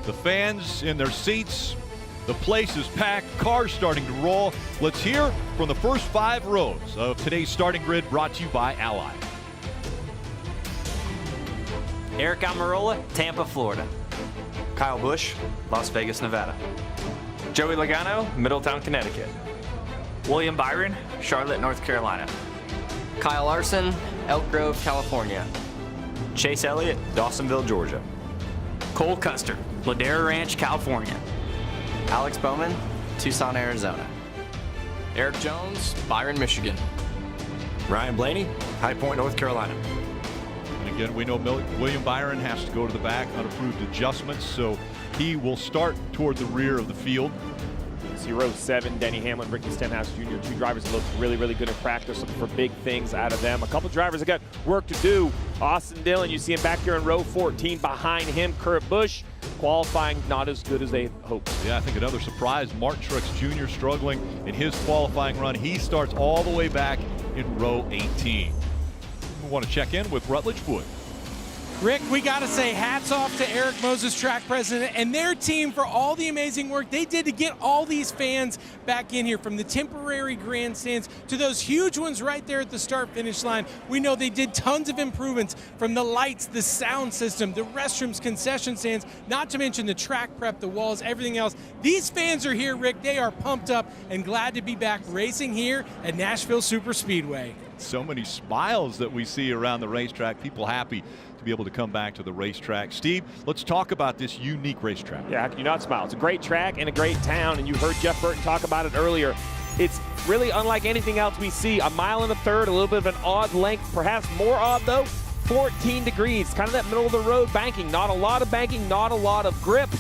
The fans in their seats, the place is packed, cars starting to roll. Let's hear from the first 5 rows of today's starting grid, brought to you by Ally. Eric Almirola, Tampa, Florida. Kyle Busch, Las Vegas, Nevada. Joey Logano, Middletown, Connecticut. William Byron, Charlotte, North Carolina. Kyle Larson, Elk Grove, California. Chase Elliott, Dawsonville, Georgia. Cole Custer, Ladera Ranch, California. Alex Bowman, Tucson, Arizona. Eric Jones, Byron, Michigan. Ryan Blaney, High Point, North Carolina. And again, we know William Byron has to go to the back, unapproved adjustments, so he will start toward the rear of the field. See row 7, Denny Hamlin, Ricky Stenhouse Jr., 2 drivers that look really, really good in practice, looking for big things out of them. A couple drivers that got work to do. Austin Dillon, you see him back here in row 14. Behind him, Kurt Busch, qualifying not as good as they hoped. Yeah, I think another surprise, Martin Truex Jr. struggling in his qualifying run. He starts all the way back in row 18. We want to check in with Rutledge Wood. Rick, we got to say hats off to Eric Moses, track president, and their team for all the amazing work they did to get all these fans back in here, from the temporary grandstands to those huge ones right there at the start-finish line. We know they did tons of improvements, from the lights, the sound system, the restrooms, concession stands, not to mention the track prep, the walls, everything else. These fans are here, Rick. They are pumped up and glad to be back racing here at Nashville Superspeedway. So many smiles that we see around the racetrack, people happy to be able to come back to the racetrack. Steve, let's talk about this unique racetrack. Yeah, how can you not smile? It's a great track and a great town, and you heard Jeff Burton talk about it earlier. It's really unlike anything else we see. A mile and a third, a little bit of an odd length, perhaps more odd though. 14 degrees, kind of that middle of the road banking. Not a lot of banking, not a lot of grip.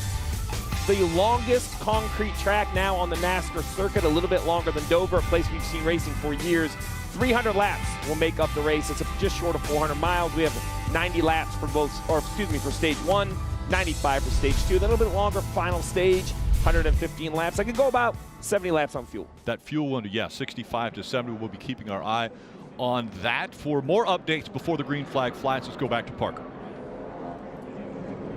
The longest concrete track now on the NASCAR circuit, a little bit longer than Dover, a place we've seen racing for years. 300 laps will make up the race. It's just short of 400 miles. We have 90 laps for for stage 1, 95 for stage 2. A little bit longer final stage, 115 laps. I could go about 70 laps on fuel. That fuel one, yeah, 65 to 70. We'll be keeping our eye on that. For more updates before the green flag flies, let's go back to Parker.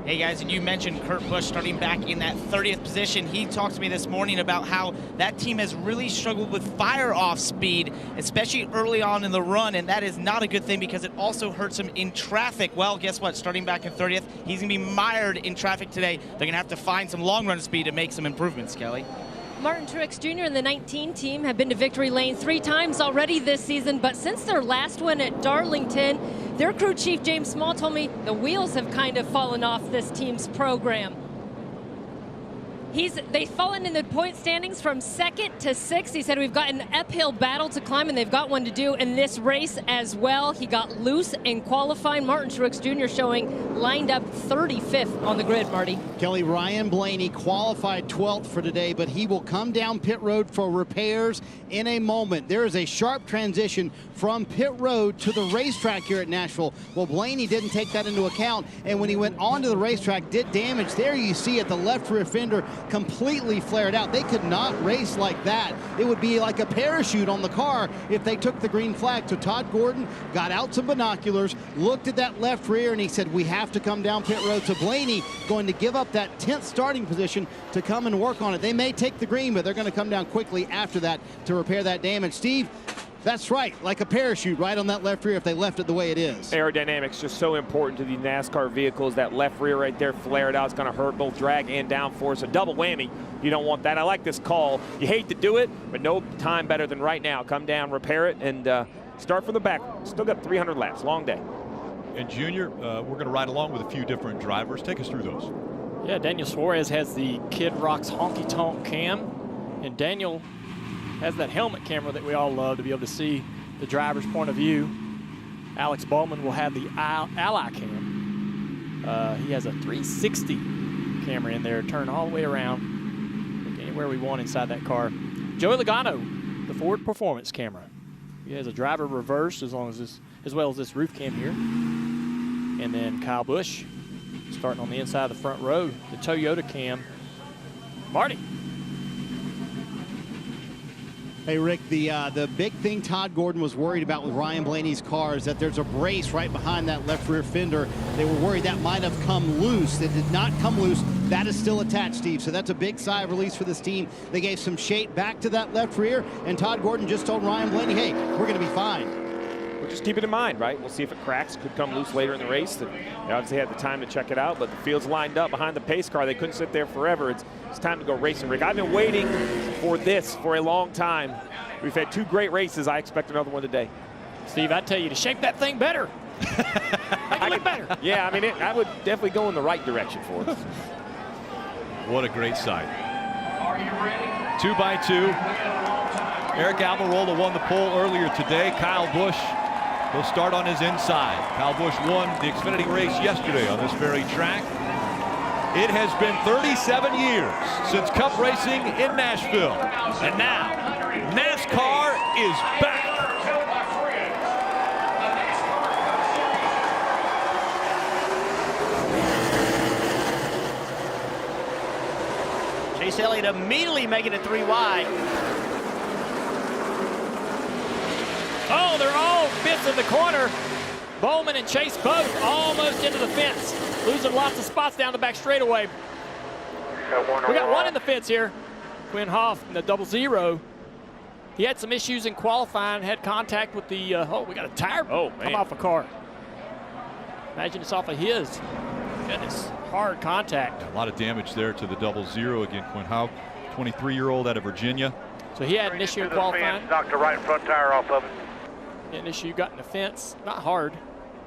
Hey guys, and you mentioned Kurt Busch starting back in that 30th position. He talked to me this morning about how that team has really struggled with fire-off speed, especially early on in the run, and that is not a good thing because it also hurts him in traffic. Well, guess what? Starting back in 30th, he's going to be mired in traffic today. They're going to have to find some long-run speed to make some improvements, Kelly. Martin Truex Jr. and the 19 team have been to victory lane 3 times already this season, but since their last win at Darlington, their crew chief James Small told me the wheels have kind of fallen off this team's program. They've fallen in the point standings from 2nd to 6th. He said we've got an uphill battle to climb, and they've got one to do in this race as well. He got loose in qualifying. Martin Truex Jr. showing lined up 35th on the grid, Marty. Kelly, Ryan Blaney qualified 12th for today, but he will come down pit road for repairs in a moment. There is a sharp transition from pit road to the racetrack here at Nashville. Well, Blaney didn't take that into account, and when he went onto the racetrack, did damage. There you see it, the left rear fender completely flared out. They could not race like that. It would be like a parachute on the car if they took the green flag. So Todd Gordon got out some binoculars, looked at that left rear, and he said, we have to come down pit road. So Blaney going to give up that 10th starting position to come and work on it. They may take the green, but they're going to come down quickly after that to repair that damage. Steve, that's right, like a parachute right on that left rear if they left it the way it is. Aerodynamics just so important to the NASCAR vehicles. That left rear right there flared out. It's going to hurt both drag and downforce. A double whammy. You don't want that. I like this call. You hate to do it, but no time better than right now. Come down, repair it, and start from the back. Still got 300 laps. Long day. And Junior, we're going to ride along with a few different drivers. Take us through those. Yeah, Daniel Suarez has the Kid Rock's honky tonk cam, and Daniel has that helmet camera that we all love to be able to see the driver's point of view. Alex Bowman will have the Ally cam. He has a 360 camera in there, turn all the way around, look anywhere we want inside that car. Joey Logano, the Ford Performance camera. He has a driver reverse as well as this roof cam here. And then Kyle Busch starting on the inside of the front row, the Toyota cam. Marty. Hey, Rick, the big thing Todd Gordon was worried about with Ryan Blaney's car is that there's a brace right behind that left rear fender. They were worried that might have come loose. It did not come loose. that is still attached, Steve. So that's a big sigh of release for this team. They gave some shape back to that left rear, and Todd Gordon just told Ryan Blaney, hey, we're going to be fine. Well, just keep it in mind, right? We'll see if it cracks. Could come loose later in the race. They obviously had the time to check it out, but the field's lined up behind the pace car. They couldn't sit there forever. It's time to go racing, Rick. I've been waiting for this for a long time. We've had 2 great races. I expect another one today. Steve, I tell you to shape that thing better. Make it look better. Yeah, I mean, I would definitely go in the right direction for it. What a great sight. 2 by 2. Eric Almirola won the pole earlier today. Kyle Busch will start on his inside. Kyle Busch won the Xfinity race yesterday on this very track. It has been 37 years since Cup racing in Nashville. And now, NASCAR is back. Chase Elliott immediately making it 3 wide. Oh, they're all fifth in the corner. Bowman and Chase both almost into the fence. Losing lots of spots down the back straightaway. We got one in the fence here. Quinn Hoff in the 00. He had some issues in qualifying, had contact with the, we got a tire come off a car. Imagine it's off of his. Goodness, hard contact. A lot of damage there to the 00 again. Quinn Hoff, 23-year-old out of Virginia. So he had an issue in qualifying. Knocked the right front tire off of it. An issue, got in the fence. Not hard.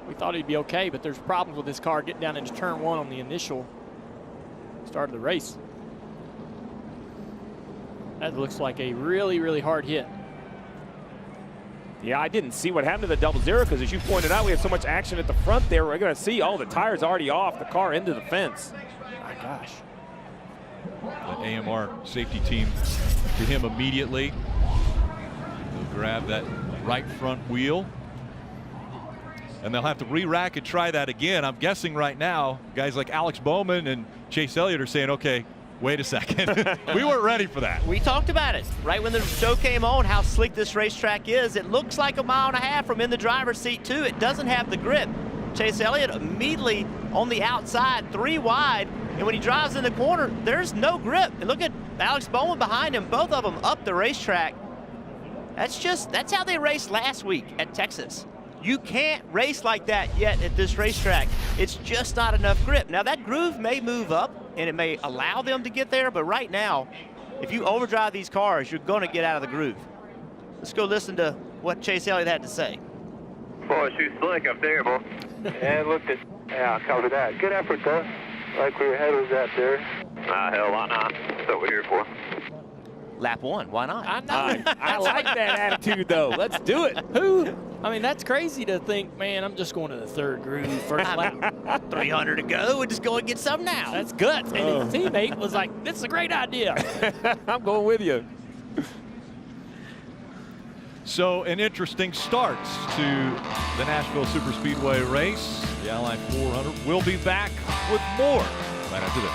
We thought he'd be okay, but there's problems with his car getting down into turn 1 on the initial start of the race. That looks like a really, really hard hit. Yeah, I didn't see what happened to the 00 because, as you pointed out, we had so much action at the front there. We're going to see, the tire's already off, the car into the fence. My gosh. The AMR safety team to him immediately. He'll grab that right front wheel. And they'll have to re-rack and try that again. I'm guessing right now, guys like Alex Bowman and Chase Elliott are saying, okay, wait a second. We weren't ready for that. We talked about it right when the show came on, how slick this racetrack is. It looks like a mile and a half from in the driver's seat, too. It doesn't have the grip. Chase Elliott immediately on the outside, 3 wide. And when he drives in the corner, there's no grip. And look at Alex Bowman behind him, both of them up the racetrack. That's how they raced last week at Texas. You can't race like that yet at this racetrack. It's just not enough grip. Now that groove may move up and it may allow them to get there, but right now, if you overdrive these cars, you're gonna get out of the groove. Let's go listen to what Chase Elliott had to say. Boy, she's slick up there, boy. And looked at, yeah, cover that. Good effort, though. Like where your head was at there. Hell, why not? That's what we're here for. Lap 1, why not? I like that attitude, though. Let's do it. I mean, that's crazy to think, man, I'm just going to the 3rd groove, first lap. 300 to go, we're just going to get some now. That's guts. And his teammate was like, this is a great idea. I'm going with you. So an interesting start to the Nashville Superspeedway race. The Ally 400 will be back with more right after this.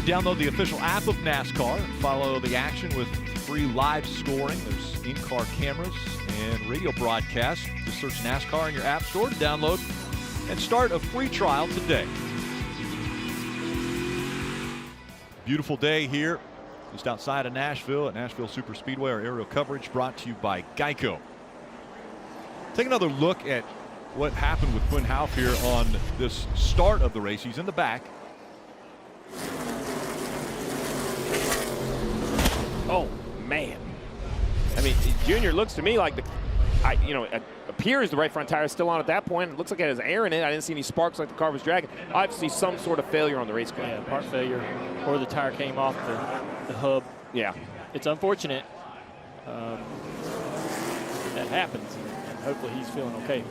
Download the official app of NASCAR and follow the action with free live scoring. There's in-car cameras and radio broadcasts. Just search NASCAR in your app store to download and start a free trial today. Beautiful day here just outside of Nashville at Nashville Superspeedway. Our aerial coverage brought to you by Geico. Take another look at what happened with Quinn Houff here on this start of the race. He's in the back. Oh, man. I mean, Junior looks to me like appears the right front tire is still on at that point. It looks like it has air in it. I didn't see any sparks like the car was dragging. Obviously, some sort of failure on the race car. Yeah, part failure, or the tire came off the hub. Yeah. It's unfortunate. That happens, and hopefully he's feeling okay.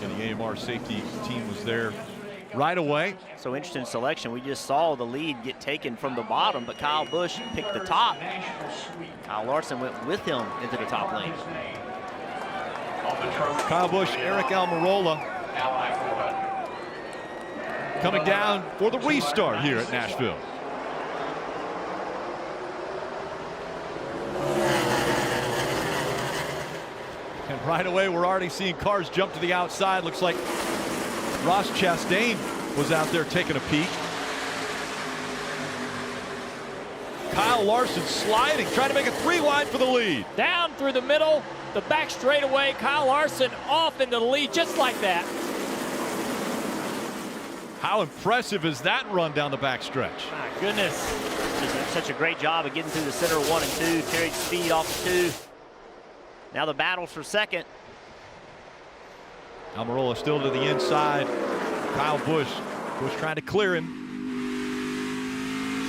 And the AMR safety team was there right away. So interesting selection. We just saw the lead get taken from the bottom, but Kyle Busch picked the top. Kyle Larson went with him into the top lane. Kyle Busch, Eric Almirola coming down for the restart here at Nashville. And right away, we're already seeing cars jump to the outside. Looks like Ross Chastain was out there taking a peek. Kyle Larson sliding, trying to make a 3-wide for the lead. Down through the middle, the back straightaway. Kyle Larson off into the lead just like that. How impressive is that run down the back stretch? My goodness. Such a great job of getting through the center of 1 and 2, carried speed off of 2. Now the battle for second. Almirola still to the inside. Kyle Busch. Busch trying to clear him.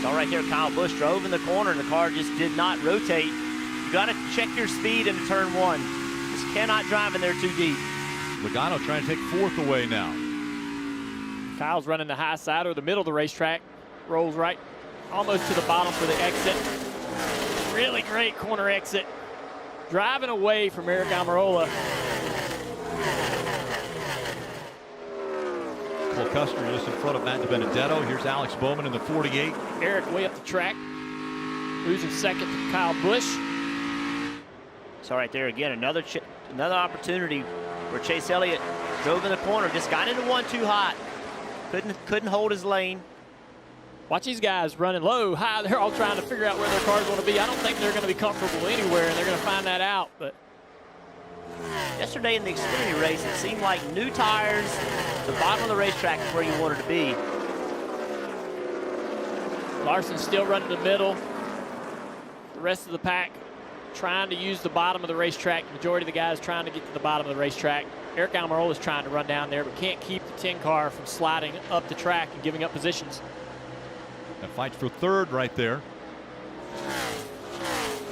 So right there, Kyle Busch drove in the corner and the car just did not rotate. You got to check your speed into turn 1. Just cannot drive in there too deep. Logano trying to take 4th away now. Kyle's running the high side or the middle of the racetrack. Rolls right almost to the bottom for the exit. Really great corner exit. Driving away from Eric Almirola. Cole Custer just in front of Matt DiBenedetto. Here's Alex Bowman in the 48. Eric way up the track. Losing second to Kyle Busch. So right there again, another opportunity where Chase Elliott drove in the corner, just got into 1 too hot. Couldn't hold his lane. Watch these guys running low, high. They're all trying to figure out where their cars want to be. I don't think they're going to be comfortable anywhere, and they're going to find that out. But yesterday in the Xfinity race, it seemed like new tires, the bottom of the racetrack is where you wanted to be. Larson's still running the middle. The rest of the pack trying to use the bottom of the racetrack. The majority of the guys trying to get to the bottom of the racetrack. Eric Almirola is trying to run down there, but can't keep the 10 car from sliding up the track and giving up positions. That fight for 3rd right there.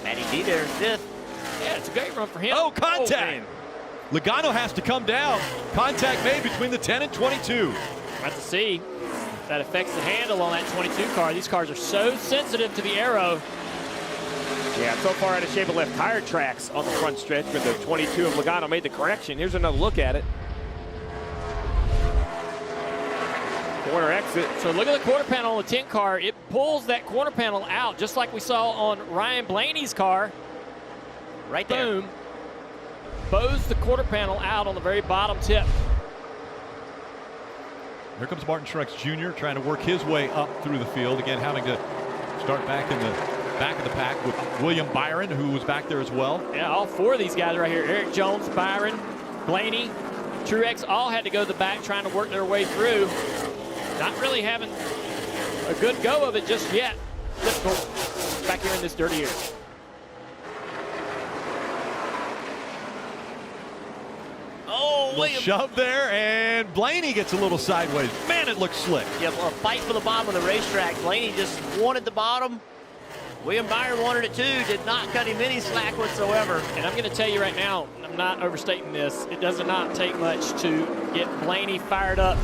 Matty D there, 5th. Yeah, it's a great run for him. Oh, contact! Logano has to come down. Contact made between the 10 and 22. We'll have to see if that affects the handle on that 22 car. These cars are so sensitive to the aero. Yeah, so far out of shape of left tire tracks on the front stretch, but the 22 of Logano made the correction. Here's another look at it. Corner exit. So look at the quarter panel on the 10 car. It pulls that quarter panel out, just like we saw on Ryan Blaney's car. Right there. Boom. Bows the quarter panel out on the very bottom tip. Here comes Martin Truex Jr. trying to work his way up through the field. Again, having to start back in the back of the pack with William Byron, who was back there as well. Yeah, all 4 of these guys right here. Eric Jones, Byron, Blaney, Truex all had to go to the back trying to work their way through. Not really having a good go of it just yet. Difficult back here in this dirty area. Oh, William. Shove there, and Blaney gets a little sideways. Man, it looks slick. Yeah, well, a fight for the bottom of the racetrack. Blaney just wanted the bottom. William Byron wanted it too, did not cut him any slack whatsoever. And I'm going to tell you right now, I'm not overstating this, it does not take much to get Blaney fired up.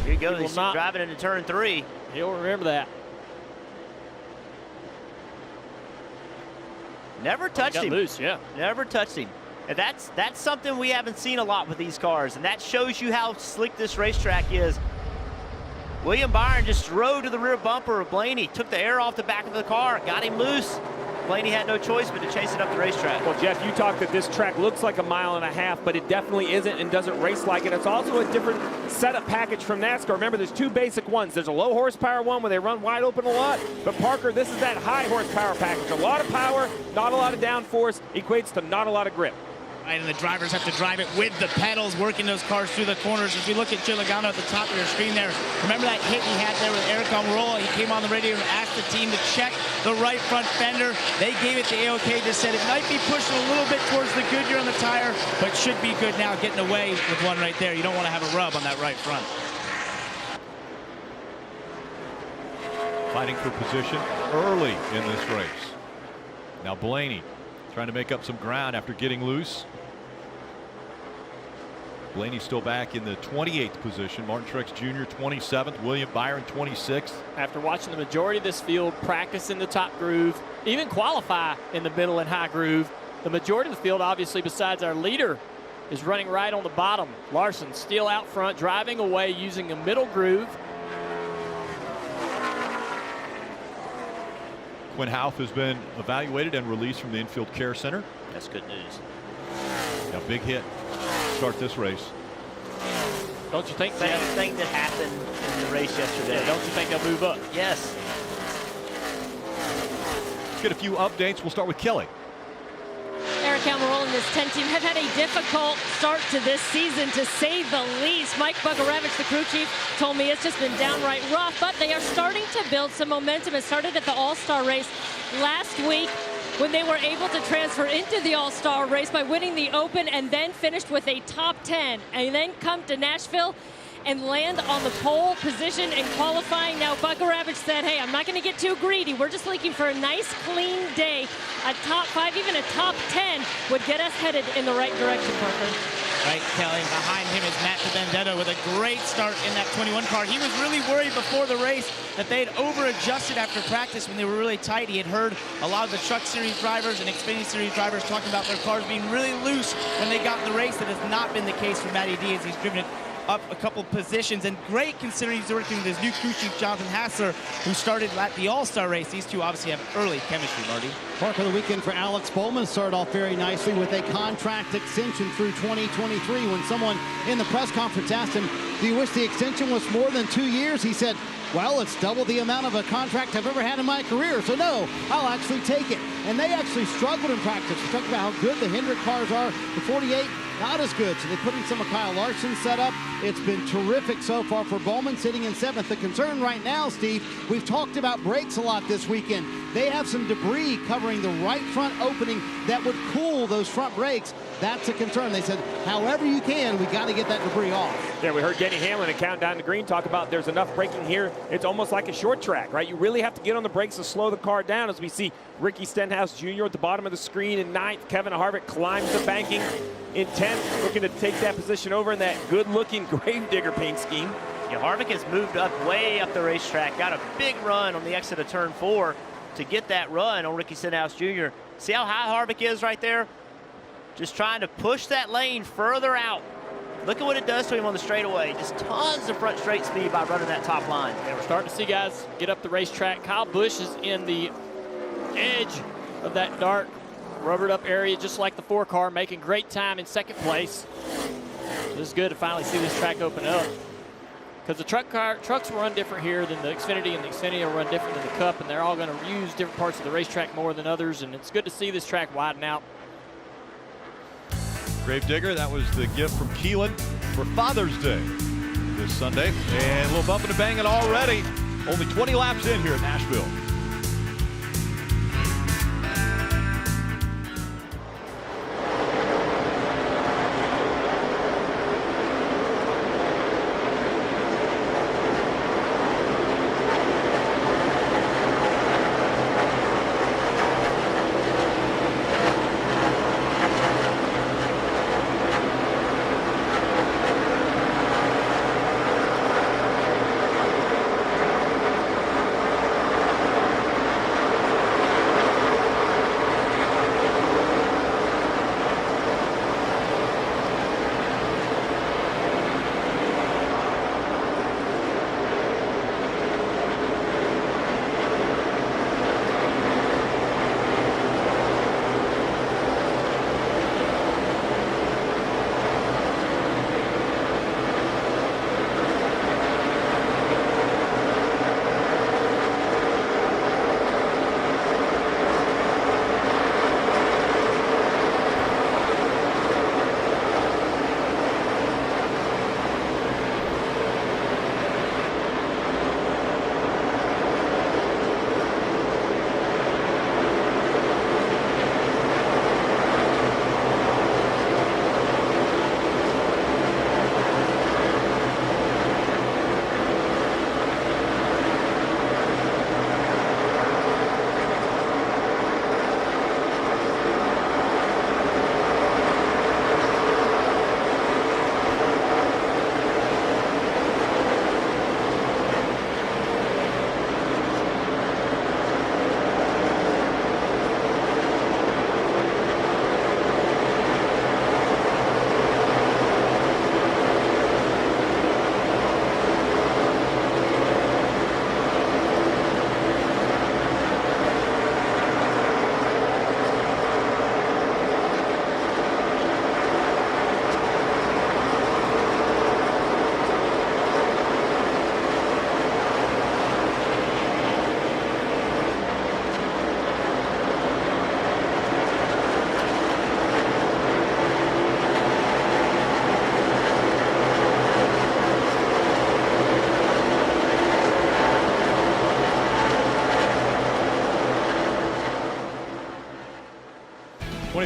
Here you go, he's driving into turn 3. He'll remember that. Never touched him. Loose, yeah. Never touched him. And that's something we haven't seen a lot with these cars, and that shows you how slick this racetrack is. William Byron just rode to the rear bumper of Blaney, took the air off the back of the car, got him loose. Blaney had no choice but to chase it up the racetrack. Well, Jeff, you talked that this track looks like a 1.5 miles, but it definitely isn't and doesn't race like it. It's also a different setup package from NASCAR. Remember, there's two basic ones. There's a low horsepower one where they run wide open a lot, but Parker, this is that high horsepower package. A lot of power, not a lot of downforce, equates to not a lot of grip. Right, and the drivers have to drive it with the pedals, working those cars through the corners. As we look at Joe Logano at the top of your screen there, remember that hit he had there with Eric Almirola? He came on the radio and asked the team to check the right front fender. They gave it to A-OK, just said it might be pushing a little bit towards the Goodyear on the tire, but should be good now, getting away with one right there. You don't want to have a rub on that right front. Fighting for position early in this race. Now Blaney trying to make up some ground after getting loose. Blaney still back in the 28th position. Martin Truex Jr. 27th. William Byron 26th. After watching the majority of this field practice in the top groove, even qualify in the middle and high groove, the majority of the field, obviously besides our leader, is running right on the bottom. Larson still out front, driving away using a middle groove. Quinn Houff has been evaluated and released from the infield care center. That's good news. A big hit to start this race. Don't you think? Same thing that happened in the race yesterday. Don't you think they'll move up? Yes. Let's get a few updates. We'll start with Kelly. Eric Almirola and his 10 team have had a difficult start to this season, to say the least. Mike Bugarevich, the crew chief, told me it's just been downright rough, but they are starting to build some momentum. It started at the All-Star race last week when they were able to transfer into the All-Star race by winning the Open and then finished with a top 10, and then come to Nashville and land on the pole position in qualifying. Now, Bugarevich said, hey, I'm not going to get too greedy. We're just looking for a nice, clean day. A top 5, even a top 10 would get us headed in the right direction, Parker. Right, Kelly. Behind him is Matt DiBenedetto with a great start in that 21 car. He was really worried before the race that they had over-adjusted after practice when they were really tight. He had heard a lot of the Truck Series drivers and Xfinity Series drivers talking about their cars being really loose when they got in the race. That has not been the case for Matty D as he's driven it up a couple positions, and great considering he's working with his new crew chief, Jonathan Hassler, who started at the All-Star race. These two obviously have early chemistry, Marty. Parker, the weekend for Alex Bowman started off very nicely with a contract extension through 2023. When someone in the press conference asked him, do you wish the extension was more than 2 years? He said, well, it's double the amount of a contract I've ever had in my career, so no, I'll actually take it. And they actually struggled in practice. We talked about how good the Hendrick cars are. The 48, not as good, so they put in some of Kyle Larson's setup. It's been terrific so far for Bowman, sitting in 7th. The concern right now, Steve, we've talked about brakes a lot this weekend. They have some debris covering the right front opening that would cool those front brakes. That's a concern. They said, however you can, we got to get that debris off. Yeah, we heard Denny Hamlin at Countdown to Green talk about there's enough braking here. It's almost like a short track, right? You really have to get on the brakes to slow the car down, as we see Ricky Stenhouse Jr. at the bottom of the screen in 9th. Kevin Harvick climbs the banking in 10th, looking to take that position over in that good-looking Gravedigger paint scheme. Yeah, Harvick has moved up way up the racetrack, got a big run on the exit of turn 4 to get that run on Ricky Stenhouse Jr. See how high Harvick is right there? Just trying to push that lane further out. Look at what it does to him on the straightaway. Just tons of front straight speed by running that top line. Yeah, we're starting to see guys get up the racetrack. Kyle Busch is in the edge of that dark rubbered up area, just like the 4 car, making great time in 2nd place. So this is good to finally see this track open up, because the trucks will run different here than the Xfinity, and the Xfinity will run different than the Cup, and they're all going to use different parts of the racetrack more than others, and it's good to see this track widen out. Gravedigger, that was the gift from Keelan for Father's Day this Sunday. And a little bumping and banging already. Only 20 laps in here at Nashville.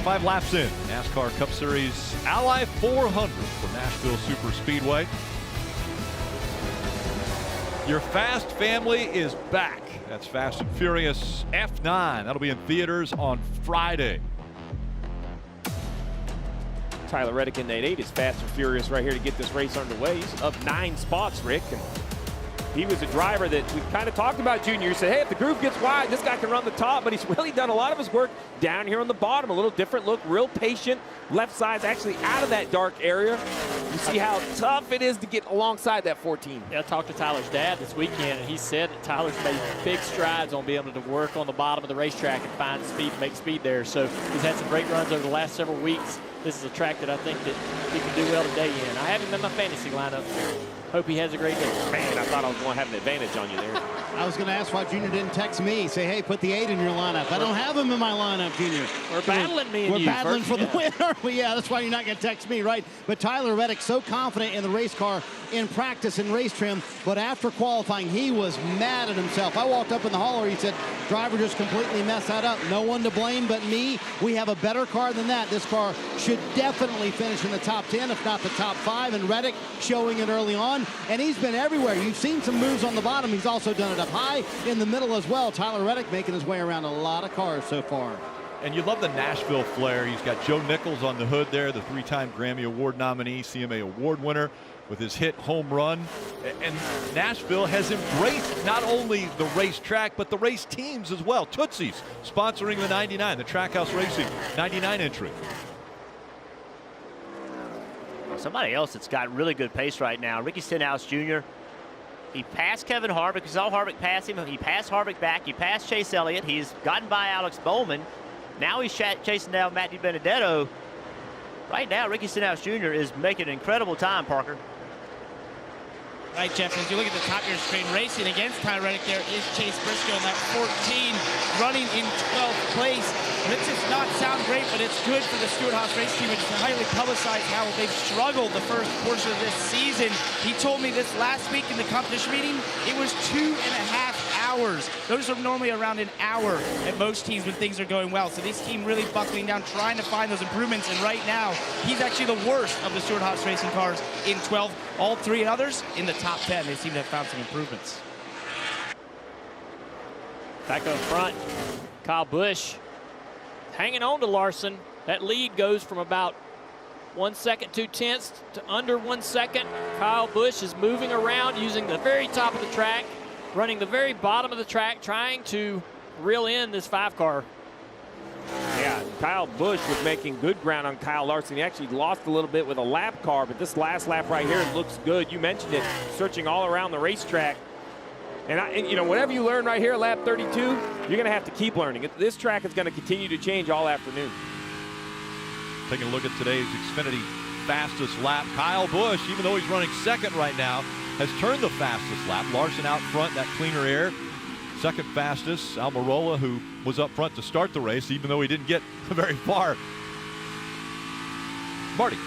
25 laps in. NASCAR Cup Series Ally 400 for Nashville Superspeedway. Your Fast family is back. That's Fast and Furious F9. That'll be in theaters on Friday. Tyler Reddick in 8 is Fast and Furious right here to get this race underway. He's up 9 spots, Rick. And he was a driver that we kind of talked about, Junior. He said, hey, if the groove gets wide, this guy can run the top, but he's really done a lot of his work down here on the bottom. A little different look, real patient. Left side's actually out of that dark area. You see how tough it is to get alongside that 14. Yeah, I talked to Tyler's dad this weekend, and he said that Tyler's made big strides on being able to work on the bottom of the racetrack and find speed, make speed there. So he's had some great runs over the last several weeks. This is a track that I think that he can do well today in. I have him in my fantasy lineup. Hope he has a great day. Man, I thought I was going to have an advantage on you there. I was going to ask why Junior didn't text me. Say, hey, put the 8 in your lineup. I don't have him in my lineup, Junior. We're battling me and you. We're battling for the win, aren't we? Yeah, that's why you're not going to text me, right? But Tyler Reddick, so confident in the race car, in practice, in race trim, but after qualifying, he was mad at himself. I walked up in the hauler, he said, driver just completely messed that up. No one to blame but me. We have a better car than that. This car should definitely finish in the top 10, if not the top 5, and Reddick showing it early on. And he's been everywhere. You've seen some moves on the bottom. He's also done it up high in the middle as well. Tyler Reddick making his way around a lot of cars so far. And you love the Nashville flair. He's got Joe Nichols on the hood there, the 3-time Grammy Award nominee, CMA Award winner with his hit home run. And Nashville has embraced not only the racetrack, but the race teams as well. Tootsie's sponsoring the 99, the Trackhouse Racing 99 entry. Somebody else that's got really good pace right now, Ricky Stenhouse Jr. He passed Kevin Harvick. We saw Harvick pass him. He passed Harvick back. He passed Chase Elliott. He's gotten by Alex Bowman. Now he's chasing down Matt DiBenedetto. Right now, Ricky Stenhouse Jr. is making an incredible time, Parker. Right, Jeff, as you look at the top of your screen, racing against Tyler Reddick, there is Chase Briscoe in that 14, running in 12th place. This does not sound great, but it's good for the Stewart-Haas race team. It's highly publicized how they've struggled the first portion of this season. He told me this last week in the competition meeting, it was 2.5 hours. Those are normally around an hour at most teams when things are going well. So this team really buckling down, trying to find those improvements. And right now, he's actually the worst of the Stewart-Haas racing cars in 12. All 3 others in the top 10. They seem to have found some improvements. Back up front, Kyle Busch hanging on to Larson. That lead goes from about 1 second, 2/10 to under 1 second. Kyle Busch is moving around using the very top of the track, running the very bottom of the track, trying to reel in this 5-car. Yeah, Kyle Busch was making good ground on Kyle Larson. He actually lost a little bit with a lap car, but this last lap right here looks good. You mentioned it, searching all around the racetrack. And you know, whatever you learn right here at lap 32, you're going to have to keep learning. This track is going to continue to change all afternoon. Taking a look at today's Xfinity fastest lap. Kyle Busch, even though he's running second right now, has turned the fastest lap. Larson out front, that cleaner air. Second fastest, Almirola, who was up front to start the race, even though he didn't get very far. Marty.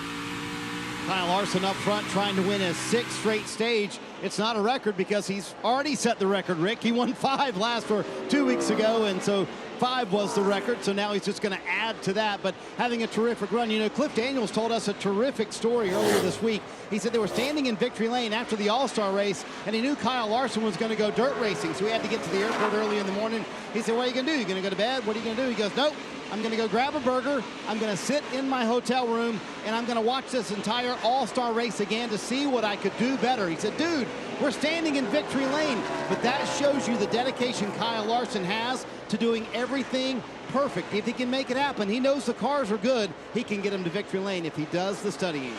Kyle Larson up front trying to win his 6th straight stage. It's not a record because he's already set the record, Rick. He won 5 last or 2 weeks ago, and so 5 was the record, so now he's just going to add to that, but having a terrific run. You know, Cliff Daniels told us a terrific story earlier this week. He said they were standing in victory lane after the All-Star race, and he knew Kyle Larson was going to go dirt racing, so he had to get to the airport early in the morning. He said, what are you going to do? You going to go to bed? What are you going to do? He goes, nope. I'm going to go grab a burger. I'm going to sit in my hotel room, and I'm going to watch this entire All-Star race again to see what I could do better. He said, dude, we're standing in victory lane. But that shows you the dedication Kyle Larson has to doing everything perfect. If he can make it happen, he knows the cars are good. He can get them to victory lane if he does the studying.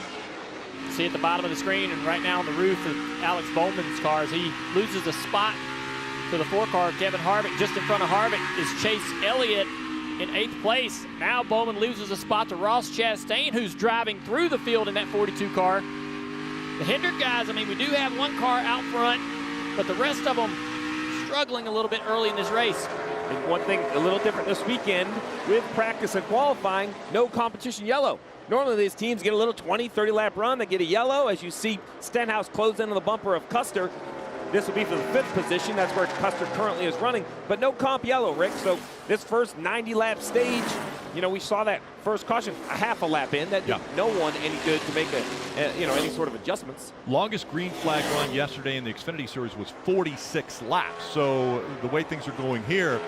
See at the bottom of the screen and right now on the roof of Alex Bowman's cars, he loses a spot to the 4-car, Kevin Harvick. Just in front of Harvick is Chase Elliott in 8th place. Now Bowman loses a spot to Ross Chastain, who's driving through the field in that 42 car. The hindered guys, I mean, we do have 1 car out front, but the rest of them struggling a little bit early in this race. And one thing a little different this weekend, with practice and qualifying, no competition yellow. Normally these teams get a little 20, 30 lap run, they get a yellow. As you see Stenhouse close in on the bumper of Custer. This will be for the 5th position. That's where Custer currently is running, but no comp yellow, Rick. So this first 90 lap stage, You know, we saw that first caution a half a lap in. That did no one any good to make any sort of adjustments. Longest green flag run yesterday in the Xfinity Series was 46 laps. So the way things are going here,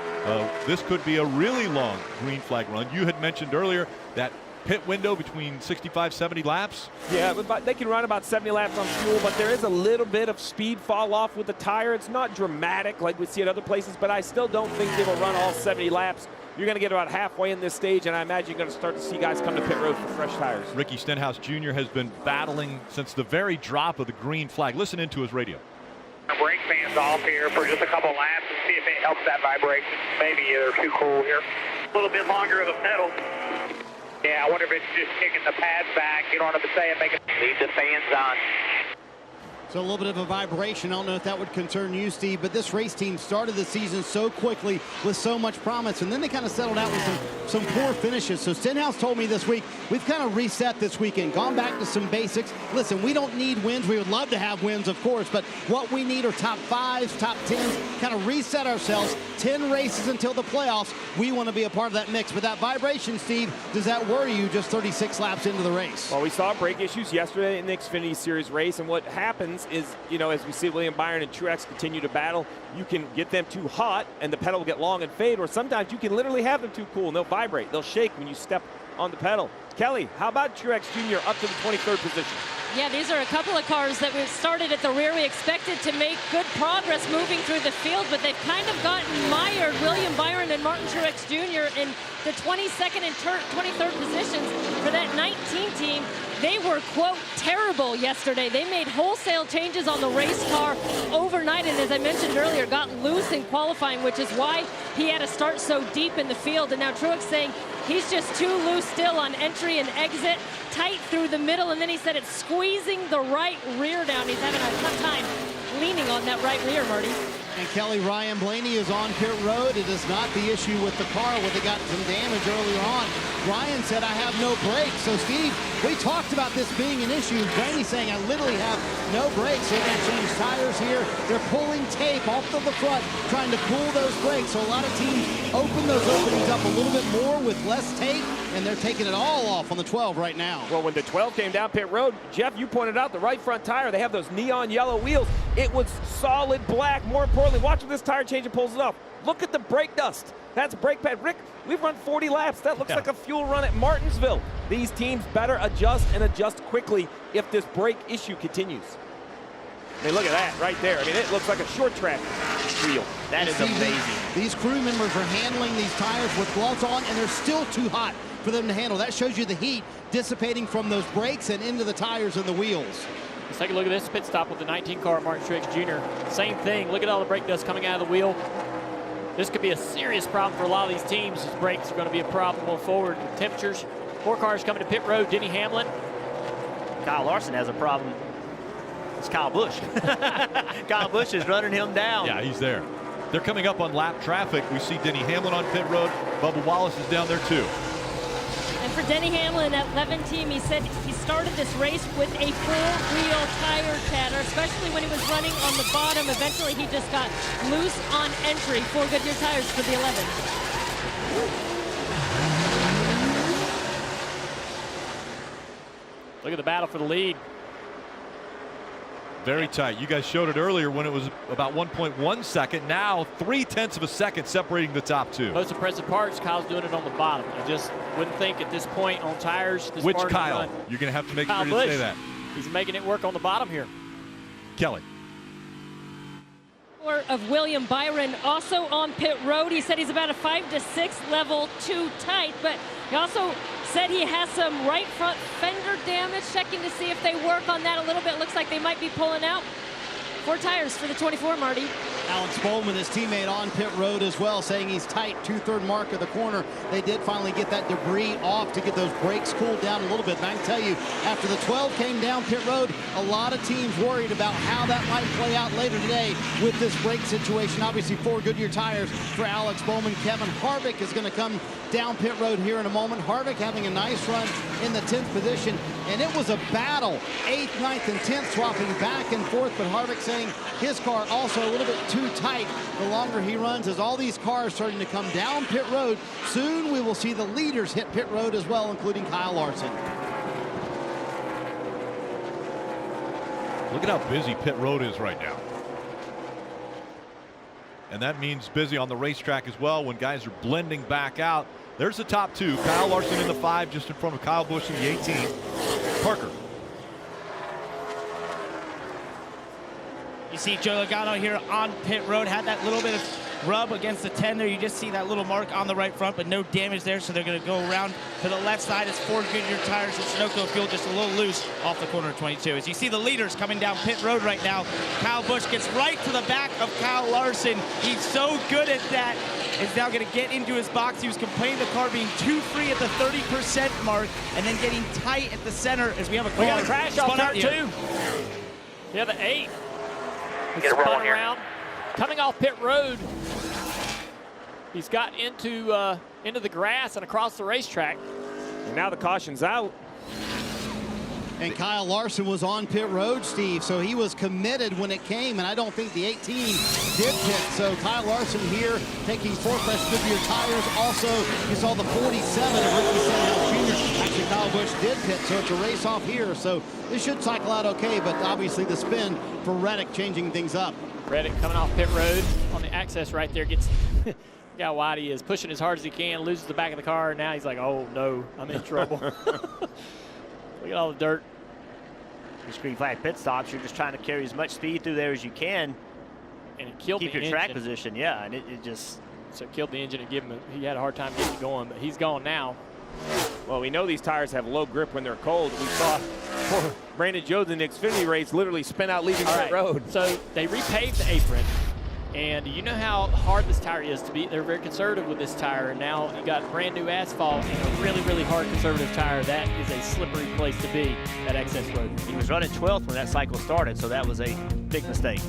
this could be a really long green flag run. You had mentioned earlier that pit window between 65, 70 laps. Yeah, but they can run about 70 laps on fuel, but there is a little bit of speed fall off with the tire. It's not dramatic like we see at other places, but I still don't think they will run all 70 laps. You're going to get about halfway in this stage, and I imagine you're going to start to see guys come to pit road for fresh tires. Ricky Stenhouse Jr. has been battling since the very drop of the green flag. Listen into his radio. Our brake fans off here for just a couple laps and see if it helps that vibration. Maybe they're too cool here. A little bit longer of a pedal. Yeah, I wonder if it's just kicking the pads back. You don't have to say it, make it. Leave the fans on. So a little bit of a vibration. I don't know if that would concern you, Steve, but this race team started the season so quickly with so much promise, and then they kind of settled out with some poor finishes. So Stenhouse told me this week, we've kind of reset this weekend, gone back to some basics. Listen, we don't need wins. We would love to have wins, of course, but what we need are top 5s, top 10s, kind of reset ourselves. 10 races until the playoffs. We want to be a part of that mix. But that vibration, Steve, does that worry you just 36 laps into the race? Well, we saw brake issues yesterday in the Xfinity Series race, and what happens is, you know, as we see William Byron and Truex continue to battle, you can get them too hot and the pedal will get long and fade, or sometimes you can literally have them too cool and they'll vibrate. They'll shake when you step on the pedal. Kelly, how about Truex Jr. up to the 23rd position? Yeah, these are a couple of cars that we started at the rear. We expected to make good progress moving through the field, but they've kind of gotten mired. William Byron and Martin Truex Jr. in the 22nd and 23rd positions for that 19 team. They were, quote, terrible yesterday. They made wholesale changes on the race car overnight, and as I mentioned earlier, got loose in qualifying, which is why he had to start so deep in the field. And now Truex saying he's just too loose still on entry and exit, tight through the middle, and then he said it's squeezing the right rear down. He's having a tough time leaning on that right rear, Marty. And Kelly, Ryan Blaney is on pit road. It is not the issue with the car where they got some damage earlier on. Ryan said, I have no brakes. So, Steve, we talked about this being an issue. Blaney saying, I literally have no brakes. They're going to change tires here. They're pulling tape off of the front, trying to pull those brakes. So a lot of teams open those openings up a little bit more with less tape, and they're taking it all off on the 12 right now. Well, when the 12 came down pit road, Jeff, you pointed out the right front tire. They have those neon yellow wheels. It was solid black. More importantly, watch when this tire change and pulls it off. Look at the brake dust. That's brake pad. Rick, we've run 40 laps. That looks like a fuel run at Martinsville. These teams better adjust and adjust quickly if this brake issue continues. I mean, look at that right there. I mean, it looks like a short track wheel. That is amazing. These crew members are handling these tires with gloves on, and they're still too hot for them to handle. That shows you the heat dissipating from those brakes and into the tires and the wheels. Let's take a look at this pit stop with the 19 car, Martin Truex Jr. Same thing. Look at all the brake dust coming out of the wheel. This could be a serious problem for a lot of these teams. These brakes are going to be a problem going forward. The temperatures. 4 cars coming to pit road. Denny Hamlin. Kyle Larson has a problem. It's Kyle Busch. Kyle Busch is running him down. Yeah, he's there. They're coming up on lap traffic. We see Denny Hamlin on pit road. Bubba Wallace is down there too. And for Denny Hamlin at 11 team, he said he started this race with a full wheel tire chatter, especially when he was running on the bottom. Eventually, he just got loose on entry. 4 Goodyear tires for the 11. Look at the battle for the lead. Very tight. You guys showed it earlier when it was about 1.1 second. Now 0.3 of a second separating the top 2. Most impressive parts, Kyle's doing it on the bottom. I just wouldn't think at this point on tires. This Which far Kyle? run, You're going to have to make Kyle sure to Busch. say that. He's making it work on the bottom here. Kelly. Of William Byron also on pit road. He said he's about a 5 to 6 level too tight, but he also said he has some right front fender damage. Checking to see if they work on that a little bit. Looks like they might be pulling out 4 tires for the 24, Marty. Alex Bowman, his teammate, on pit road as well, saying he's tight, 2/3 mark of the corner. They did finally get that debris off to get those brakes cooled down a little bit. And I can tell you, after the 12 came down pit road, a lot of teams worried about how that might play out later today with this brake situation. Obviously, 4 Goodyear tires for Alex Bowman. Kevin Harvick is going to come down pit road here in a moment. Harvick having a nice run in the 10th position. and it was a battle. 8th, 9th, and 10th swapping back and forth, but Harvick saying his car also a little bit too tight the longer he runs, as all these cars starting to come down pit road. Soon we will see the leaders hit pit road as well, including Kyle Larson. Look at how busy pit road is right now. And that means busy on the racetrack as well when guys are blending back out. There's the top two. Kyle Larson in the 5, just in front of Kyle Busch in the 18. Parker. You see Joe Logano here on pit road, had that little bit of rub against the 10 there. You just see that little mark on the right front, but no damage there, so they're going to go around to the left side. It's Ford Goodyear tires and Sunoco fuel just a little loose off the corner of 22. As you see the leaders coming down pit road right now, Kyle Busch gets right to the back of Kyle Larson. He's so good at that. Is now going to get into his box. He was complaining the car being too free at the 30% mark and then getting tight at the center as we have a car. We got a crash off turn 2. Yeah, the 8. Get spun around. Coming off pit road, he's got into the grass and across the racetrack. And now the caution's out. And Kyle Larson was on pit road, Steve, so he was committed when it came, and I don't think the 18 did pit. So Kyle Larson here taking 4 fresh Goodyear tires. Also, you saw the 47 of Ricky Stenhouse Jr. Actually, Kyle Busch did pit, so it's a race off here. So this should cycle out okay, but obviously the spin for Reddick changing things up. Reddick coming off pit road on the access right there, gets look how wide he is, pushing as hard as he can, loses the back of the car, and now he's like, oh no, I'm in trouble. Look at all the dirt. These green flag pit stops, you're just trying to carry as much speed through there as you can and it killed keep the your track engine. Position. Yeah, and it just... So it killed the engine and he had a hard time getting it going, but he's gone now. Well, we know these tires have low grip when they're cold. We saw Brandon Jones in the Xfinity race literally spin out leaving pit road. So they repaved the apron, and you know how hard this tire is to be. They're very conservative with this tire, and now you got brand new asphalt and a really, really hard conservative tire. That is a slippery place to be, that access road. He was running 12th when that cycle started, so that was a big mistake.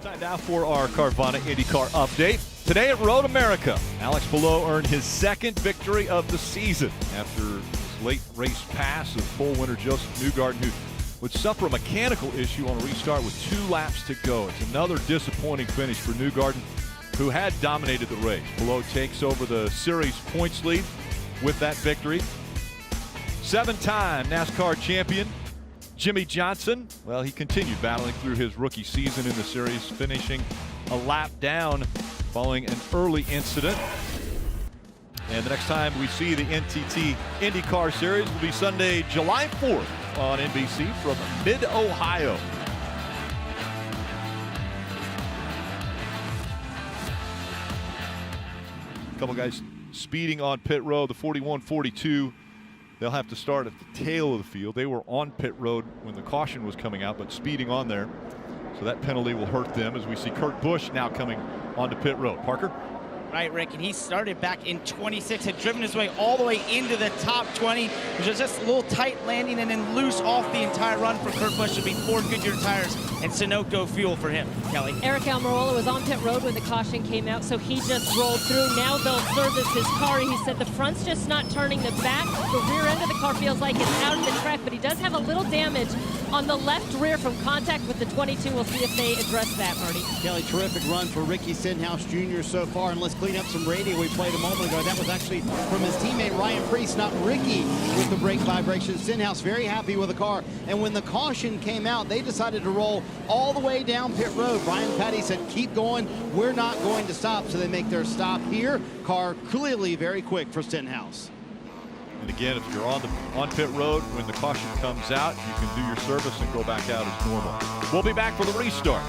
Time now for our Carvana IndyCar update. Today at Road America, Alex Palou earned his 2nd victory of the season after his late race pass of pole winner Joseph Newgarden, who would suffer a mechanical issue on a restart with 2 laps to go. It's another disappointing finish for Newgarden. who had dominated the race. Below takes over the series points lead with that victory. 7-time NASCAR champion Jimmy Johnson, well, he continued battling through his rookie season in the series, finishing a lap down following an early incident. And the next time we see the NTT IndyCar Series will be Sunday, July 4th on NBC from Mid-Ohio. A couple guys speeding on pit road, the 41-42. They'll have to start at the tail of the field. They were on pit road when the caution was coming out, but speeding on there. So that penalty will hurt them as we see Kurt Busch now coming onto pit road. Parker? Right, Rick, and he started back in 26, had driven his way all the way into the top 20, which was just a little tight landing and then loose off the entire run for Kurt Busch. It'll be 4 Goodyear tires and Sunoco fuel for him, Kelly. Eric Almirola was on pit road when the caution came out, so he just rolled through. Now they'll service his car. He said the front's just not turning. The back, the rear end of the car feels like it's out of the track, but he does have a little damage on the left rear from contact with the 22. We'll see if they address that, Marty. Kelly, terrific run for Ricky Stenhouse Jr. so far, and let's clean up some radio we played a moment ago. That was actually from his teammate Ryan Preece, not Ricky, with the brake vibration. Stenhouse very happy with the car, and when the caution came out, they decided to roll all the way down pit road. Brian Patty said, keep going, we're not going to stop, so they make their stop here. Car clearly very quick for Stenhouse. And again, if you're on pit road when the caution comes out, you can do your service and go back out as normal. We'll be back for the restart.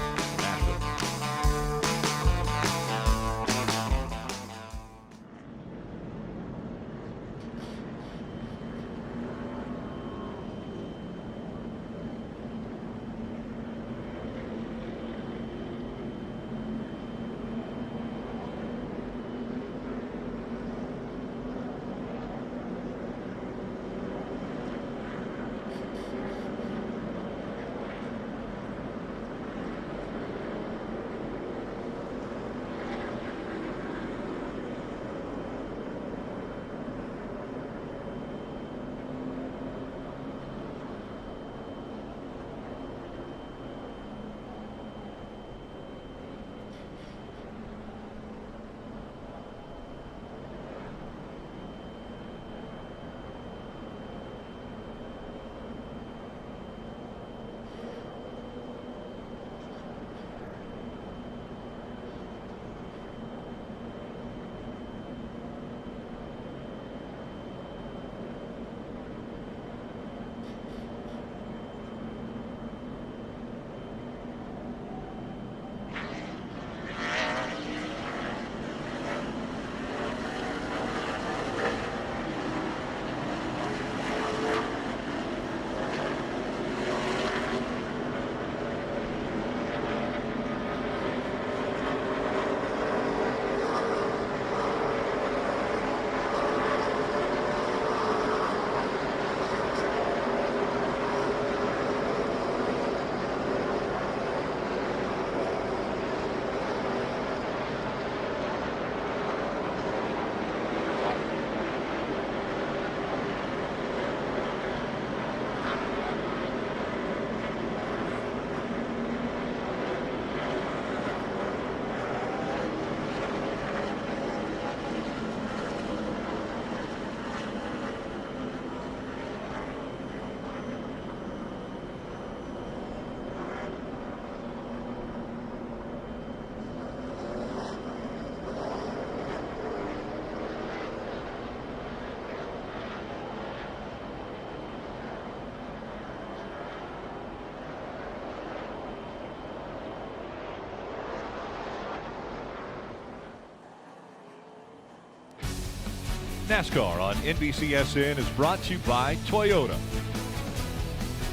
NASCAR on NBCSN is brought to you by Toyota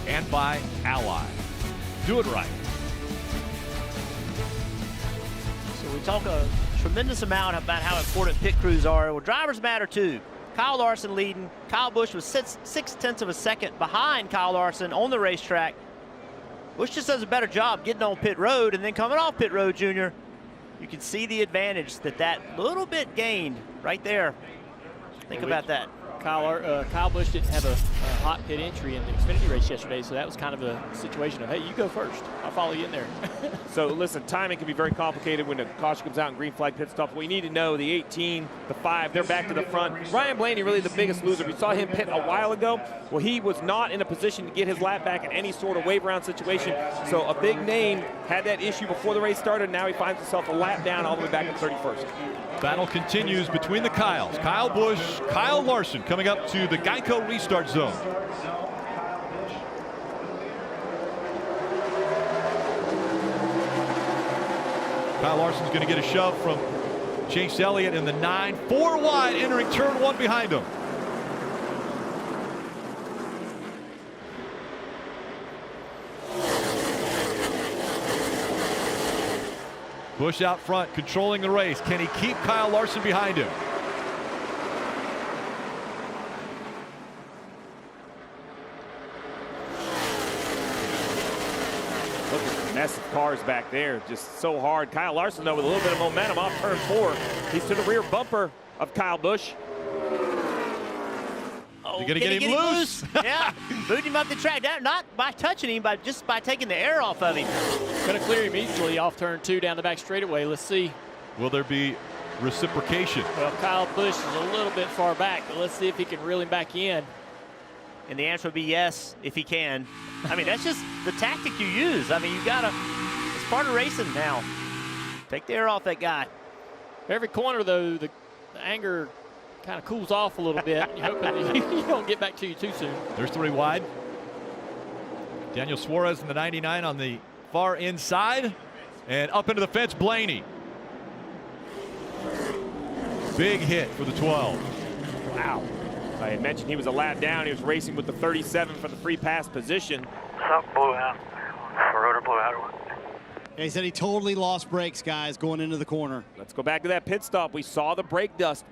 and by Ally. Do it right. So we talk a tremendous amount about how important pit crews are. Well, drivers matter too. Kyle Larson leading. Kyle Busch was 6/10 of a second behind Kyle Larson on the racetrack. Busch just does a better job getting on pit road, and then coming off pit road, Junior, you can see the advantage that little bit gained right there. Think about that. Kyle Busch didn't have a hot pit entry in the Xfinity race yesterday, so that was kind of a situation of, hey, you go first. I'll follow you in there. So listen, timing can be very complicated when the caution comes out in green flag pit stop. We need to know the 18, the 5, they're back to the front. Ryan Blaney really the biggest loser. We saw him pit a while ago. Well, he was not in a position to get his lap back in any sort of wave round situation. So a big name had that issue before the race started. Now he finds himself a lap down all the way back in 31st. Battle continues between the Kyles. Kyle Busch, Kyle Larson coming up to the Geico restart zone. Kyle Larson's going to get a shove from Chase Elliott in the 9. 4 wide entering turn 1 behind him. Busch out front, controlling the race. Can he keep Kyle Larson behind him? Look at the mess of cars back there, just so hard. Kyle Larson, though, with a little bit of momentum off turn 4. He's to the rear bumper of Kyle Busch. Oh, You're going to get him loose. Yeah, moved him up the track. Not by touching him, but just by taking the air off of him. Going to clear him easily off turn 2 down the back straightaway. Let's see. Will there be reciprocation? Well, Kyle Busch is a little bit far back, but let's see if he can reel him back in. And the answer would be yes, if he can. I mean, that's just the tactic you use. I mean, you got to, it's part of racing now. Take the air off that guy. Every corner, though, the anger kind of cools off a little bit. You're hoping that you don't get back to you too soon. There's 3 wide. Daniel Suarez in the 99 on the far inside. And up into the fence, Blaney. Big hit for the 12. Wow. I had mentioned he was a lap down. He was racing with the 37 for the free pass position. Something blew out. Rotor blew out. Yeah, he said he totally lost brakes, guys, going into the corner. Let's go back to that pit stop. We saw the brake dust.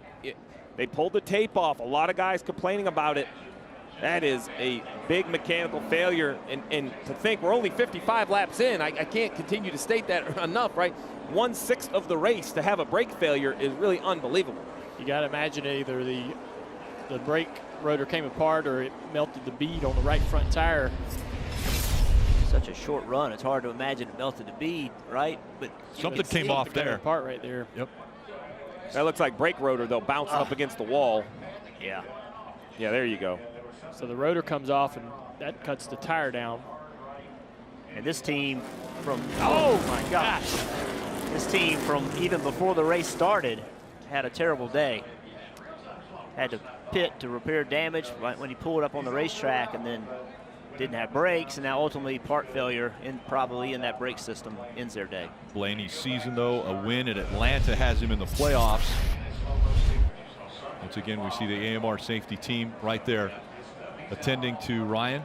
They pulled the tape off. A lot of guys complaining about it. That is a big mechanical failure. And to think we're only 55 laps in, I can't continue to state that enough, right? 1/6 of the race to have a brake failure is really unbelievable. You got to imagine either the brake rotor came apart or it melted the bead on the right front tire. Such a short run, it's hard to imagine it melted the bead, right? But something came off there. Apart right there. Yep. That looks like brake rotor, though, bouncing up against the wall. Yeah. Yeah, there you go. So the rotor comes off, and that cuts the tire down. And this team from, oh my gosh. This team from even before the race started had a terrible day. Had to pit to repair damage right when he pulled up on the racetrack, and then didn't have brakes, and now ultimately part failure probably in that brake system ends their day. Blaney's season, though, a win at Atlanta has him in the playoffs. Once again, we see the AMR safety team right there attending to Ryan.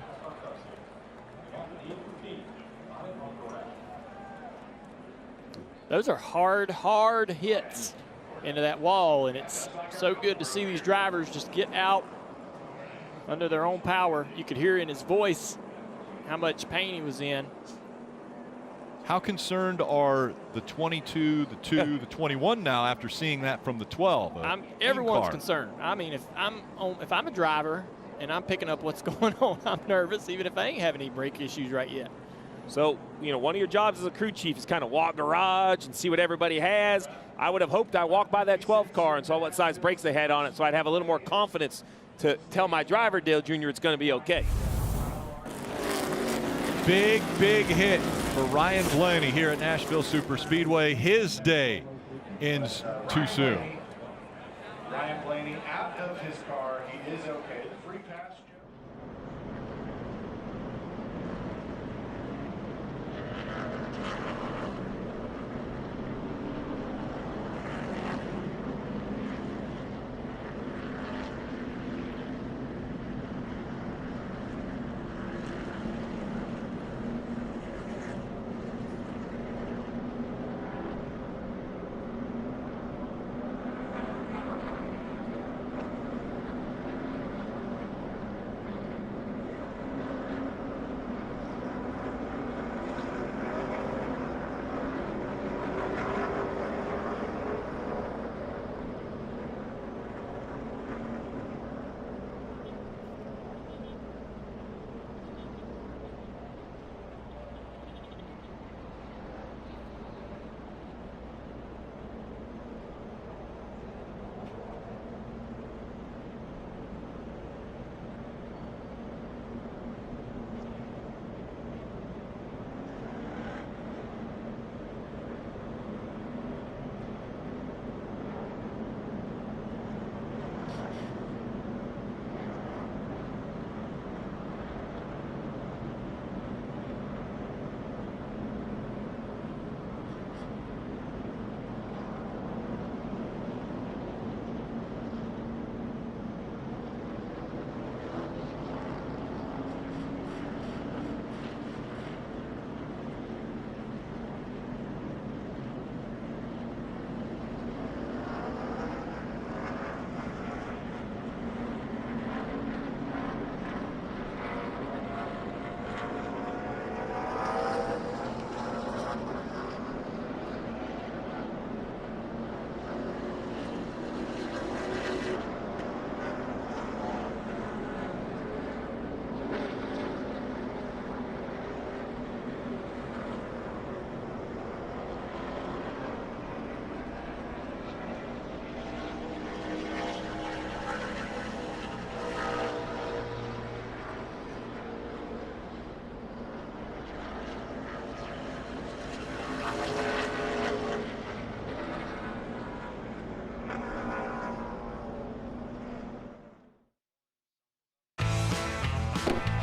Those are hard hits into that wall, and it's so good to see these drivers just get out under their own power. You could hear in his voice how much pain he was in. How concerned are the 22, the 2, the 21 now after seeing that from the 12? Everyone's concerned. I mean, if I'm a driver and I'm picking up what's going on, I'm nervous, even if I ain't having any brake issues right yet. So, you know, one of your jobs as a crew chief is kind of walk garage and see what everybody has. I would have hoped I walked by that 12 car and saw what size brakes they had on it, so I'd have a little more confidence to tell my driver, Dale Jr., it's going to be okay. Big hit for Ryan Blaney here at Nashville Superspeedway. His day ends too soon. Ryan Blaney out of his car. He is okay. The free pass.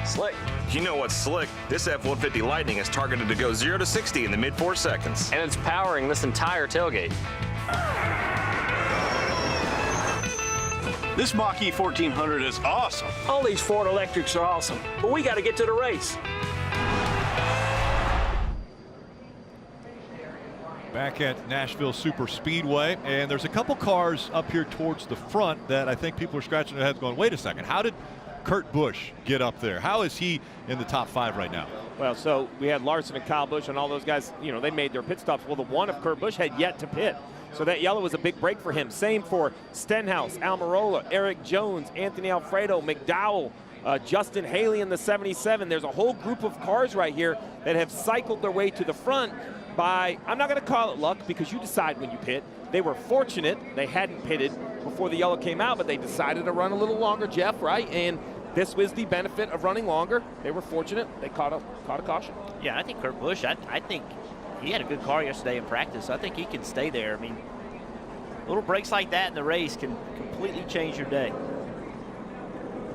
Slick. You know what's slick? This F-150 Lightning is targeted to go 0 to 60 in the mid 4 seconds. And it's powering this entire tailgate. This Mach-E 1400 is awesome. All these Ford Electrics are awesome, but we got to get to the race. Back at Nashville Superspeedway, and there's a couple cars up here towards the front that I think people are scratching their heads going, wait a second, how did Kurt Busch get up there? How is he in the top 5 right now? Well, so we had Larson and Kyle Busch and all those guys, you know, they made their pit stops. Well, the one of Kurt Busch had yet to pit. So that yellow was a big break for him. Same for Stenhouse, Almirola, Eric Jones, Anthony Alfredo, McDowell, Justin Haley in the 77. There's a whole group of cars right here that have cycled their way to the front by, I'm not going to call it luck because you decide when you pit. They were fortunate they hadn't pitted before the yellow came out, but they decided to run a little longer, Jeff, right? And this was the benefit of running longer. They were fortunate. They caught a caution. Yeah, I think Kurt Busch, I think he had a good car yesterday in practice. I think he can stay there. I mean, little breaks like that in the race can completely change your day.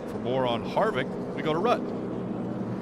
For more on Harvick, we go to Rutt.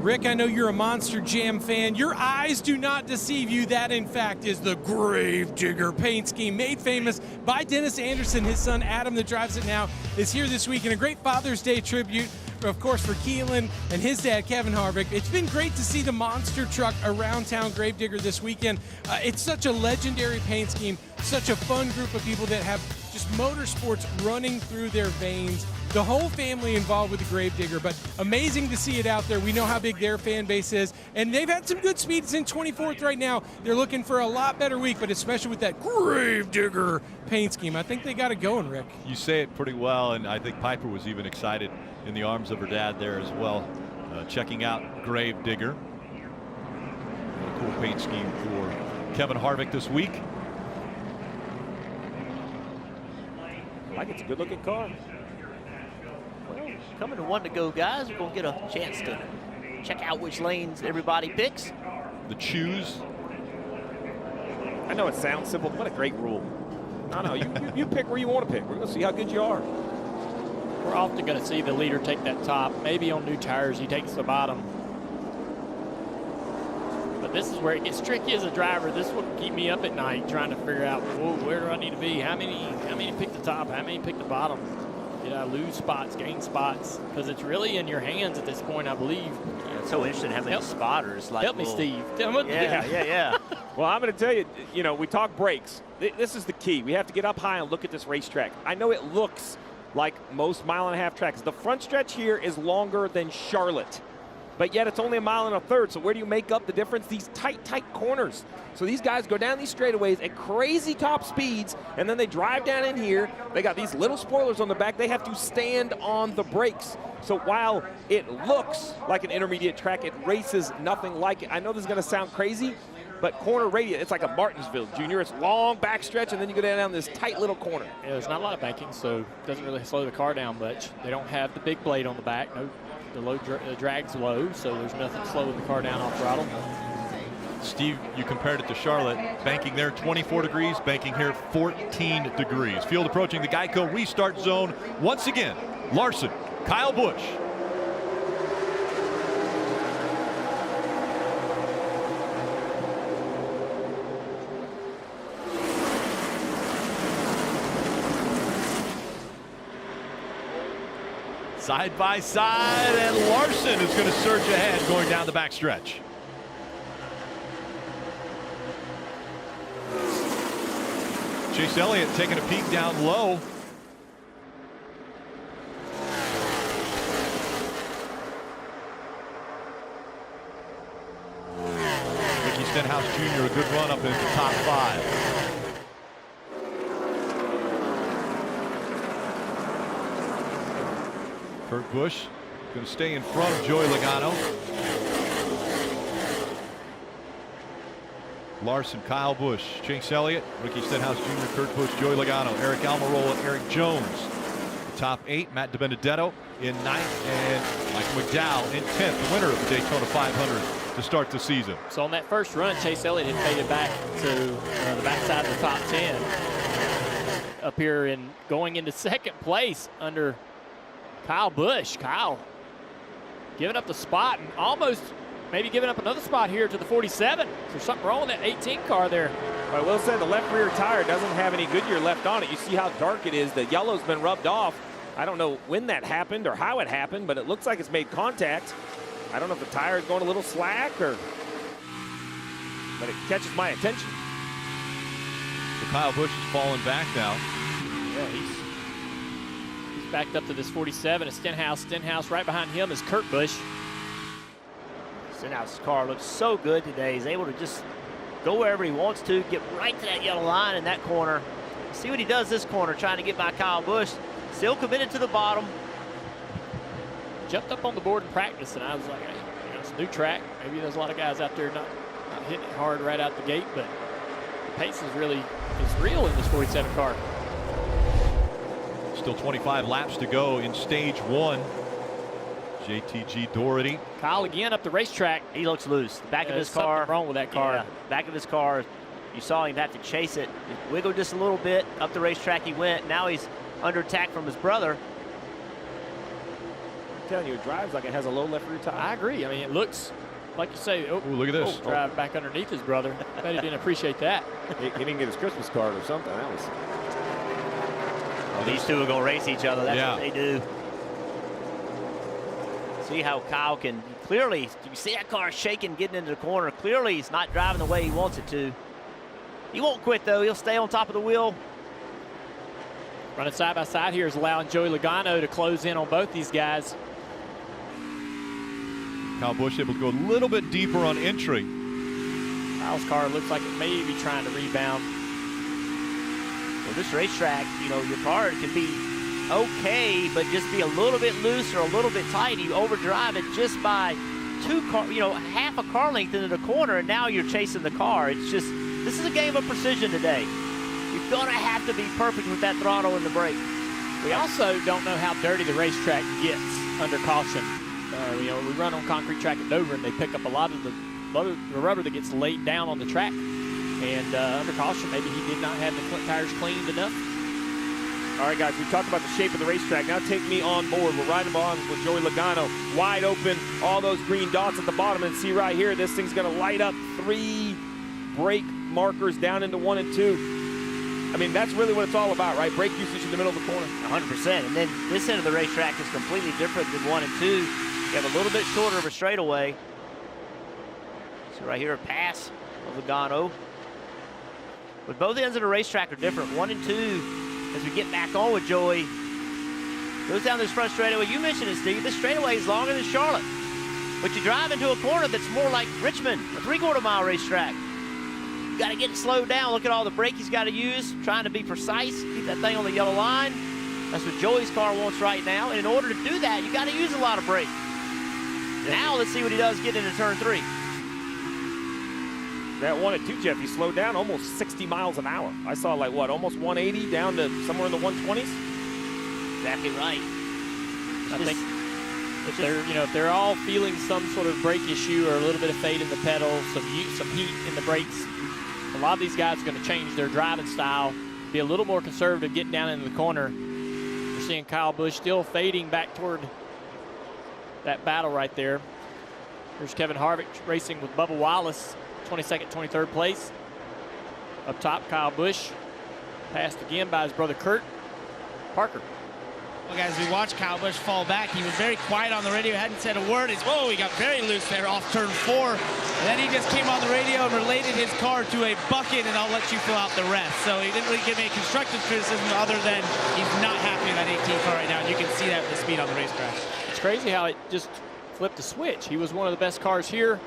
Rick, I know you're a Monster Jam fan. Your eyes do not deceive you. That, in fact, is the Gravedigger paint scheme made famous by Dennis Anderson. His son, Adam, that drives it now, is here this week in a great Father's Day tribute, of course, for Keelan and his dad, Kevin Harvick. It's been great to see the monster truck around town, Gravedigger, this weekend. It's such a legendary paint scheme, such a fun group of people that have just motorsports running through their veins. The whole family involved with the Gravedigger, but amazing to see it out there. We know how big their fan base is, and they've had some good speed. It's in 24th right now. They're looking for a lot better week, but especially with that Gravedigger paint scheme, I think they got it going, Rick. You say it pretty well, and I think Piper was even excited in the arms of her dad there as well, checking out Gravedigger. What a cool paint scheme for Kevin Harvick this week. Like it's a good-looking car. Well, coming to one to go, guys, we're going to get a chance to check out which lanes everybody picks. The choose. I know it sounds simple, but what a great rule. No, you pick where you want to pick. We're going to see how good you are. We're often going to see the leader take that top. Maybe on new tires, he takes the bottom. But this is where it gets tricky as a driver. This will keep me up at night trying to figure out, whoa, where do I need to be? How many pick the top? How many pick the bottom? Did I lose spots, gain spots? Because it's really in your hands at this point, I believe. Yeah, it's so interesting having spotters. Like help me, Steve. Yeah. Well, I'm going to tell you, you know, we talk brakes. This is the key. We have to get up high and look at this racetrack. I know it looks like most mile-and-a-half tracks. The front stretch here is longer than Charlotte, but yet it's only 1.3 miles. So where do you make up the difference? These tight corners. So these guys go down these straightaways at crazy top speeds, and then they drive down in here. They got these little spoilers on the back. They have to stand on the brakes. So while it looks like an intermediate track, it races nothing like it. I know this is going to sound crazy, but corner radius, it's like a Martinsville, Junior. It's long back stretch, and then you go down this tight little corner. Yeah, there's not a lot of banking, so it doesn't really slow the car down much. They don't have the big blade on the back. No, the drag's low, so there's nothing slowing the car down off throttle. Steve, you compared it to Charlotte. Banking there 24 degrees, banking here 14 degrees. Field approaching the Geico restart zone. Once again, Larson, Kyle Busch. Side by side, and Larson is going to surge ahead going down the backstretch. Chase Elliott taking a peek down low. Ricky Stenhouse Jr. a good run up into the top 5. Kurt Busch going to stay in front of Joey Logano. Larson, Kyle Busch, Chase Elliott, Ricky Stenhouse Jr., Kurt Busch, Joey Logano, Eric Almirola, Eric Jones. The top 8, Matt DiBenedetto in 9th, and Michael McDowell in 10th, the winner of the Daytona 500 to start the season. So on that first run, Chase Elliott had faded back to the backside of the top 10. Up here and going into second place under Kyle Busch. Kyle giving up the spot and almost maybe giving up another spot here to the 47. Is there something wrong with that 18 car there? I will say the left rear tire doesn't have any Goodyear left on it. You see how dark it is. The yellow's been rubbed off. I don't know when that happened or how it happened, but it looks like it's made contact. I don't know if the tire is going a little slack but it catches my attention. So Kyle Busch is falling back now. Yeah, he's backed up to this 47. It's Stenhouse. Stenhouse right behind him is Kurt Busch. Stenhouse's car looks so good today. He's able to just go wherever he wants to, get right to that yellow line in that corner. See what he does this corner, trying to get by Kyle Busch. Still committed to the bottom. Jumped up on the board in practice, and I was like, hey, you know, it's a new track. Maybe there's a lot of guys out there not hitting it hard right out the gate, but the pace is real in this 47 car. Still 25 laps to go in stage 1. JTG Doherty. Kyle again up the racetrack. He looks loose. The back of his car. Something wrong with that car. Yeah, back of his car. You saw him have to chase it. It wiggled just a little bit. Up the racetrack he went. Now he's under attack from his brother. I'm telling you, it drives like it has a low left rear tire. I agree. I mean, it looks like you say. Oh, ooh, look at this. Drive back underneath his brother. Bet he didn't appreciate that. He didn't get his Christmas card or something. That was. Oh, these two are going to race each other. That's what they do. See how Kyle can clearly, you see that car shaking, getting into the corner. Clearly, he's not driving the way he wants it to. He won't quit, though. He'll stay on top of the wheel. Running side by side here is allowing Joey Logano to close in on both these guys. Kyle Busch able to go a little bit deeper on entry. Kyle's car looks like it may be trying to rebound. Well, this racetrack, you know, your car can be okay, but just be a little bit loose or a little bit tight. You overdrive it just by half a car length into the corner, and now you're chasing the car. It's just, this is a game of precision today. You're going to have to be perfect with that throttle and the brake. We also don't know how dirty the racetrack gets under caution. We run on concrete track at Dover, and they pick up a lot of the rubber that gets laid down on the track. And under caution, maybe he did not have the tires cleaned enough. All right, guys, we talked about the shape of the racetrack. Now take me on board. We're riding on with Joey Logano. Wide open, all those green dots at the bottom. And see right here, this thing's going to light up 3 brake markers down into 1 and 2. I mean, that's really what it's all about, right? Brake usage in the middle of the corner. 100%. And then this end of the racetrack is completely different than 1 and 2. You have a little bit shorter of a straightaway. So right here, a pass of Logano. But both ends of the racetrack are different. 1 and 2, as we get back on with Joey, goes down this front straightaway. You mentioned it, Steve. This straightaway is longer than Charlotte. But you drive into a corner that's more like Richmond, a 3/4 mile racetrack. You got to get it slowed down. Look at all the brake he's got to use, trying to be precise, keep that thing on the yellow line. That's what Joey's car wants right now. And in order to do that, you got to use a lot of brake. Now let's see what he does getting into turn 3. That 1 and 2, Jeff, he slowed down almost 60 miles an hour. I saw like what, almost 180 down to somewhere in the 120s. Exactly right. I think if they're all feeling some sort of brake issue or a little bit of fade in the pedal, some heat in the brakes, a lot of these guys are going to change their driving style, be a little more conservative getting down into the corner. We're seeing Kyle Busch still fading back toward that battle right there. Here's Kevin Harvick racing with Bubba Wallace. 22nd, 23rd place. Up top, Kyle Busch. Passed again by his brother Kurt Parker. Well, guys, we watched Kyle Busch fall back. He was very quiet on the radio, hadn't said a word. Whoa, he got very loose there off turn 4. And then he just came on the radio and related his car to a bucket, and I'll let you fill out the rest. So he didn't really give me a constructive criticism other than he's not happy with that 18 car right now, and you can see that with the speed on the racetrack. It's crazy how it just flipped the switch. He was one of the best cars here.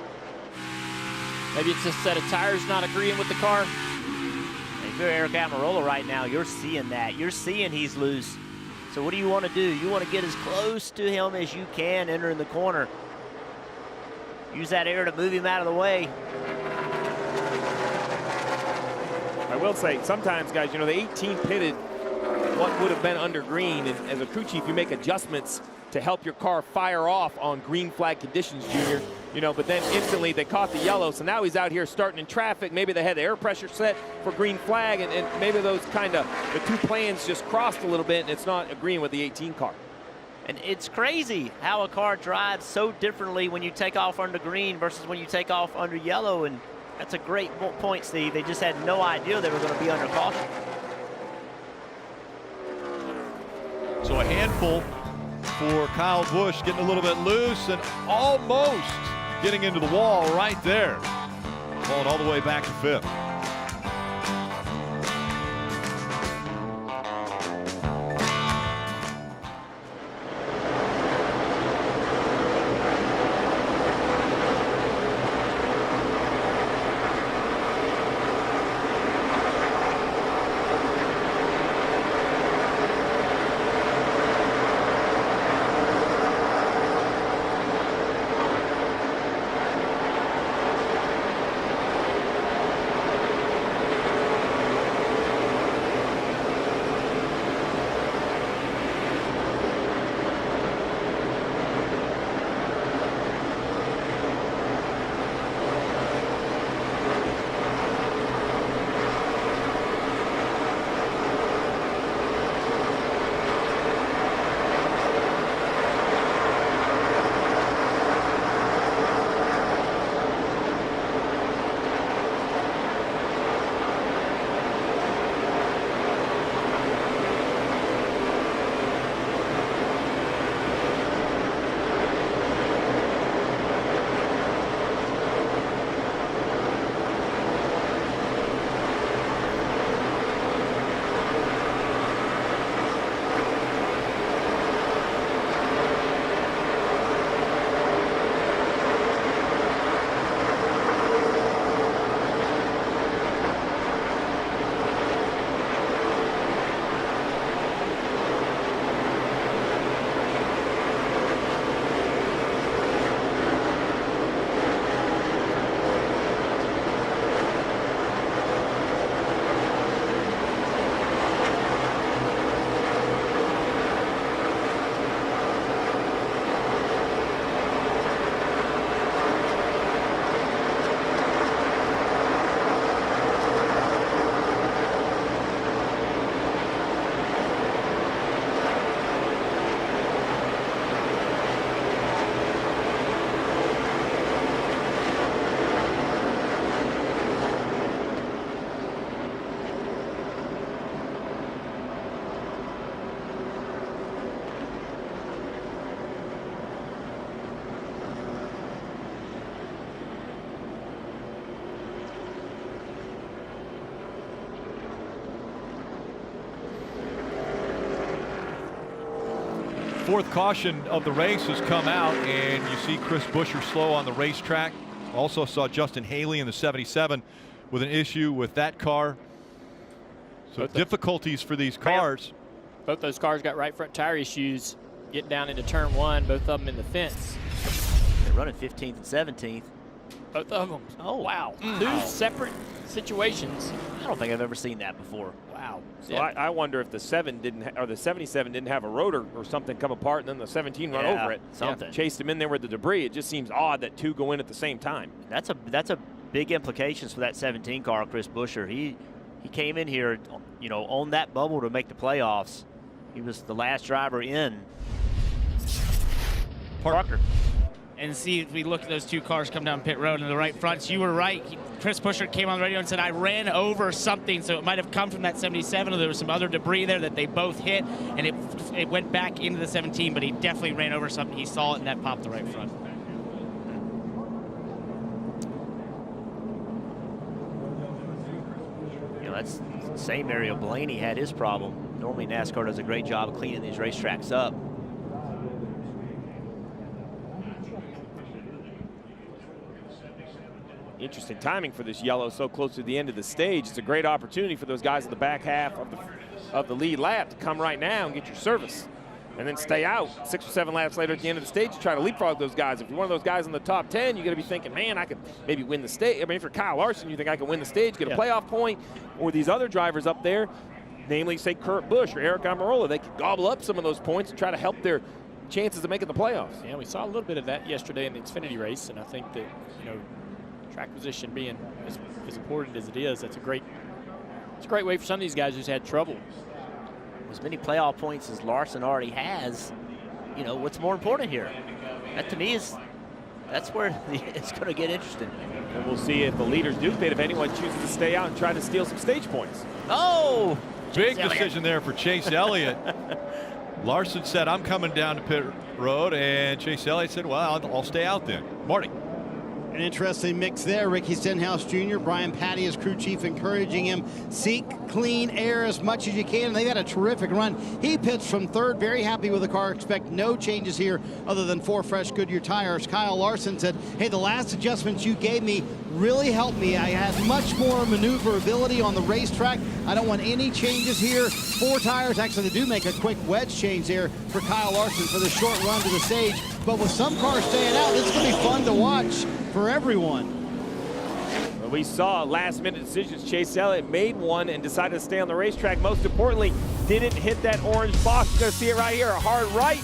Maybe it's just a set of tires not agreeing with the car. If you're Eric Almirola right now, you're seeing that. You're seeing he's loose. So what do you want to do? You want to get as close to him as you can entering the corner. Use that air to move him out of the way. I will say, sometimes, guys, the 18 pitted what would have been under green. And as a crew chief, you make adjustments to help your car fire off on green flag conditions, Junior. But then instantly they caught the yellow, so now he's out here starting in traffic. Maybe they had the air pressure set for green flag, and maybe those the 2 planes just crossed a little bit, and it's not agreeing with the 18 car. And it's crazy how a car drives so differently when you take off under green versus when you take off under yellow. And that's a great point, Steve. They just had no idea they were going to be under caution. So a handful for Kyle Busch, getting a little bit loose and almost getting into the wall right there. Falling all the way back to 5th. Fourth caution of the race has come out, and you see Chris Buescher slow on the racetrack. Also saw Justin Haley in the 77 with an issue with that car. So difficulties for these cars. Both those cars got right front tire issues getting down into turn 1, both of them in the fence. They're running 15th and 17th. Both of them. Oh, wow. Two separate situations. I don't think I've ever seen that before. Wow. So yeah. I wonder if the 7 didn't, or the 77 didn't have a rotor or something come apart, and then the 17 run over it. Something. Chased him in there with the debris. It just seems odd that two go in at the same time. That's a big implications for that 17 car, Chris Buescher. He came in here, you know, on that bubble to make the playoffs. He was the last driver in. Parker. And see, if we look at those two cars come down pit road in the right fronts, you were right. Chris Buescher came on the radio and said, I ran over something, so it might have come from that 77, or there was some other debris there that they both hit, and it went back into the 17, but he definitely ran over something. He saw it, and that popped the right front. You know, that's the same area Blaney had his problem. Normally NASCAR does a great job of cleaning these racetracks up. Interesting timing for this yellow so close to the end of the stage. It's a great opportunity for those guys in the back half of the lead lap to come right now and get your service and then stay out 6 or 7 laps later at the end of the stage to try to leapfrog those guys. If you're one of those guys in the top 10, you're going to be thinking, man, I could maybe win the stage. I mean, for Kyle Larson, you think I can win the stage, get a playoff point, or these other drivers up there, namely, say, Kurt Busch or Eric Almirola, they could gobble up some of those points and try to help their chances of making the playoffs. Yeah, we saw a little bit of that yesterday in the Xfinity race, and I think that, you know, track position being as important as it is, it's a great way for some of these guys who's had trouble. As many playoff points as Larson already has, you know, what's more important here? That to me that's where it's going to get interesting. And we'll see if the leaders do pit, if anyone chooses to stay out and try to steal some stage points. Oh! Big decision there for Chase Elliott. Larson said, I'm coming down to pit road, and Chase Elliott said, well, I'll stay out then. Marty. An interesting mix there. Ricky Stenhouse Jr., Brian Patty, his crew chief, encouraging him, seek clean air as much as you can. They had a terrific run. He pitched from third, very happy with the car. Expect no changes here other than 4 fresh Goodyear tires. Kyle Larson said, hey, the last adjustments you gave me really helped me. I had much more maneuverability on the racetrack. I don't want any changes here. 4 tires. Actually, they do make a quick wedge change there for Kyle Larson for the short run to the stage. But with some cars staying out, this is going to be fun to watch for everyone. Well, we saw last-minute decisions. Chase Elliott made one and decided to stay on the racetrack. Most importantly, didn't hit that orange box. You're going to see it right here. A hard right,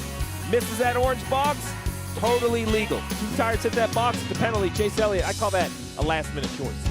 misses that orange box. Totally legal. 2 tires hit that box. The penalty. Chase Elliott, I call that a last-minute choice.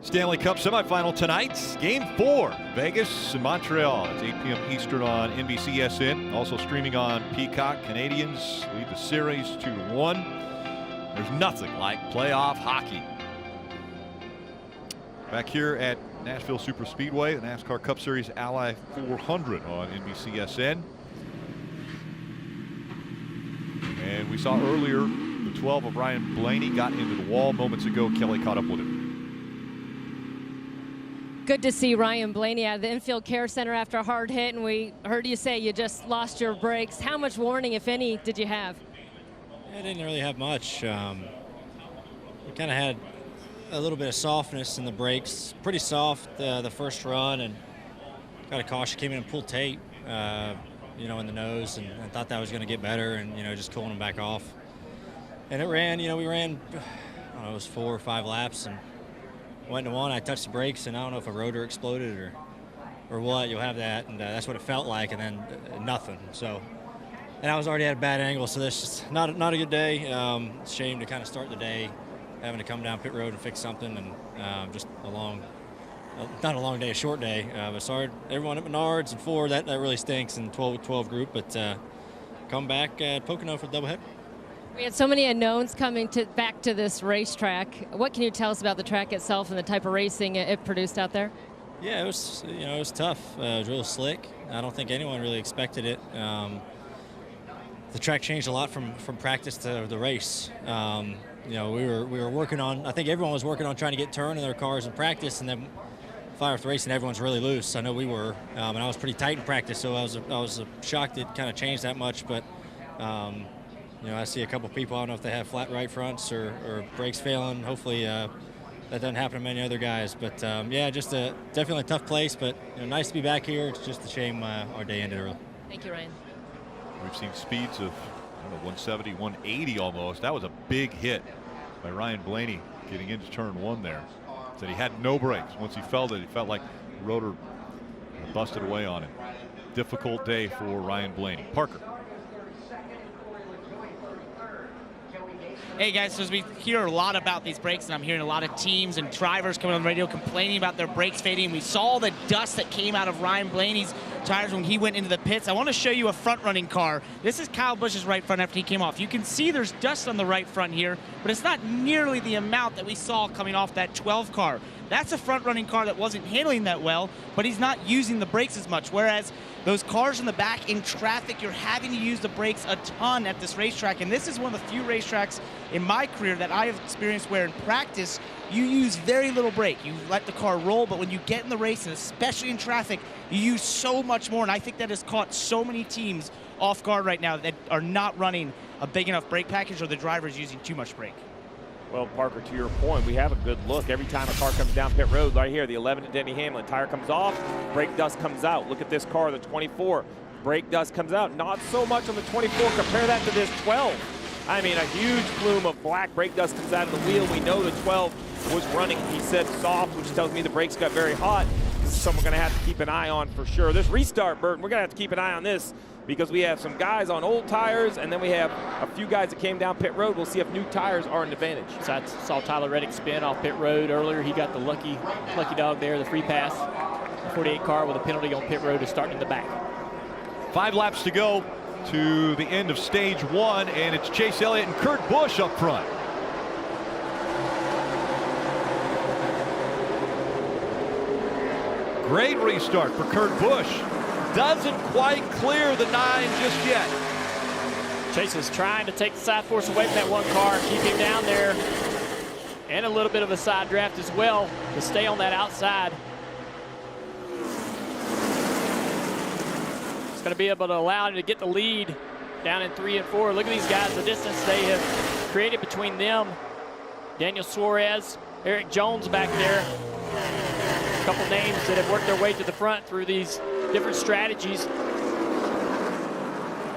Stanley Cup semifinal tonight. Game 4, Vegas and Montreal. It's 8 p.m. Eastern on NBCSN. Also streaming on Peacock. Canadians lead the series 2-1. There's nothing like playoff hockey. Back here at Nashville Superspeedway, the NASCAR Cup Series Ally 400 on NBCSN. And we saw earlier the 12 of Ryan Blaney got into the wall moments ago. Kelly caught up with him. Good to see Ryan Blaney out of the infield care center after a hard hit, and we heard you say you just lost your brakes. How much warning, if any, did you have? I didn't really have much. We kind of had a little bit of softness in the brakes. Pretty soft the first run, and got a caution, came in and pulled tape, you know, in the nose, and I thought that was going to get better, and, you know, just cooling them back off. And it ran, you know, we ran, I don't know, it was 4 or 5 laps, and went into one, I touched the brakes, and I don't know if a rotor exploded or what. You'll have that, and that's what it felt like, and then nothing. So, and I was already at a bad angle, so this is not a good day. It's a shame to kind of start the day having to come down pit road and fix something, and just a long, not a long day, a short day. But sorry, everyone at Menards and Ford, that really stinks in 12 group, but come back at Pocono for the doubleheader. We had so many unknowns coming back to this racetrack. What can you tell us about the track itself and the type of racing it produced out there? Yeah, it was, it was tough. It was real slick. I don't think anyone really expected it. The track changed a lot from practice to the race. We were working on, I think everyone was working on trying to get turn in their cars in practice, and then fire off the race and everyone's really loose. I know we were, and I was pretty tight in practice, so I was shocked it kind of changed that much. But I see a couple people, I don't know if they have flat right fronts or brakes failing. Hopefully that doesn't happen to many other guys. But yeah, just definitely a tough place, but nice to be back here. It's just a shame our day ended early. Thank you, Ryan. We've seen speeds of 170, 180 almost. That was a big hit by Ryan Blaney getting into turn 1 there. Said he had no brakes. Once he felt it, he felt like the rotor busted away on it. Difficult day for Ryan Blaney. Parker. Hey guys, so as we hear a lot about these brakes, and I'm hearing a lot of teams and drivers coming on the radio complaining about their brakes fading. We saw the dust that came out of Ryan Blaney's tires when he went into the pits. I want to show you a front-running car. This is Kyle Busch's right front after he came off. You can see there's dust on the right front here, but it's not nearly the amount that we saw coming off that 12 car. That's a front-running car that wasn't handling that well, but he's not using the brakes as much, whereas those cars in the back in traffic, you're having to use the brakes a ton at this racetrack, and this is one of the few racetracks in my career that I have experienced where in practice you use very little brake. You let the car roll, but when you get in the race, and especially in traffic, you use so much more, and I think that has caught so many teams off guard right now that are not running a big enough brake package, or the driver's using too much brake. Well, Parker, to your point, we have a good look. Every time a car comes down pit road, right here, the 11 to Denny Hamlin, tire comes off, brake dust comes out. Look at this car, the 24, brake dust comes out. Not so much on the 24. Compare that to this 12. I mean, a huge plume of black brake dust comes out of the wheel. We know the 12 was running, he said, soft, which tells me the brakes got very hot. This is something we're going to have to keep an eye on for sure. This restart, Burton, we're going to have to keep an eye on this, because we have some guys on old tires, and then we have a few guys that came down pit road. We'll see if new tires are an advantage. So I saw Tyler Reddick spin off pit road earlier. He got the lucky dog there, the free pass. The 48 car with a penalty on pit road is starting in the back. 5 laps to go to the end of stage 1, and it's Chase Elliott and Kurt Busch up front. Great restart for Kurt Busch. Doesn't quite clear the 9 just yet. Chase is trying to take the side force away from that one car, keep him down there, and a little bit of a side draft as well to stay on that outside. It's going to be able to allow him to get the lead down in 3 and 4. Look at these guys, the distance they have created between them. Daniel Suarez, Eric Jones back there. A couple names that have worked their way to the front through these different strategies.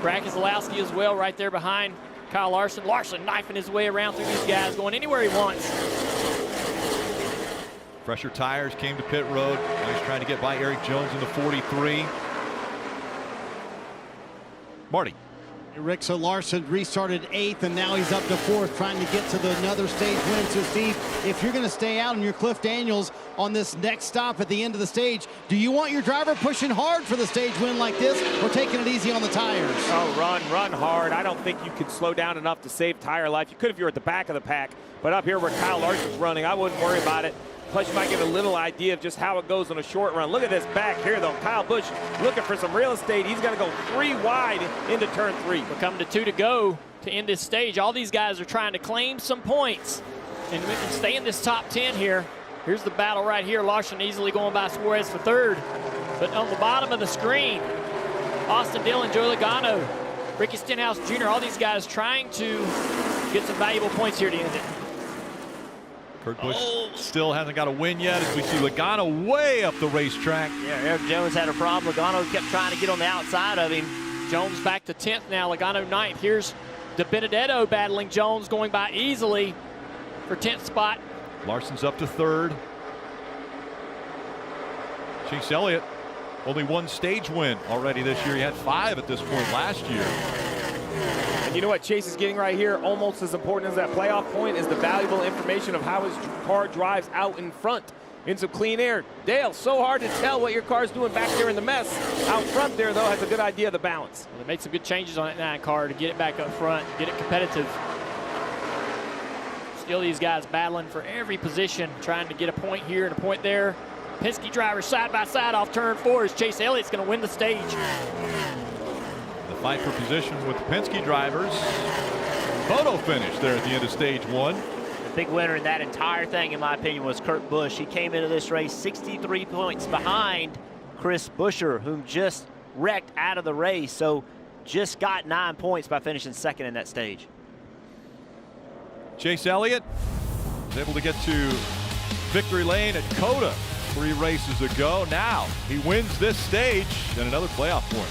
Brad Keselowski as well right there behind Kyle Larson. Larson knifing his way around through these guys, going anywhere he wants. Fresher tires came to pit road. Now he's trying to get by Eric Jones in the 43. Marty. Rick, so Larson restarted 8th, and now he's up to 4th, trying to get to another stage win. So, Steve, if you're going to stay out on your Cliff Daniels on this next stop at the end of the stage, do you want your driver pushing hard for the stage win like this, or taking it easy on the tires? Oh, run hard. I don't think you could slow down enough to save tire life. You could if you're at the back of the pack, but up here where Kyle Larson's running, I wouldn't worry about it. Plus, you might get a little idea of just how it goes on a short run. Look at this back here, though. Kyle Busch looking for some real estate. He's going to go 3 wide into turn 3. We're coming to 2 to go to end this stage. All these guys are trying to claim some points, and we can stay in this top 10 here. Here's the battle right here. Larson easily going by Suarez for 3rd. But on the bottom of the screen, Austin Dillon, Joey Logano, Ricky Stenhouse Jr., all these guys trying to get some valuable points here to end it. Kurt Busch still hasn't got a win yet, as we see Logano way up the racetrack. Yeah, Eric Jones had a problem. Logano kept trying to get on the outside of him. Jones back to 10th now. Logano 9th. Here's De Benedetto battling Jones, going by easily for 10th spot. Larson's up to 3rd. Chase Elliott, only 1 stage win already this year. He had 5 at this point last year. And you know what Chase is getting right here, almost as important as that playoff point, is the valuable information of how his car drives out in front in some clean air. Dale, so hard to tell what your car's doing back there in the mess. Out front there, though, has a good idea of the balance. Well, they made some good changes on that 9 car to get it back up front, get it competitive. Still these guys battling for every position, trying to get a point here and a point there. Penske drivers side by side off turn 4 as Chase Elliott's going to win the stage. The fight for position with the Penske drivers. Photo finish there at the end of stage 1. The big winner in that entire thing, in my opinion, was Kurt Busch. He came into this race 63 points behind Chris Buescher, whom just wrecked out of the race. So just got 9 points by finishing second in that stage. Chase Elliott was able to get to victory lane at Coda 3 races ago. Now he wins this stage and another playoff point.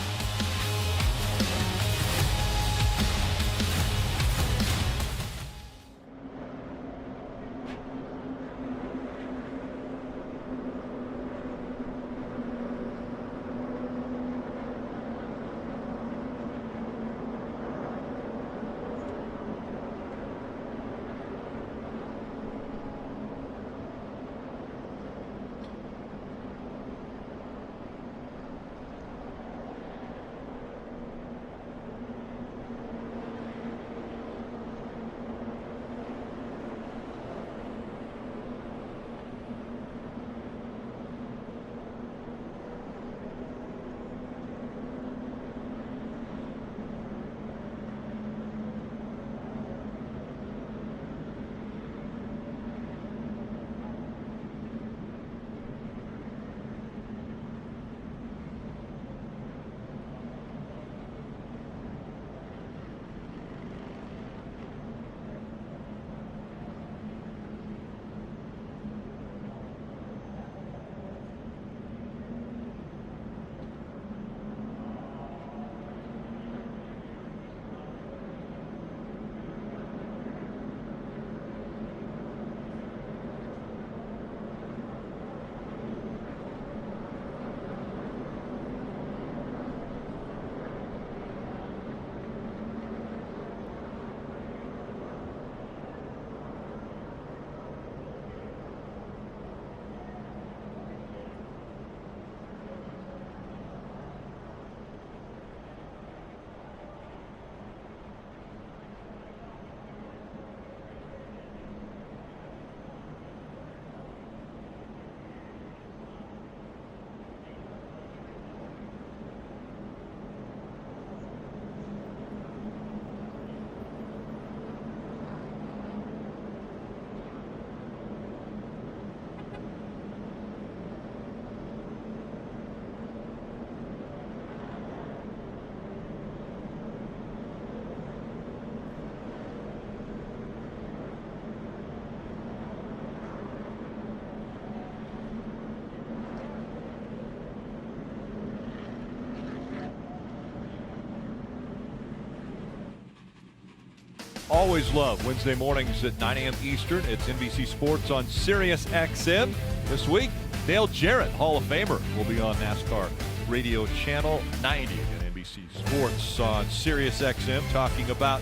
Always love Wednesday mornings at 9 a.m. Eastern. It's NBC Sports on Sirius XM. This week, Dale Jarrett, Hall of Famer, will be on NASCAR Radio Channel 90 and NBC Sports on Sirius XM, talking about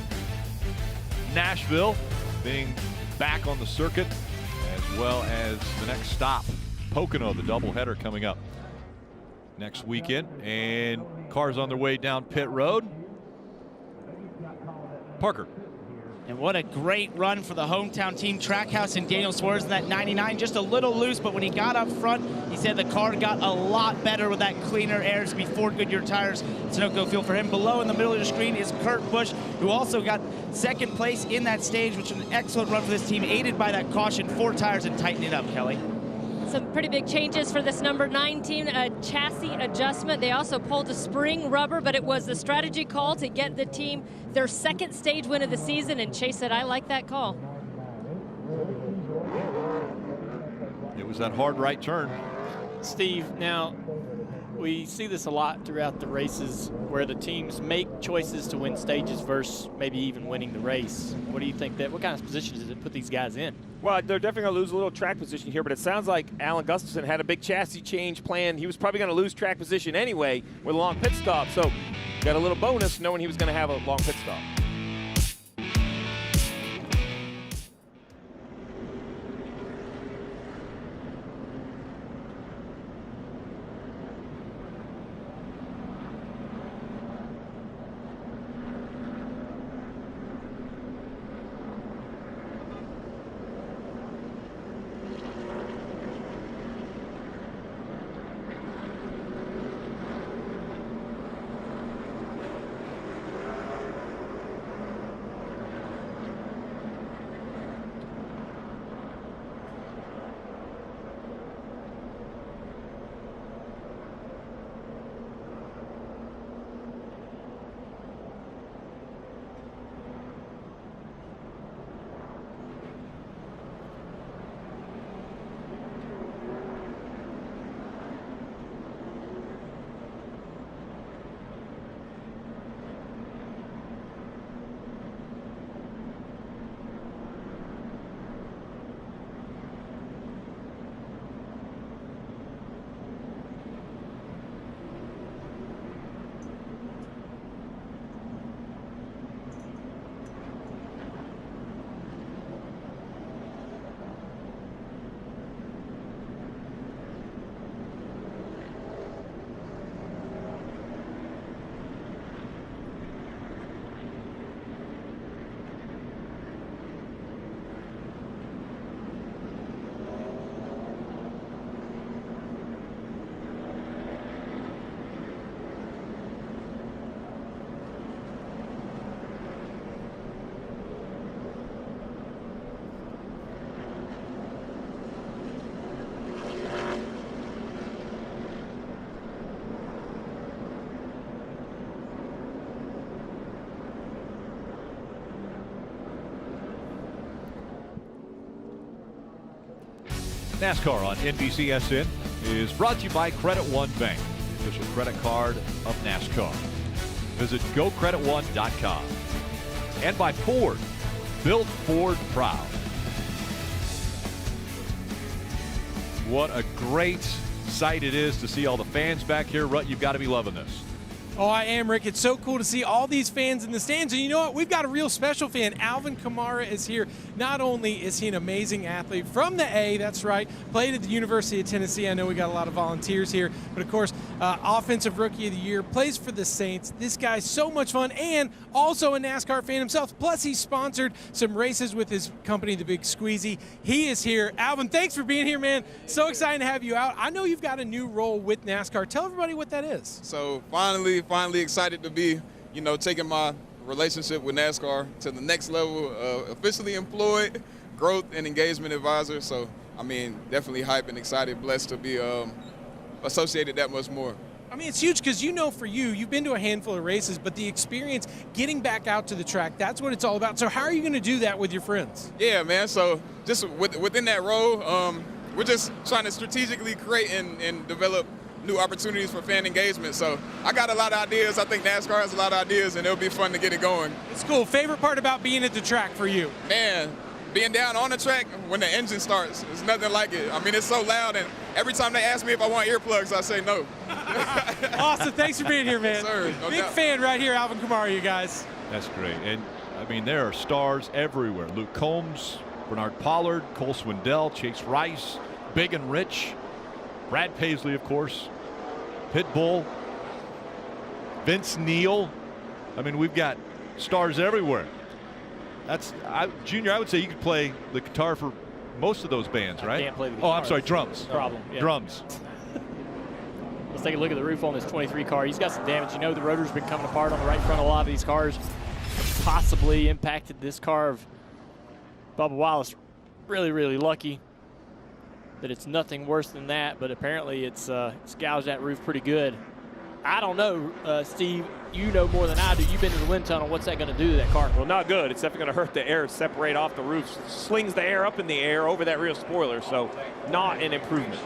Nashville being back on the circuit, as well as the next stop, Pocono, the doubleheader coming up next weekend. And cars on their way down pit road. Parker. And what a great run for the hometown team, Trackhouse and Daniel Suarez in that 99. Just a little loose, but when he got up front, he said the car got a lot better with that cleaner air. Before Goodyear tires. Sunoco fuel for him. Below in the middle of the screen is Kurt Busch, who also got second place in that stage, which was an excellent run for this team, aided by that caution. 4 tires and tighten it up, Kelly. Some pretty big changes for this number 9 team, a chassis adjustment. They also pulled a spring rubber, but it was the strategy call to get the team their second stage win of the season, and Chase said, I like that call. It was that hard right turn. Steve, now we see this a lot throughout the races where the teams make choices to win stages versus maybe even winning the race. What do you think that, what kind of positions does it put these guys in? Well, they're definitely going to lose a little track position here, but it sounds like Alan Gustafson had a big chassis change planned. He was probably going to lose track position anyway with a long pit stop, so got a little bonus knowing he was going to have a long pit stop. NASCAR on NBCSN is brought to you by Credit One Bank, official credit card of NASCAR. Visit gocreditone.com. And by Ford, built Ford proud. What a great sight it is to see all the fans back here. Rut, you've got to be loving this. Oh, I am, Rick. It's so cool to see all these fans in the stands. And you know what? We've got a real special fan. Alvin Kamara is here. Not only is he an amazing athlete from the A, that's right, played at the University of Tennessee. I know we got a lot of volunteers here. But, of course, Offensive Rookie of the Year, plays for the Saints. This guy's so much fun and also a NASCAR fan himself. Plus, he sponsored some races with his company, The Big Squeezy. He is here. Alvin, thanks for being here, man. So excited to have you out. I know you've got a new role with NASCAR. Tell everybody what that is. So, finally excited to be, taking my relationship with NASCAR to the next level, officially employed, growth and engagement advisor. So, definitely hype and excited, blessed to be associated that much more. It's huge because for you've been to a handful of races, but the experience getting back out to the track, that's what it's all about. So how are you going to do that with your friends? Yeah, man. So just within that role, we're just trying to strategically create and develop new opportunities for fan engagement. So I got a lot of ideas. I think NASCAR has a lot of ideas, and it'll be fun to get it going. It's cool. Favorite part about being at the track for you? Man, being down on the track when the engine starts, it's nothing like it. It's so loud, and every time they ask me if I want earplugs, I say no. Awesome. Thanks for being here, man. Yes, sir. No Big doubt. fan right here, Alvin Kamara, you guys. That's great. And, there are stars everywhere. Luke Combs, Bernard Pollard, Cole Swindell, Chase Rice, Big and Rich, Brad Paisley, of course, Pitbull, Vince Neil. We've got stars everywhere. Junior, I would say you could play the guitar for most of those bands, right? I can't play the guitar. Oh, I'm sorry, drums. Problem. Yeah. Drums. Let's take a look at the roof on this 23 car. He's got some damage. The rotor's been coming apart on the right front of a lot of these cars. Possibly impacted this car of Bubba Wallace. Really, really lucky that it's nothing worse than that, but apparently it's gouged that roof pretty good. I don't know, Steve, you know more than I do. You've been to the wind tunnel. What's that going to do to that car? Well, not good. It's definitely going to hurt the air separate off the roof. Slings the air up in the air over that rear spoiler, so not an improvement.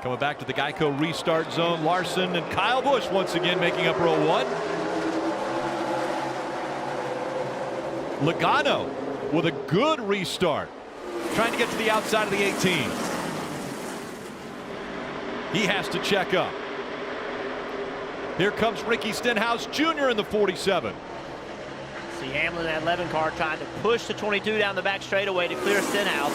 Coming back to the Geico restart zone, Larson and Kyle Busch once again making up row one. Logano with a good restart, trying to get to the outside of the 18. He has to check up. Here comes Ricky Stenhouse Jr. in the 47. See Hamlin, that 11 car, trying to push the 22 down the back straightaway to clear Stenhouse.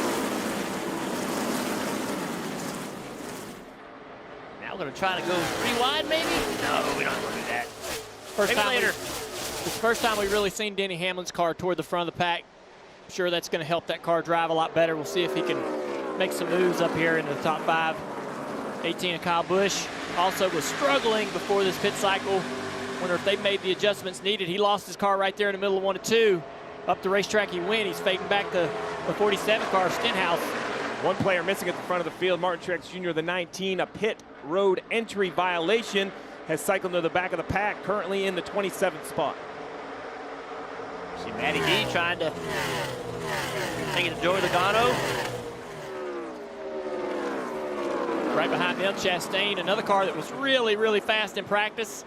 Now we're going to try to go 3 wide, maybe? No, we don't want to do that. Maybe later. It's the first time we've really seen Denny Hamlin's car toward the front of the pack. I'm sure that's going to help that car drive a lot better. We'll see if he can make some moves up here into the top 5. 18 of Kyle Busch also was struggling before this pit cycle. Wonder if they made the adjustments needed. He lost his car right there in the middle of 1 and 2. Up the racetrack he went. He's fading back the 47 car of Stenhouse. One player missing at the front of the field, Martin Truex Jr., the 19, a pit road entry violation, has cycled to the back of the pack, currently in the 27th spot. See Matty D trying to take it to Joey Logano. Right behind them, Chastain, another car that was really, really fast in practice.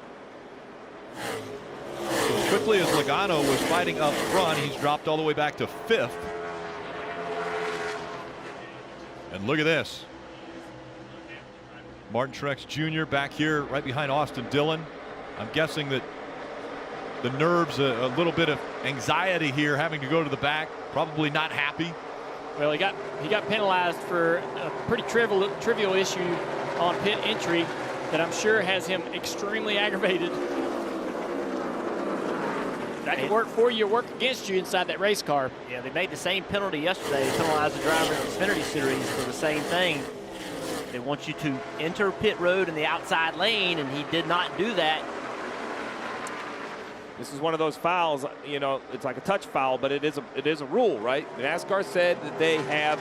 As quickly as Logano was fighting up front, he's dropped all the way back to 5th. And look at this. Martin Truex Jr. back here right behind Austin Dillon. I'm guessing that the nerves, a little bit of anxiety here, having to go to the back, probably not happy. Well, he got penalized for a pretty trivial issue on pit entry that I'm sure has him extremely aggravated. That could work for you, work against you inside that race car. Yeah, they made the same penalty yesterday. They penalized the driver in the Xfinity Series for the same thing. They want you to enter pit road in the outside lane, and he did not do that. This is one of those fouls, it's like a touch foul, but it is a rule, right? NASCAR said that they have,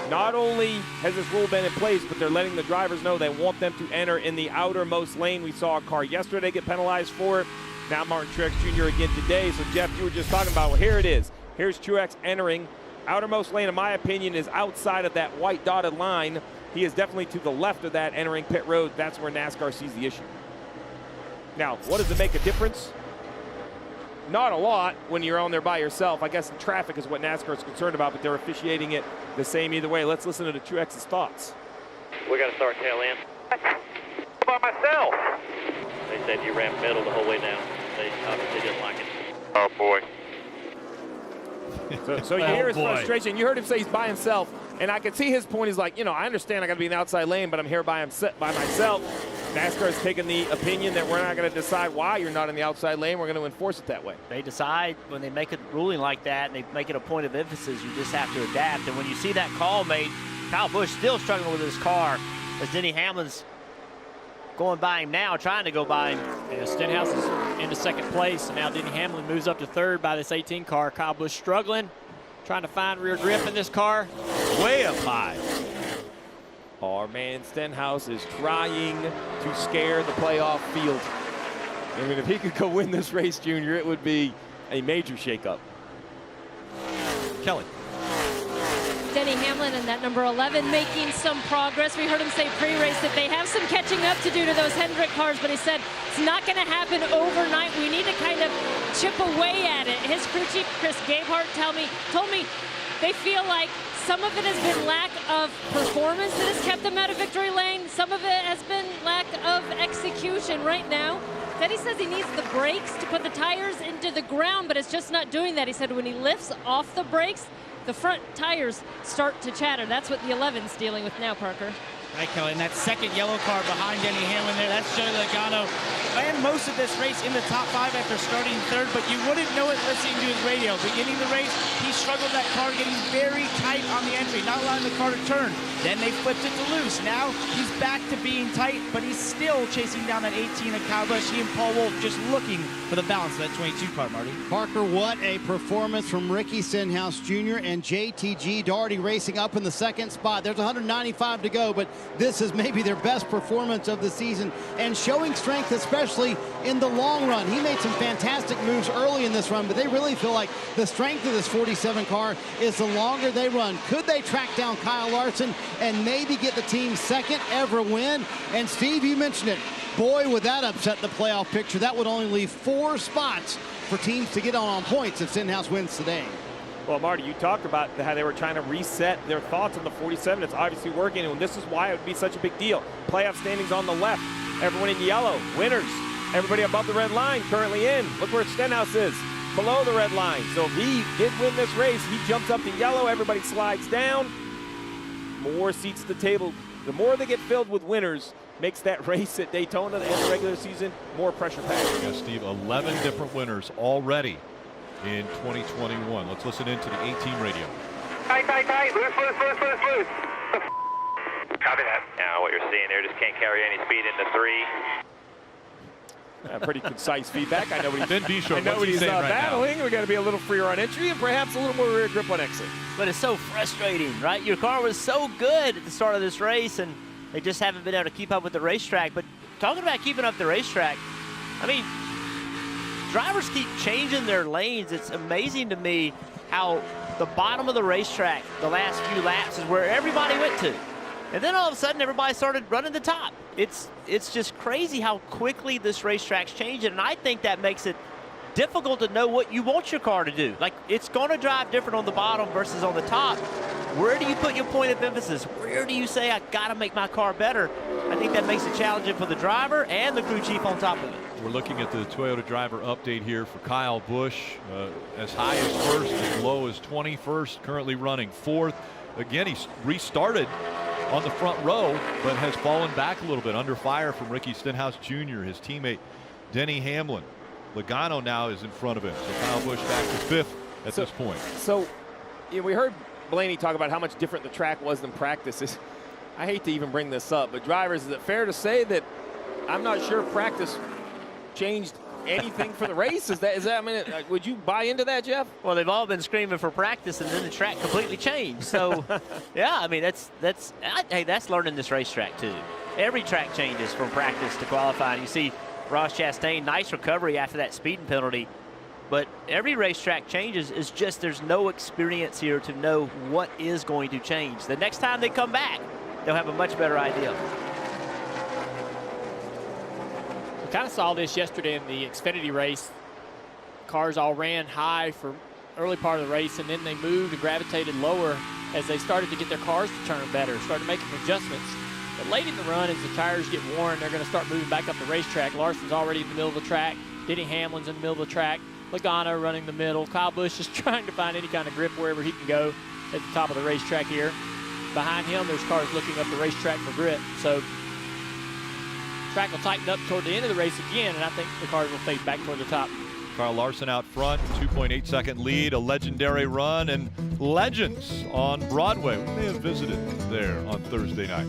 not only has this rule been in place, but they're letting the drivers know they want them to enter in the outermost lane. We saw a car yesterday get penalized for it. Now Martin Truex Jr. again today. So Jeff, you were just talking about, well, here it is. Here's Truex entering outermost lane, in my opinion, is outside of that white dotted line. He is definitely to the left of that entering pit road. That's where NASCAR sees the issue. Now, what does it make a difference? Not a lot when you're on there by yourself. I guess the traffic is what NASCAR is concerned about, but they're officiating it the same either way. Let's listen to the Truex's thoughts. We got to start tail end. By myself. They said you ran middle the whole way down. They obviously didn't like it. Oh, boy. So you hear his frustration. You heard him say he's by himself, and I can see his point. He's like, I understand I got to be in the outside lane, but I'm here by myself. NASCAR has taken the opinion that we're not going to decide why you're not in the outside lane. We're going to enforce it that way. They decide when they make a ruling like that, and they make it a point of emphasis, you just have to adapt. And when you see that call made, Kyle Busch still struggling with his car as Denny Hamlin's going by him now, trying to go by him. Yeah, Stenhouse is into second place, and now Denny Hamlin moves up to third by this 18 car. Kyle Busch struggling, trying to find rear grip in this car. Way up high. Our man Stenhouse is trying to scare the playoff field. I mean, if he could go win this race, Junior, it would be a major shakeup. Kelly. Denny Hamlin and that number 11 making some progress. We heard him say pre-race that they have some catching up to do to those Hendrick cars, but he said it's not going to happen overnight. We need to kind of chip away at it. His crew chief, Chris Gabehart, told me they feel like some of it has been lack of performance that has kept them out of victory lane. Some of it has been lack of execution right now. He says he needs the brakes to put the tires into the ground, but it's just not doing that. He said when he lifts off the brakes, the front tires start to chatter. That's what the 11's dealing with now, Parker. Right, Kelly, and that second yellow car behind Denny Hamlin there, that's Joey Logano. Ran most of this race in the top 5 after starting third, but you wouldn't know it listening to his radio. Beginning the race, he struggled that car getting very tight on the entry, not allowing the car to turn. Then they flipped it to loose. Now he's back to being tight, but he's still chasing down that 18 of Kyle Busch. He and Paul Wolfe just looking for the balance of that 22 car, Marty. Parker, what a performance from Ricky Stenhouse Jr. and JTG Daugherty racing up in the second spot. There's 195 to go, but this is maybe their best performance of the season and showing strength, especially in the long run. He made some fantastic moves early in this run, but they really feel like the strength of this 47 car is the longer they run. Could they track down Kyle Larson and maybe get the team's second ever win? And Steve, you mentioned it. Boy, would that upset the playoff picture. That would only leave 4 spots for teams to get on points if Stenhouse wins today. Well, Marty, you talked about how they were trying to reset their thoughts on the 47. It's obviously working, and this is why it would be such a big deal. Playoff standings on the left. Everyone in yellow, winners. Everybody above the red line currently in. Look where Stenhouse is, below the red line. So if he did win this race, he jumps up to yellow. Everybody slides down. More seats at the table. The more they get filled with winners, makes that race at Daytona and the regular season more pressure packed. Yeah, Steve, 11 different winners already in 2021. Let's listen into the 18 radio. Tight, loose. Copy that. Now what you're seeing there, just can't carry any speed into 3. Pretty concise feedback. I know what Ben Bishop, I know what he's right battling. We got to be a little freer on entry and perhaps a little more rear grip on exit. But it's so frustrating, right? Your car was so good at the start of this race, and they just haven't been able to keep up with the racetrack. But talking about keeping up the racetrack, I mean, drivers keep changing their lanes. It's amazing to me how the bottom of the racetrack, the last few laps, is where everybody went to. And then all of a sudden, everybody started running the top. It's just crazy how quickly this racetrack's changing, and I think that makes it difficult to know what you want your car to do. Like, it's going to drive different on the bottom versus on the top. Where do you put your point of emphasis? Where do you say, I got to make my car better? I think that makes it challenging for the driver and the crew chief on top of it. We're looking at the Toyota driver update here for Kyle Busch. As high as first, as low as 21st, currently running 4th. Again, he's restarted on the front row, but has fallen back a little bit under fire from Ricky Stenhouse Jr., his teammate Denny Hamlin. Logano now is in front of him. So Kyle Busch back to 5th at this point. So we heard Blaney talk about how much different the track was than practice. I hate to even bring this up, but drivers, is it fair to say that I'm not sure practice changed anything for the race? Is that I mean, would you buy into that, Jeff? Well, they've all been screaming for practice, and then the track completely changed. So, yeah, I mean, that's learning this racetrack too. Every track changes from practice to qualifying. You see Ross Chastain, nice recovery after that speeding penalty. But every racetrack changes. It's just there's no experience here to know what is going to change. The next time they come back, they'll have a much better idea. We kind of saw this yesterday in the Xfinity race. Cars all ran high for early part of the race, and then they moved and gravitated lower as they started to get their cars to turn better, started making adjustments. But late in the run, as the tires get worn, they're going to start moving back up the racetrack. Larson's already in the middle of the track. Denny Hamlin's in the middle of the track. Logano running the middle. Kyle Busch is trying to find any kind of grip wherever he can go at the top of the racetrack here. Behind him, there's cars looking up the racetrack for grip. So track will tighten up toward the end of the race again, and I think the cars will fade back toward the top. Carl Larson out front, 2.8-second lead, a legendary run, and legends on Broadway. We may have visited there on Thursday night.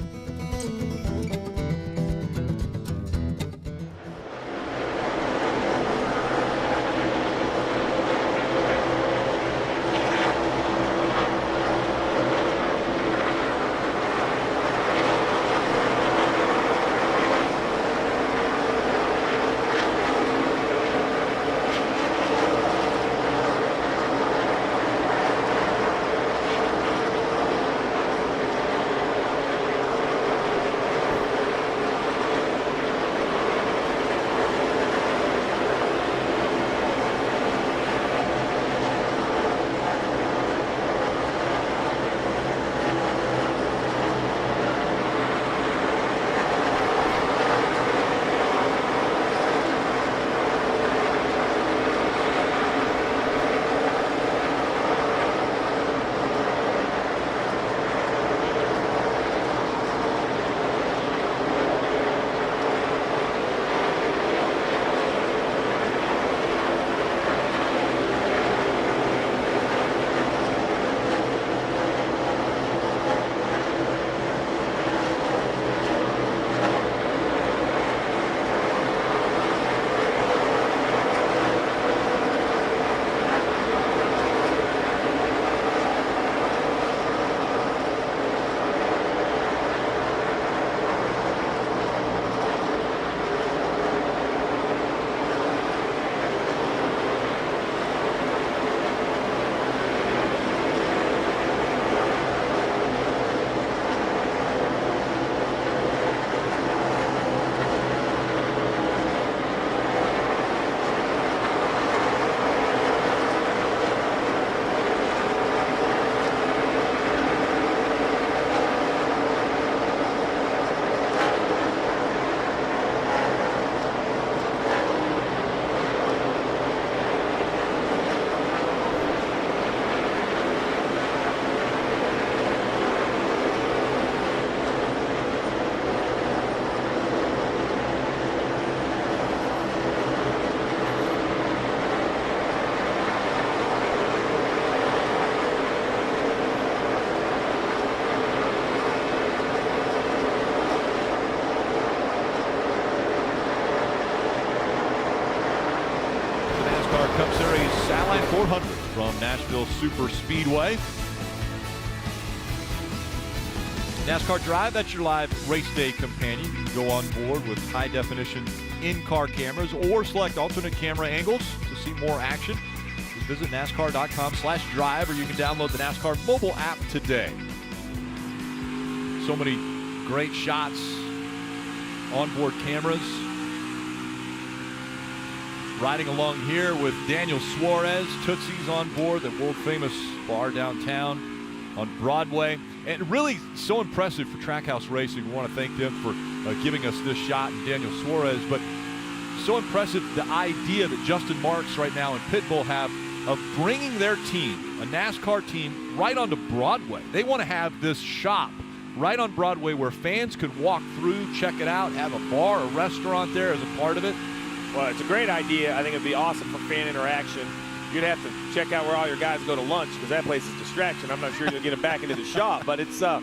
Cup Series Ally 400 from Nashville Superspeedway. NASCAR Drive, that's your live race day companion. You can go on board with high definition in-car cameras or select alternate camera angles to see more action. Just visit NASCAR.com/drive, or you can download the NASCAR mobile app today. So many great shots, onboard cameras. Riding along here with Daniel Suarez. Tootsie's on board, the world famous bar downtown on Broadway. And really so impressive for Trackhouse Racing. We want to thank them for giving us this shot and Daniel Suarez. But so impressive the idea that Justin Marks right now and Pitbull have of bringing their team, a NASCAR team, right onto Broadway. They want to have this shop right on Broadway where fans could walk through, check it out, have a bar, a restaurant there as a part of it. Well, it's a great idea. I think it'd be awesome for fan interaction. You'd have to check out where all your guys go to lunch because that place is a distraction. I'm not sure you'll get them back into the shop, but it's, I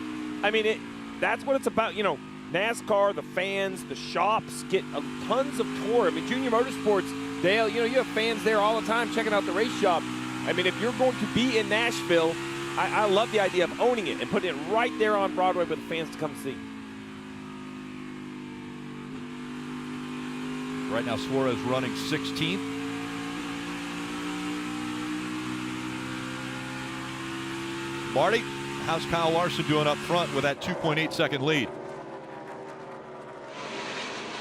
mean, that's what it's about. You know, NASCAR, the fans, the shops get tons of tour. I mean, Junior Motorsports, Dale, you know, you have fans there all the time checking out the race shop. I mean, if you're going to be in Nashville, I love the idea of owning it and putting it right there on Broadway for the fans to come see. Right now, Suarez running 16th. Marty, how's Kyle Larson doing up front with that 2.8-second lead?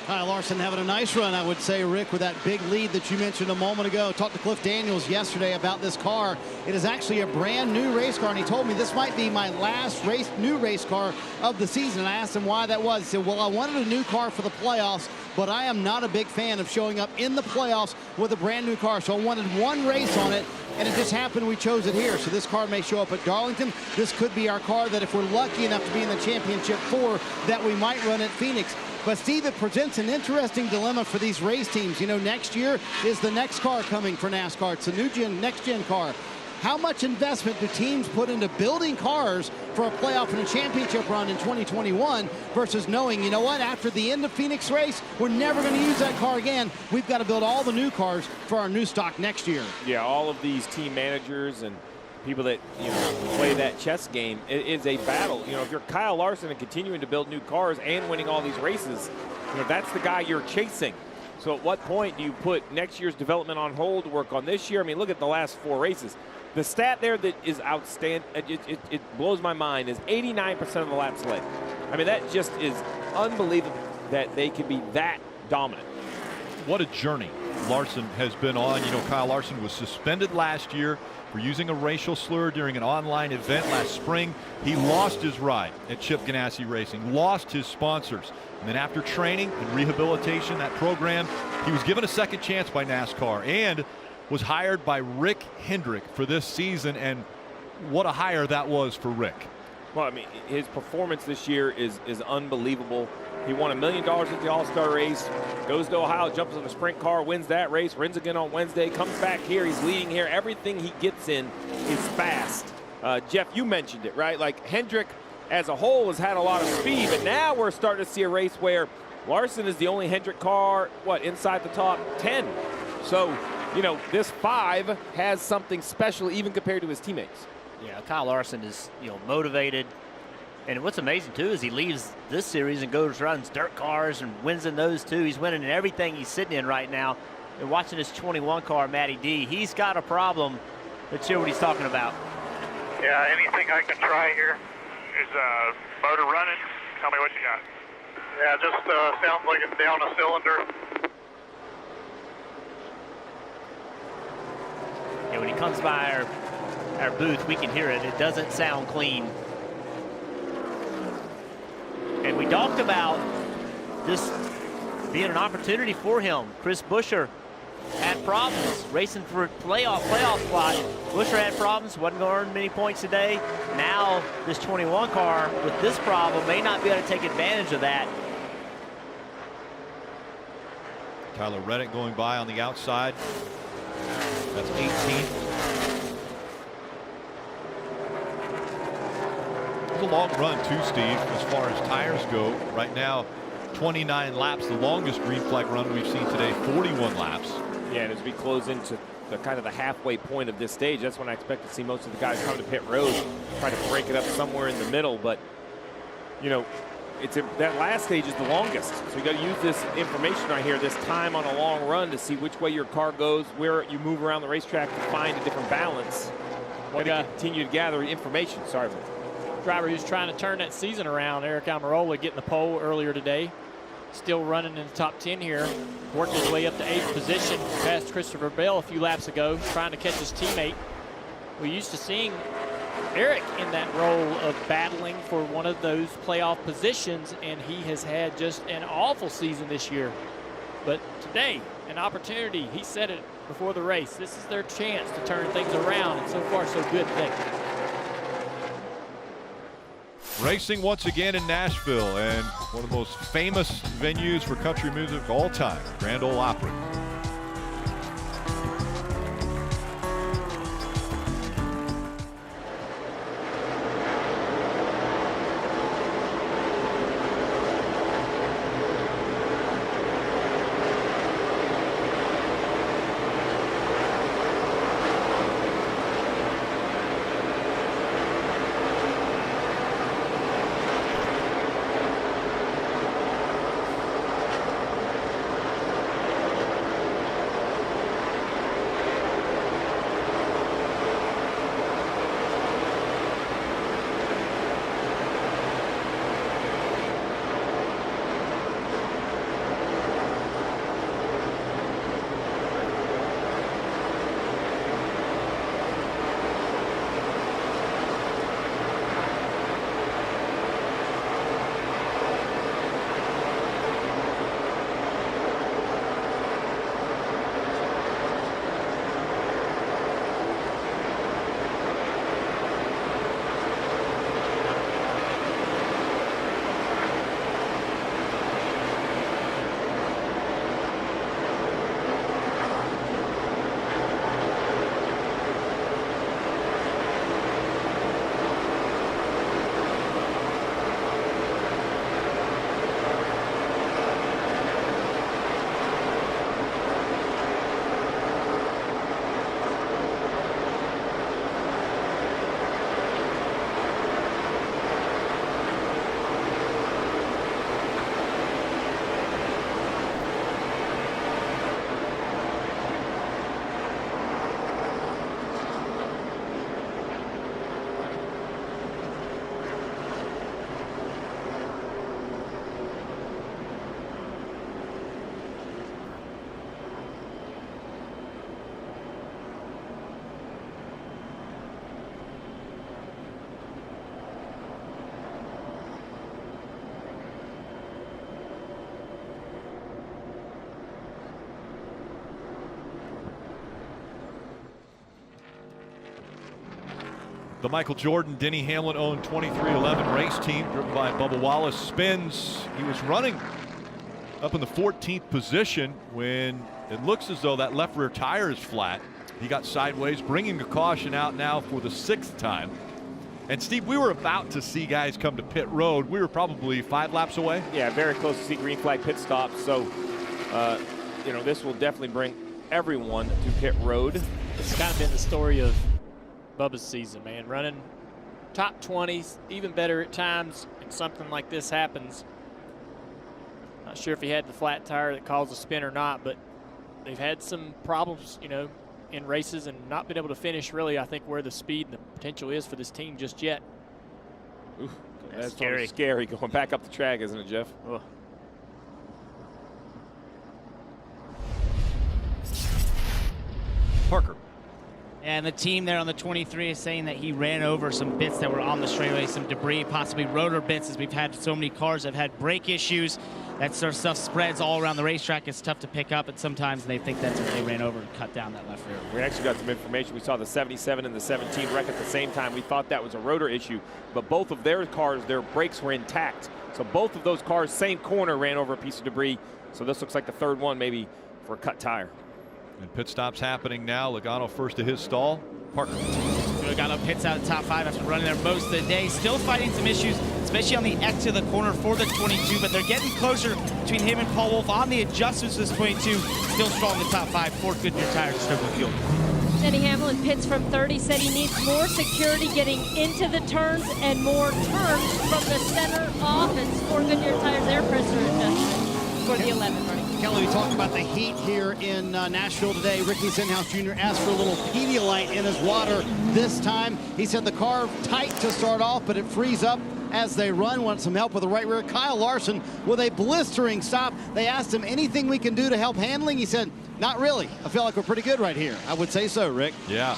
Kyle Larson having a nice run, I would say, Rick, with that big lead that you mentioned a moment ago. Talked to Cliff Daniels yesterday about this car. It is actually a brand new race car, and he told me this might be my last new race car of the season. And I asked him why that was. He said, well, I wanted a new car for the playoffs, but I am not a big fan of showing up in the playoffs with a brand new car. So I wanted one race on it, and it just happened we chose it here. So this car may show up at Darlington. This could be our car that if we're lucky enough to be in the championship 4, that we might run at Phoenix. But, Steve, it presents an interesting dilemma for these race teams. You know, next year is the next car coming for NASCAR. It's a new next-gen car. How much investment do teams put into building cars for a playoff and a championship run in 2021 versus knowing, you know what, after the end of Phoenix race, we're never going to use that car again. We've got to build all the new cars for our new stock next year. Yeah, all of these team managers and people that, you know, play that chess game, it is a battle. You know, if you're Kyle Larson and continuing to build new cars and winning all these races, you know, that's the guy you're chasing. So at what point do you put next year's development on hold to work on this year? I mean, look at the last 4 races. The stat there that is outstanding, it blows my mind, is 89% of the laps led. I mean, that just is unbelievable that they can be that dominant. What a journey Larson has been on. You know, Kyle Larson was suspended last year for using a racial slur during an online event last spring. He lost his ride at Chip Ganassi Racing, lost his sponsors. And then after training and rehabilitation, that program, he was given a second chance by NASCAR and was hired by Rick Hendrick for this season. And what a hire that was for Rick. Well, I mean, his performance this year is unbelievable. He won $1 million at the All-Star race, goes to Ohio, jumps in a sprint car, wins that race, wins again on Wednesday, comes back here, he's leading here. Everything he gets in is fast. Jeff, you mentioned it, right? Like, Hendrick as a whole has had a lot of speed, but now we're starting to see a race where Larson is the only Hendrick car, inside the top 10. So, you know, this 5 has something special even compared to his teammates. Yeah, Kyle Larson is, motivated. And what's amazing, too, is he leaves this series and runs dirt cars and wins in those, too. He's winning in everything he's sitting in right now. And watching his 21 car, Matty D, he's got a problem. Let's hear what he's talking about. Yeah, anything I can try here? Is motor running? Tell me what you got. Yeah, just sounds like it's down a cylinder. Yeah, when he comes by our booth, we can hear it. It doesn't sound clean. And we talked about this being an opportunity for him. Chris Buescher had problems racing for a playoff spot. Buescher had problems, wasn't going to earn many points today. Now this 21 car with this problem may not be able to take advantage of that. Tyler Reddick going by on the outside. That's 18. A long run too, Steve, as far as tires go. Right now 29 laps, the longest green flag run we've seen today, 41 laps. Yeah, and as we close into the kind of the halfway point of this stage, that's when I expect to see most of the guys come to pit road, try to break it up somewhere in the middle. But you know, that last stage is the longest, so you got to use this information right here, this time on a long run, to see which way your car goes, where you move around the racetrack to find a different balance. Got to continue to gather information. Sorry, man. Driver who's trying to turn that season around, Eric Almirola, getting the pole earlier today. Still running in the top 10 here. Worked his way up to 8th position past Christopher Bell a few laps ago, trying to catch his teammate. We used to seeing Eric in that role of battling for one of those playoff positions, and he has had just an awful season this year. But today, an opportunity. He said it before the race. This is their chance to turn things around, and so far, so good. Racing once again in Nashville, and one of the most famous venues for country music of all time, Grand Ole Opry. The Michael Jordan, Denny Hamlin owned 2311 race team driven by Bubba Wallace spins. He was running up in the 14th position when it looks as though that left rear tire is flat. He got sideways, bringing a caution out now for the 6th time. And Steve, we were about to see guys come to pit road. We were probably 5 laps away. Yeah, very close to see green flag pit stop. So, you know, this will definitely bring everyone to pit road. It's kind of been the story of Bubba's season, man. Running top 20s, even better at times, and something like this happens. Not sure if he had the flat tire that caused the spin or not, but they've had some problems, you know, in races and not been able to finish really, I think, where the speed and the potential is for this team just yet. Ooh, that's scary. Scary going back up the track, isn't it, Jeff? Ugh. Parker. And the team there on the 23 is saying that he ran over some bits that were on the straightaway, some debris, possibly rotor bits, as we've had so many cars that have had brake issues. That sort of stuff spreads all around the racetrack. It's tough to pick up, and sometimes they think that's what they ran over and cut down that left rear. We actually got some information. We saw the 77 and the 17 wreck at the same time. We thought that was a rotor issue, but both of their cars, their brakes were intact. So both of those cars, same corner, ran over a piece of debris. So this looks like the third one, maybe for a cut tire. And pit stops happening now. Logano first to his stall. Parker. Logano pits out of top 5 after running there most of the day. Still fighting some issues, especially on the exit of the corner for the 22, but they're getting closer between him and Paul Wolf on the adjustments to this 22. Still strong in the top 5 for Goodyear Tires distributing fuel. Denny Hamlin pits from 30, said he needs more security getting into the turns and more turns from the center office for Goodyear Tires air pressure adjustment for the 11 running. Kelly, we talked about the heat here in Nashville today. Ricky Stenhouse Jr. asked for a little Pedialyte in his water this time. He said the car tight to start off, but it frees up as they run. Want some help with the right rear. Kyle Larson with a blistering stop. They asked him anything we can do to help handling. He said, not really. I feel like we're pretty good right here. I would say so, Rick. Yeah,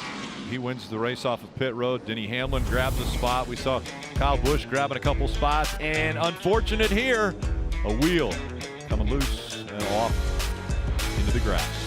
he wins the race off of pit road. Denny Hamlin grabs a spot. We saw Kyle Busch grabbing a couple spots, and unfortunate here, a wheel coming loose and off into the grass.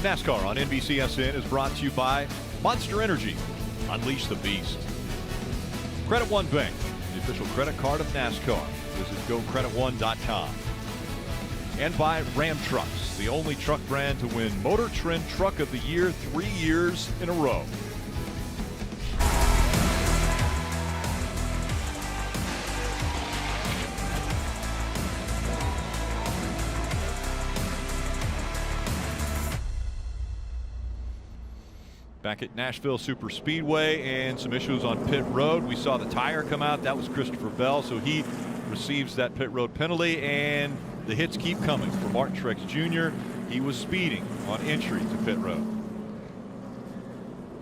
NASCAR on NBCSN is brought to you by Monster Energy. Unleash the beast. Credit One Bank, the official credit card of NASCAR. Visit GoCreditOne.com. and by Ram Trucks, the only truck brand to win Motor Trend Truck of the Year 3 years in a row. Back at Nashville Superspeedway, and some issues on pit road. We saw the tire come out. That was Christopher Bell, so he receives that pit road penalty, and the hits keep coming for Martin Truex Jr. He was speeding on entry to pit road.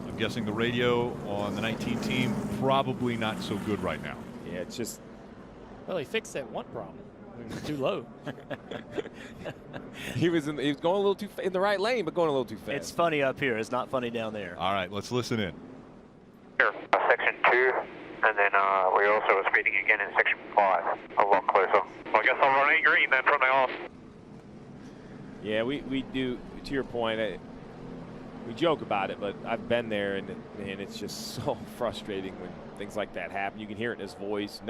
I'm guessing the radio on the 19 team probably not so good right now. Yeah, it's just, well, he fixed that one problem. It was too low. he was going a little too in the right lane, but going a little too fast. It's funny up here. It's not funny down there. All right, let's listen in. Here, section 2, and then we also are speeding again in section 5, a lot closer. Well, I guess I'll run 8 green then from now on. Yeah, we do, to your point, we joke about it, but I've been there, and it's just so frustrating when things like that happen. You can hear it in his voice.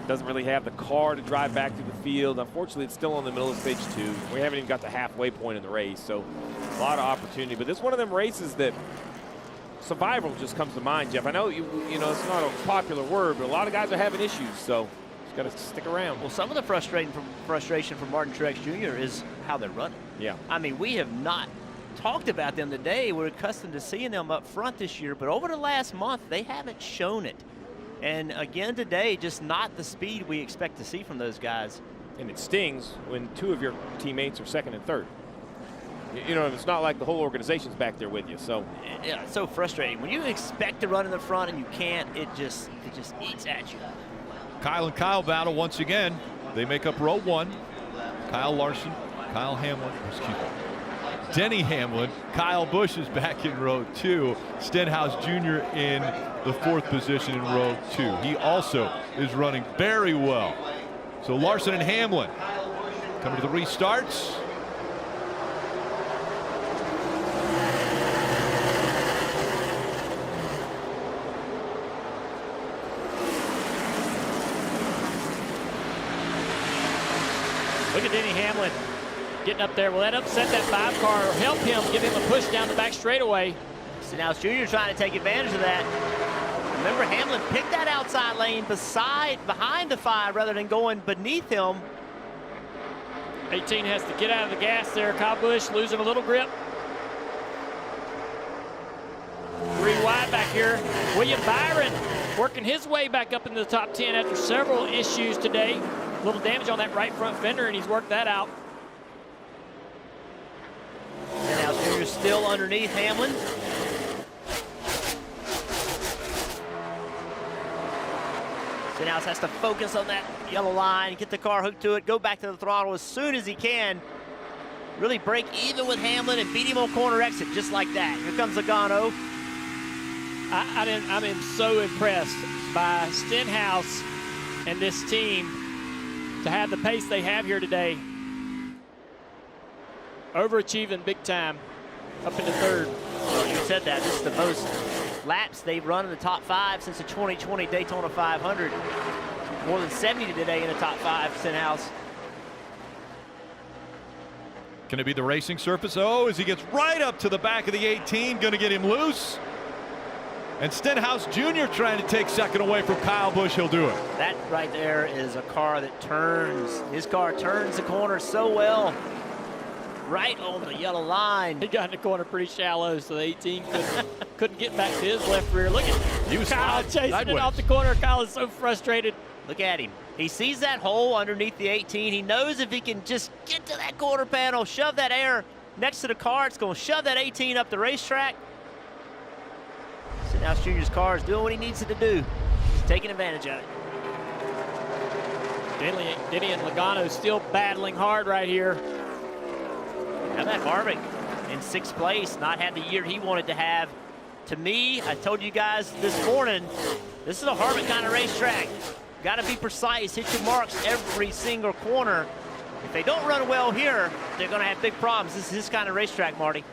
Doesn't really have the car to drive back to the field. Unfortunately, it's still in the middle of stage 2. We haven't even got the halfway point in the race, so a lot of opportunity. But this is one of them races that survival just comes to mind, Jeff. I know you know it's not a popular word, but a lot of guys are having issues, so just got to stick around. Well, some of the frustration from Martin Truex Jr. is how they're running. Yeah. I mean, we have not talked about them today. We're accustomed to seeing them up front this year, but over the last month, they haven't shown it. And again today, just not the speed we expect to see from those guys. And it stings when 2 of your teammates are 2nd and 3rd. You know, it's not like the whole organization's back there with you. So yeah, it's so frustrating. When you expect to run in the front and you can't, it just eats at you. Kyle and Kyle battle once again. They make up row 1. Kyle Larson, Kyle Hamlin, excuse me. Denny Hamlin, Kyle Busch is back in row 2. Stenhouse Jr. in the 4th position in row 2. He also is running very well. So Larson and Hamlin coming to the restarts. Look at Denny Hamlin getting up there. Will that upset that 5 car or help him, give him a push down the back straightaway? Stenhouse Jr. trying to take advantage of that. Remember, Hamlin picked that outside lane behind the 5 rather than going beneath him. 18 has to get out of the gas there. Kyle Busch losing a little grip. 3 wide back here. William Byron working his way back up into the top 10 after several issues today. A little damage on that right front fender, and he's worked that out. Stenhouse Jr. still underneath Hamlin. Stenhouse has to focus on that yellow line, get the car hooked to it, go back to the throttle as soon as he can. Really break even with Hamlin and beat him on corner exit just like that. Here comes Logano. I'm so impressed by Stenhouse and this team to have the pace they have here today. Overachieving big time up into 3rd. Well, you said that. This is the most laps they've run in the top 5 since the 2020 Daytona 500. More than 70 today in the top 5, Stenhouse. Can it be the racing surface? Oh, as he gets right up to the back of the 18, going to get him loose. And Stenhouse Jr. trying to take 2nd away from Kyle Busch. He'll do it. That right there is a car that turns. His car turns the corner so well. Right on the yellow line. He got in the corner pretty shallow, so the 18 couldn't get back to his left rear. Look at Kyle chasing it off the corner. Kyle is so frustrated. Look at him. He sees that hole underneath the 18. He knows if he can just get to that quarter panel, shove that air next to the car, it's going to shove that 18 up the racetrack. Stenhouse Jr.'s car is doing what he needs it to do. He's taking advantage of it. Denny and Logano still battling hard right here. How about Harvick in 6th place, not had the year he wanted to have. To me, I told you guys this morning, this is a Harvick kind of racetrack. Got to be precise, hit your marks every single corner. If they don't run well here, they're going to have big problems. This is his kind of racetrack, Marty.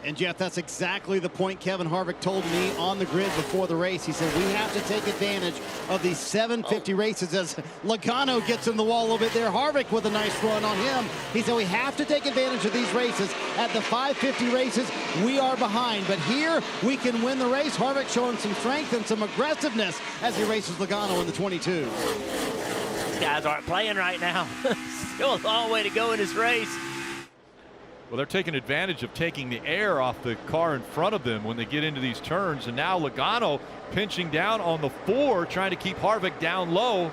And Jeff, that's exactly the point Kevin Harvick told me on the grid before the race. He said, we have to take advantage of these 750 races as Logano gets in the wall a little bit there. Harvick with a nice run on him. He said, we have to take advantage of these races. At the 550 races, we are behind. But here, we can win the race. Harvick showing some strength and some aggressiveness as he races Logano in the 22. These guys aren't playing right now. Still a long way to go in this race. Well, they're taking advantage of taking the air off the car in front of them when they get into these turns. And now Logano pinching down on the 4, trying to keep Harvick down low.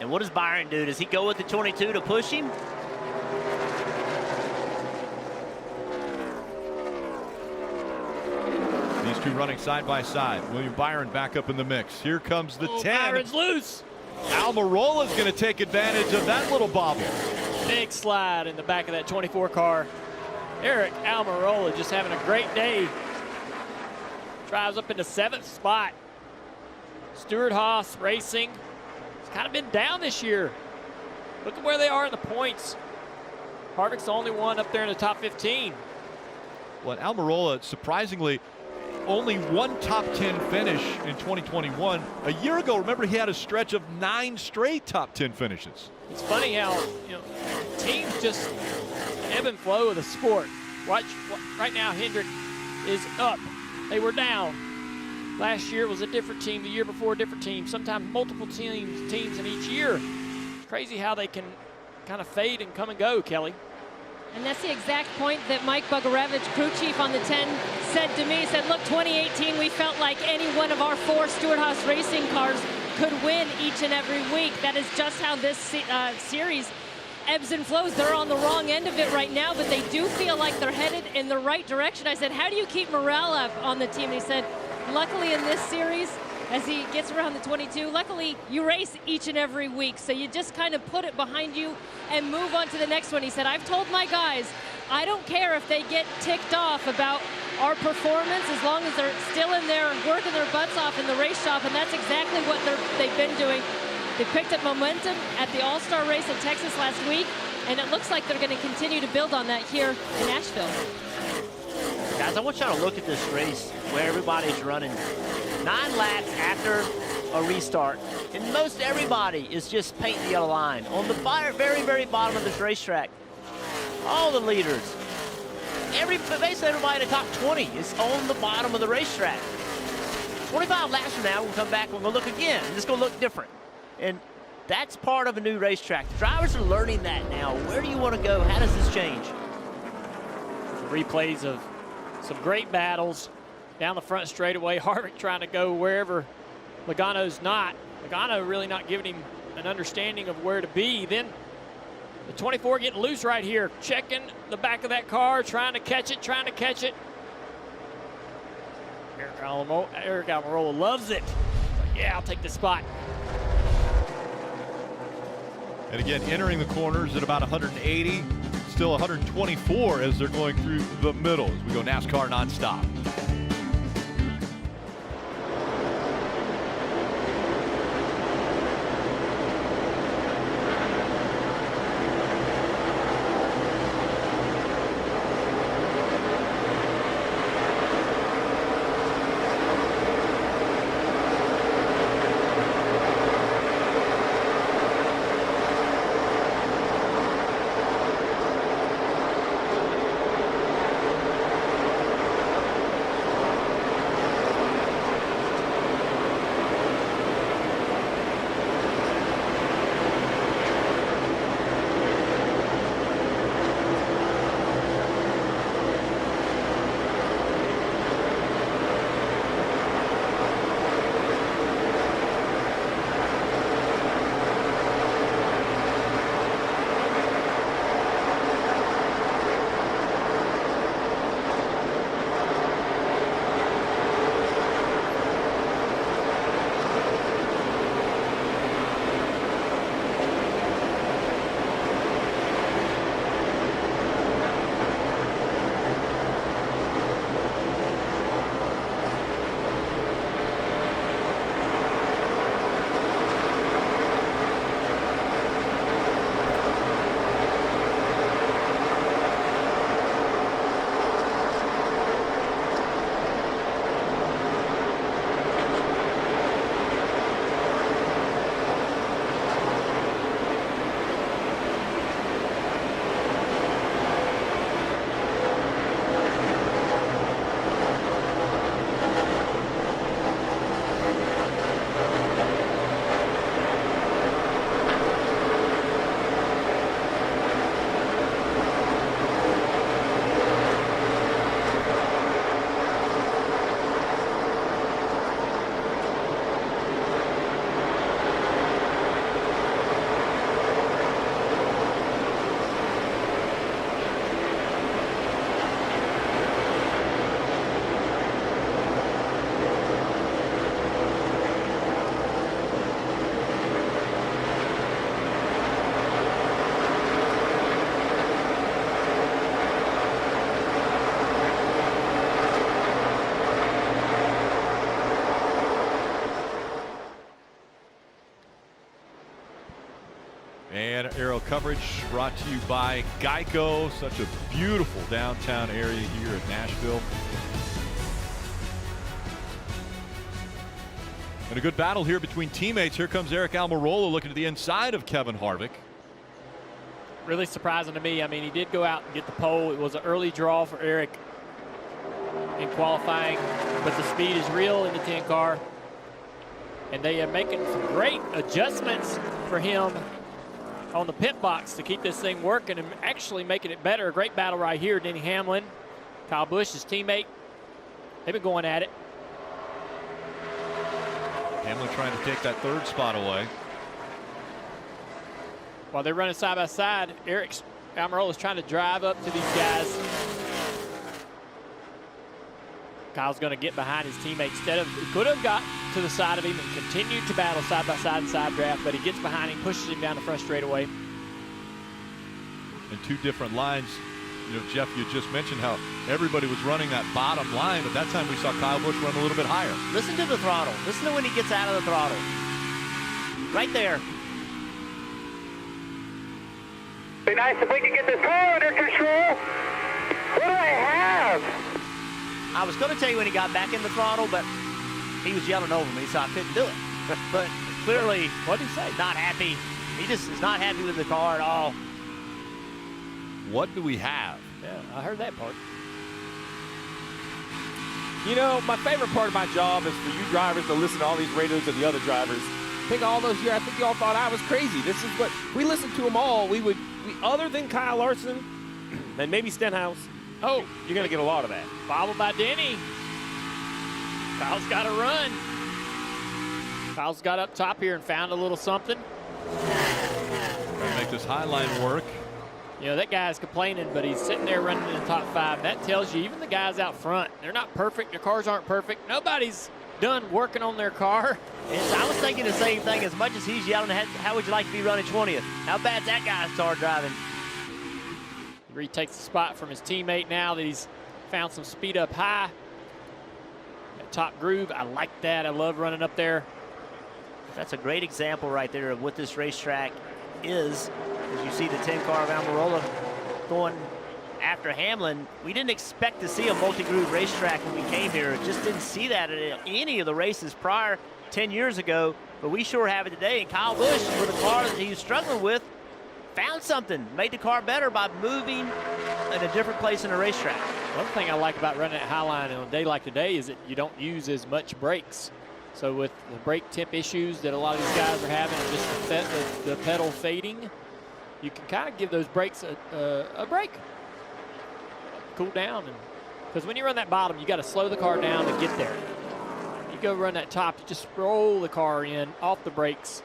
And what does Byron do? Does he go with the 22 to push him? These two running side by side. William Byron back up in the mix. Here comes the 10. Byron's loose. Almirola's going to take advantage of that little bobble. Big slide in the back of that 24 car. Eric Almirola just having a great day. Drives up into 7th spot. Stewart Haas Racing. It's kind of been down this year. Look at where they are in the points. Harvick's the only one up there in the top 15. Well, Almirola, surprisingly, only one top 10 finish in 2021. A year ago, remember, he had a stretch of 9 straight top 10 finishes. It's funny how, teams just ebb and flow of the sport. Watch, right now, Hendrick is up. They were down. Last year was a different team. The year before, a different team. Sometimes multiple teams in each year. Crazy how they can kind of fade and come and go, Kelly. And that's the exact point that Mike Bugarevich, crew chief on the 10, said to me. He said, look, 2018, we felt like any one of our 4 Stewart Haas racing cars could win each and every week. That is just how this series ebbs and flows. They're on the wrong end of it right now, but they do feel like they're headed in the right direction. I said, how do you keep morale up on the team? He said, luckily in this series, as he gets around the 22, luckily you race each and every week, so you just kind of put it behind you and move on to the next one. He said, I've told my guys, I don't care if they get ticked off about our performance as long as they're still in there and working their butts off in the race shop, and that's exactly what they've been doing. They picked up momentum at the All-Star race in Texas last week, and it looks like they're going to continue to build on that here in Nashville. Guys, I want y'all to look at this race where everybody's running 9 laps after a restart, and most everybody is just painting the yellow line. On the very, very bottom of this racetrack, all the leaders, basically everybody in the top 20 is on the bottom of the racetrack. 25 laps from now, we'll come back and we'll look again, and it's going to look different. And that's part of a new racetrack. The drivers are learning that now. Where do you want to go? How does this change? Replays of some great battles down the front straightaway. Harvick trying to go wherever Logano's not. Logano really not giving him an understanding of where to be. Then the 24 getting loose right here, checking the back of that car, trying to catch it. Eric Almirola loves it. Like, yeah, I'll take the spot. And again, entering the corners at about 180, still 124 as they're going through the middle as we go NASCAR nonstop. And aero coverage brought to you by Geico. Such a beautiful downtown area here at Nashville. And a good battle here between teammates. Here comes Eric Almirola looking to the inside of Kevin Harvick. Really surprising to me. I mean, he did go out and get the pole. It was an early draw for Eric in qualifying, but the speed is real in the 10 car. And they are making some great adjustments for him on the pit box to keep this thing working and actually making it better. A great battle right here. Denny Hamlin, Kyle Busch, his teammate. They've been going at it. Hamlin trying to take that third spot away. While they're running side by side, Eric Almirola is trying to drive up to these guys. Kyle's going to get behind his teammate instead of, he could have got to the side of him and continued to battle side by side and side draft, but he gets behind him, pushes him down the front straightaway. And two different lines. You know, Jeff, you just mentioned how everybody was running that bottom line, but that time we saw Kyle Busch run a little bit higher. Listen to the throttle. Listen to when he gets out of the throttle. Right there. Be nice if we could get this car under control. What do I have? I was going to tell you when he got back in the throttle, but he was yelling over me, so I couldn't do it. But clearly, what did he say? Not happy. He just is not happy with the car at all. What do we have? Yeah, I heard that part. You know, my favorite part of my job is for you drivers to listen to all these radios of the other drivers. I think all those years, I think y'all thought I was crazy. This is what, we listened to them all. We other than Kyle Larson and maybe Stenhouse, oh, you're going to get a lot of that. Followed by Denny. Kyle's got to run. Kyle's got up top here and found a little something. Trying to make this high line work. You know, that guy's complaining, but he's sitting there running in the top 5. That tells you even the guys out front, they're not perfect. Their cars aren't perfect. Nobody's done working on their car. And I was thinking the same thing. As much as he's yelling, how would you like to be running 20th? How bad's that guy's car driving? He retakes the spot from his teammate now that he's found some speed up high. That top groove, I like that. I love running up there. That's a great example right there of what this racetrack is. As you see the 10 car of Almirola going after Hamlin. We didn't expect to see a multi-groove racetrack when we came here. Just didn't see that at any of the races prior 10 years ago, but we sure have it today. And Kyle Busch, with a car that he was struggling with, found something, made the car better by moving in a different place in the racetrack. One thing I like about running at Highline on a day like today is that you don't use as much brakes. So with the brake temp issues that a lot of these guys are having, and just the pedal fading, you can kind of give those brakes a break. Cool down. Because when you run that bottom, you got to slow the car down to get there. You go run that top, you just roll the car in off the brakes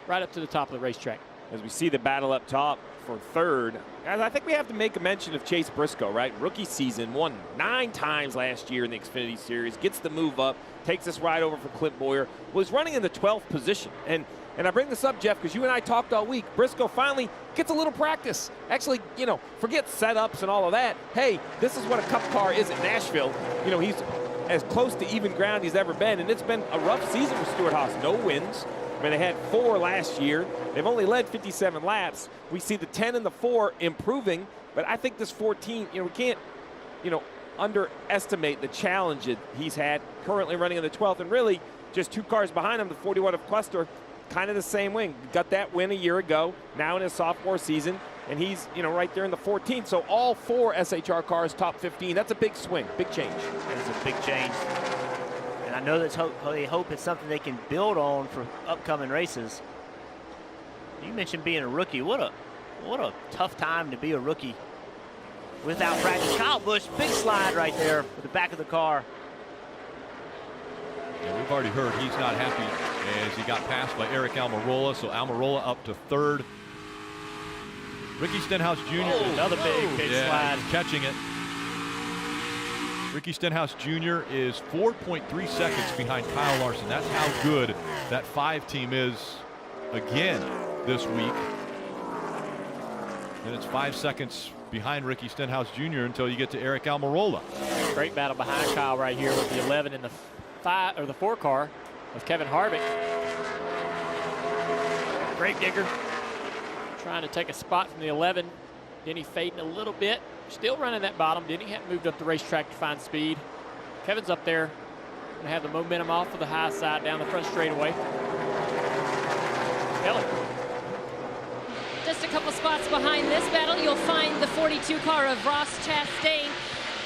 right up to the top of the racetrack. As we see the battle up top for third, guys, I think we have to make a mention of Chase Briscoe, right? Rookie season, won 9 times last year in the Xfinity Series, gets the move up, takes us right over for Clint Boyer, was running in the 12th position. And I bring this up, Jeff, because you and I talked all week. Briscoe finally gets a little practice. Actually, you know, forget setups and all of that. Hey, this is what a cup car is at Nashville. You know, he's as close to even ground he's ever been, and it's been a rough season for Stewart-Haas. No wins. I mean, they had 4 last year. They've only led 57 laps. We see the 10 and the 4 improving, but I think this 14, you know, we can't, you know, underestimate the challenge that he's had currently running in the 12th, and really just 2 cars behind him, the 41 of Cluster, kind of the same wing. Got that win a year ago, now in his sophomore season, and he's, you know, right there in the 14th. So all 4 SHR cars top 15. That's a big swing, big change. It's a big change. And I know they hope it's something they can build on for upcoming races. You mentioned being a rookie. What a tough time to be a rookie without practice. Kyle Busch, big slide right there with the back of the car. Yeah, we've already heard he's not happy as he got passed by Eric Almirola. So Almirola up to 3rd. Ricky Stenhouse Jr. Another big slide. He's catching it. Ricky Stenhouse Jr. is 4.3 seconds behind Kyle Larson. That's how good that 5 team is again this week. And it's 5 seconds behind Ricky Stenhouse Jr. until you get to Eric Almirola. Great battle behind Kyle right here with the 11 and the 5 or the 4 car of Kevin Harvick. Great digger. trying to take a spot from the 11. Denny fading a little bit. Still running that bottom. Denny hadn't moved up the racetrack to find speed. Kevin's up there. Going to have the momentum off of the high side down the front straightaway. Kelly. Just a couple spots behind this battle, you'll find the 42 car of Ross Chastain.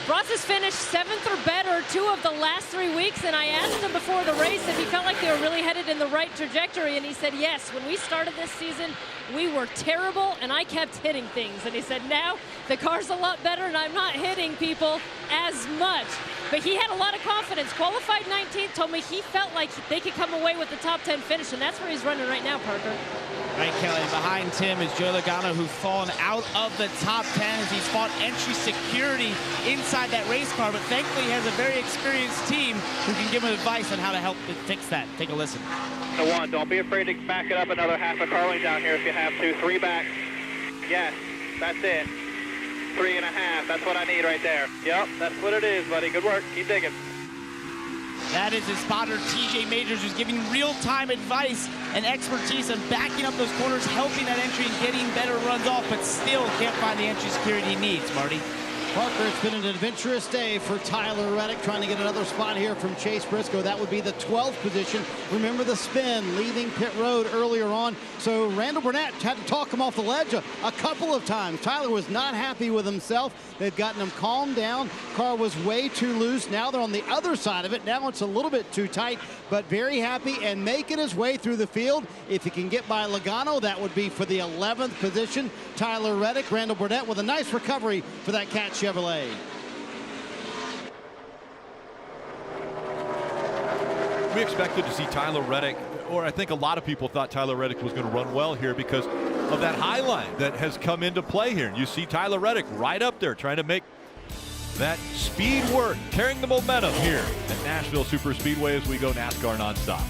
Ross has finished 7th or better 2 of the last 3 weeks, and I asked him before the race if he felt like they were really headed in the right trajectory, and he said yes. When we started this season, we were terrible, and I kept hitting things. And he said now the car's a lot better, and I'm not hitting people as much. But he had a lot of confidence. Qualified 19th, told me he felt like they could come away with the top 10 finish, and that's where he's running right now, Parker. Right, Kelly. Behind Tim is Joey Logano, who's fallen out of the top 10 as he's fought entry security inside that race car, but thankfully he has a very experienced team who can give him advice on how to help fix that. Take a listen. So 1, don't be afraid to back it up another half a car length down here if you have to. 3 back. Yes, that's it. 3.5, that's what I need right there. Yep, that's what it is, buddy. Good work. Keep digging. That is his spotter, TJ Majors, who's giving real-time advice and expertise on backing up those corners, helping that entry and getting better runs off, but still can't find the entry security he needs, Marty. Parker, it's been an adventurous day for Tyler Reddick, trying to get another spot here from Chase Briscoe. That would be the 12th position. Remember the spin leaving pit road earlier on. So Randall Burnett had to talk him off the ledge a couple of times. Tyler was not happy with himself. They've gotten him calmed down. Car was way too loose. Now they're on the other side of it. Now it's a little bit too tight, but very happy and making his way through the field. If he can get by Logano, that would be for the 11th position. Tyler Reddick, Randall Burnett with a nice recovery for that Cat Chevrolet. We expected to see Tyler Reddick, or I think a lot of people thought Tyler Reddick was going to run well here because of that high line that has come into play here. And you see Tyler Reddick right up there trying to make that speed work, carrying the momentum here at Nashville Superspeedway as we go NASCAR nonstop.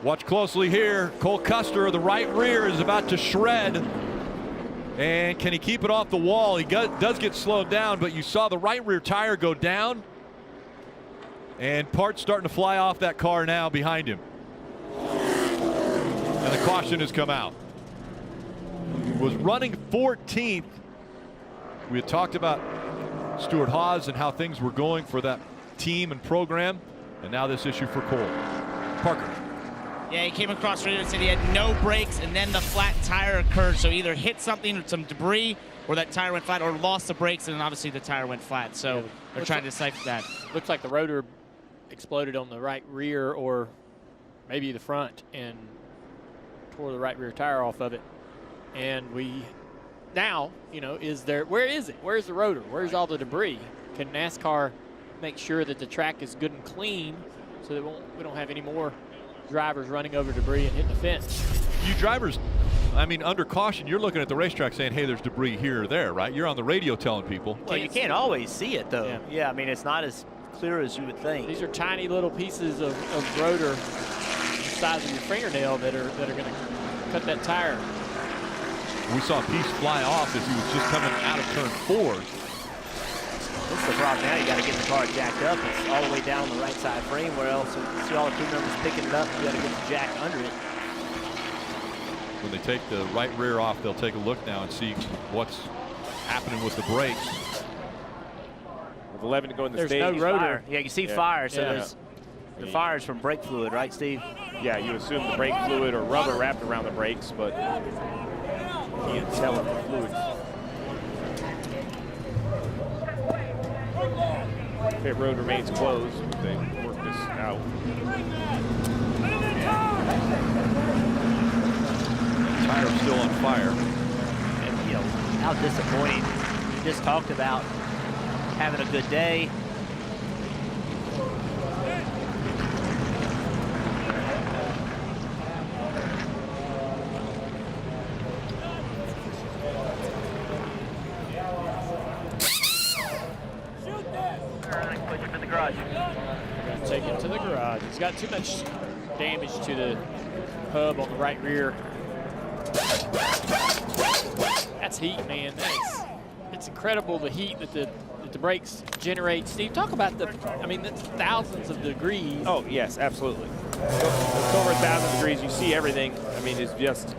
Watch closely here. Cole Custer, the right rear, is about to shred. And can he keep it off the wall? He does get slowed down, but you saw the right rear tire go down. And parts starting to fly off that car now behind him. And the caution has come out. Was running 14th. We had talked about Stuart Haas and how things were going for that team and program. And now this issue for Cole. Parker. Yeah, he came across radio and said he had no brakes, and then the flat tire occurred. So either hit something or some debris, or that tire went flat, or lost the brakes, and then obviously the tire went flat. So they're trying to decipher that. Looks like the rotor exploded on the right rear, or maybe the front, and tore the right rear tire off of it. And we now, you know, where is it? Where's the rotor? Where's all the debris? Can NASCAR make sure that the track is good and clean so that we don't have any more drivers running over debris and hitting the fence? You drivers, I mean, under caution, you're looking at the racetrack saying, hey, there's debris here or there, right? You're on the radio telling people. Well, you can't always see it, though. Yeah, I mean, it's not as clear as you would think. These are tiny little pieces of rotor the size of your fingernail that are going to cut that tire. We saw a piece fly off as he was just coming out of turn 4. This is the problem now. You got to get the car jacked up. It's all the way down the right side frame, where else you see all the crew members picking it up. You got to get the jack under it. When they take the right rear off, they'll take a look now and see what's happening with the brakes. With 11 to go in the There's stage. no rotor. Fire. Yeah, you see fire. So there's the fire is from brake fluid, right, Steve? Yeah, you assume the brake fluid or rubber wrapped around the brakes, but you can't tell if the fluid. Pit road remains closed. They work this out. Tire's still on fire. And, you know, how disappointing. You just talked about having a good day. Take it to the garage. He's got too much damage to the hub on the right rear. That's heat, man. It's incredible the heat that the brakes generate. Steve, talk about that's thousands of degrees. Oh, yes, absolutely. It's over 1,000 degrees. You see everything. I mean, it's just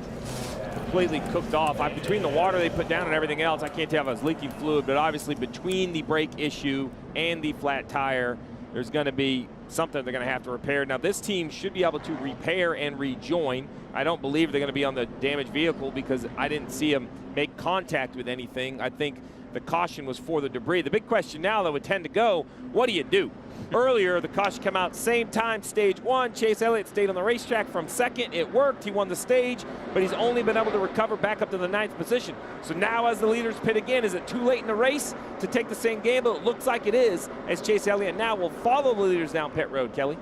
completely cooked off. Between the water they put down and everything else, I can't tell if I was leaking fluid, but obviously between the brake issue and the flat tire, there's going to be something they're going to have to repair. Now, this team should be able to repair and rejoin. I don't believe they're going to be on the damaged vehicle because I didn't see them make contact with anything. I think the caution was for the debris. The big question now, though, would tend to go, what do you do? Earlier, the caution came out same time, stage 1. Chase Elliott stayed on the racetrack from second. It worked. He won the stage, but he's only been able to recover back up to the 9th position. So now as the leaders pit again, is it too late in the race to take the same gamble? It looks like it is, as Chase Elliott now will follow the leaders down pit road, Kelly.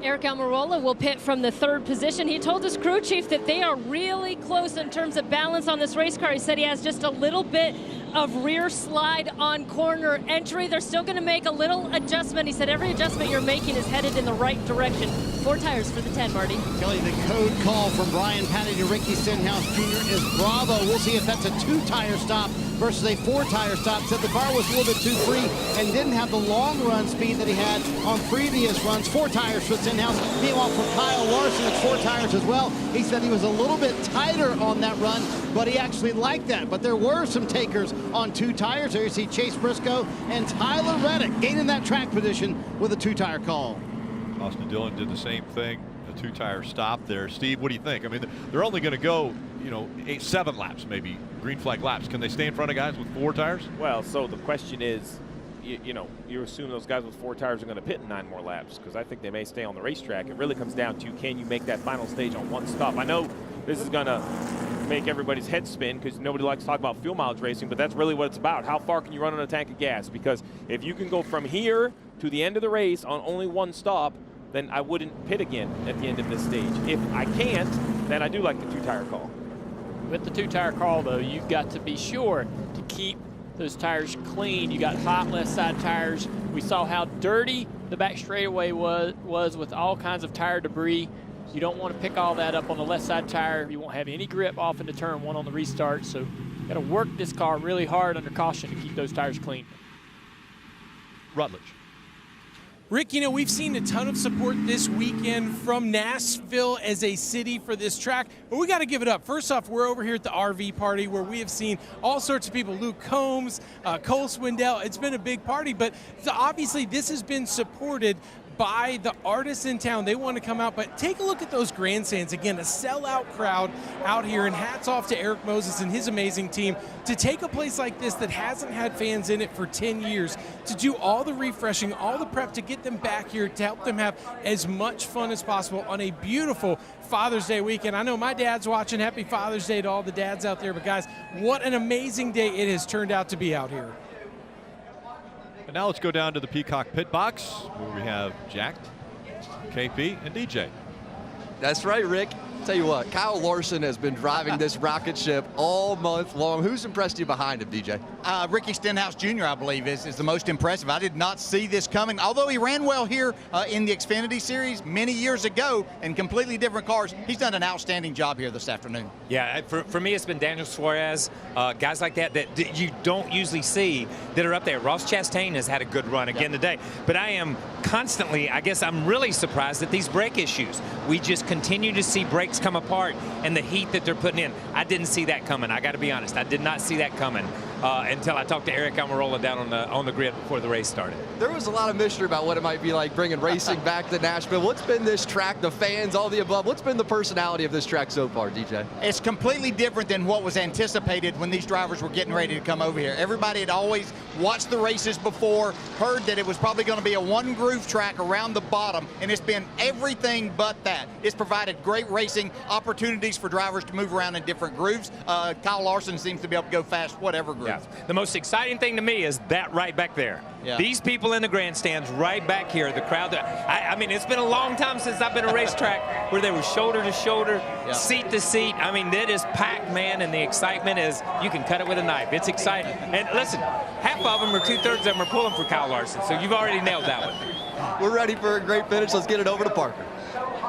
Eric Almirola will pit from the 3rd position. He told his crew chief that they are really close in terms of balance on this race car. He said he has just a little bit of rear slide on corner entry. They're still going to make a little adjustment. He said every adjustment you're making is headed in the right direction. 4 tires for the 10, Marty. Kelly, the code call from Brian Patty to Ricky Stenhouse Jr. is bravo. We'll see if that's a 2-tire stop versus a 4-tire stop. Said the car was a little bit too free and didn't have the long run speed that he had on previous runs. 4 tires for Stenhouse. Meanwhile, for Kyle Larson, it's 4 tires as well. He said he was a little bit tighter on that run, but he actually liked that. But there were some takers on 2 tires. There you see Chase Briscoe and Tyler Reddick gaining that track position with a 2-tire call. Austin Dillon did the same thing, a 2-tire stop there. Steve, what do you think? I mean, they're only going to go, 7 laps, maybe green flag laps. Can they stay in front of guys with 4 tires? Well, so the question is, you assume those guys with 4 tires are going to pit in 9 more laps, because I think they may stay on the racetrack. It really comes down to, can you make that final stage on 1 stop? I know this is going to make everybody's head spin because nobody likes to talk about fuel mileage racing, but that's really what it's about. How far can you run on a tank of gas? Because if you can go from here to the end of the race on only 1 stop, then I wouldn't pit again at the end of this stage. If I can't, then I do like the 2-tire call. With the 2-tire call, though, you've got to be sure to keep those tires clean. You got hot left side tires. We saw how dirty the back straightaway was with all kinds of tire debris. You don't want to pick all that up on the left side tire. You won't have any grip off into turn 1 on the restart. So you got to work this car really hard under caution to keep those tires clean. Rutledge. Rick, you know, we've seen a ton of support this weekend from Nashville as a city for this track, but we got to give it up. First off, we're over here at the RV party where we have seen all sorts of people, Luke Combs, Cole Swindell. It's been a big party, but obviously this has been supported by the artists in town. They want to come out, but take a look at those grandstands. Again, a sellout crowd out here, and hats off to Eric Moses and his amazing team to take a place like this that hasn't had fans in it for 10 years, to do all the refreshing, all the prep to get them back here, to help them have as much fun as possible on a beautiful Father's Day weekend. I know my dad's watching. Happy Father's Day to all the dads out there, but guys, what an amazing day it has turned out to be out here. And now let's go down to the Peacock pit box where we have Jack, KP, and DJ. That's right, Rick. Tell you what, Kyle Larson has been driving this rocket ship all month long. Who's impressed you behind him, DJ? Ricky Stenhouse Jr., I believe, is the most impressive. I did not see this coming. Although he ran well here in the Xfinity Series many years ago in completely different cars, he's done an outstanding job here this afternoon. Yeah, for me, it's been Daniel Suarez, guys like that you don't usually see that are up there. Ross Chastain has had a good run again today. But I am constantly, I guess I'm really surprised at these brake issues. We just continue to see brakes come apart and the heat that they're putting in. I didn't see that coming. I got to be honest. I did not see that coming until I talked to Eric Almirola down on the grid before the race started. There was a lot of mystery about what it might be like bringing racing back to Nashville. What's been this track, the fans, all the above? What's been the personality of this track so far, DJ? It's completely different than what was anticipated when these drivers were getting ready to come over here. Everybody had always watched the races before, heard that it was probably going to be a one-groove track around the bottom, and it's been everything but that. It's provided great racing opportunities for drivers to move around in different grooves. Kyle Larson seems to be able to go fast whatever groove. Yeah. The most exciting thing to me is that right back there. Yeah. These people in the grandstands right back here, the crowd. I mean, it's been a long time since I've been at a racetrack where they were shoulder to shoulder, seat to seat. I mean, it is packed, man, and the excitement is you can cut it with a knife. It's exciting. And listen, half of them or two-thirds of them are pulling for Kyle Larson, so you've already nailed that one. We're ready for a great finish. Let's get it over to Parker.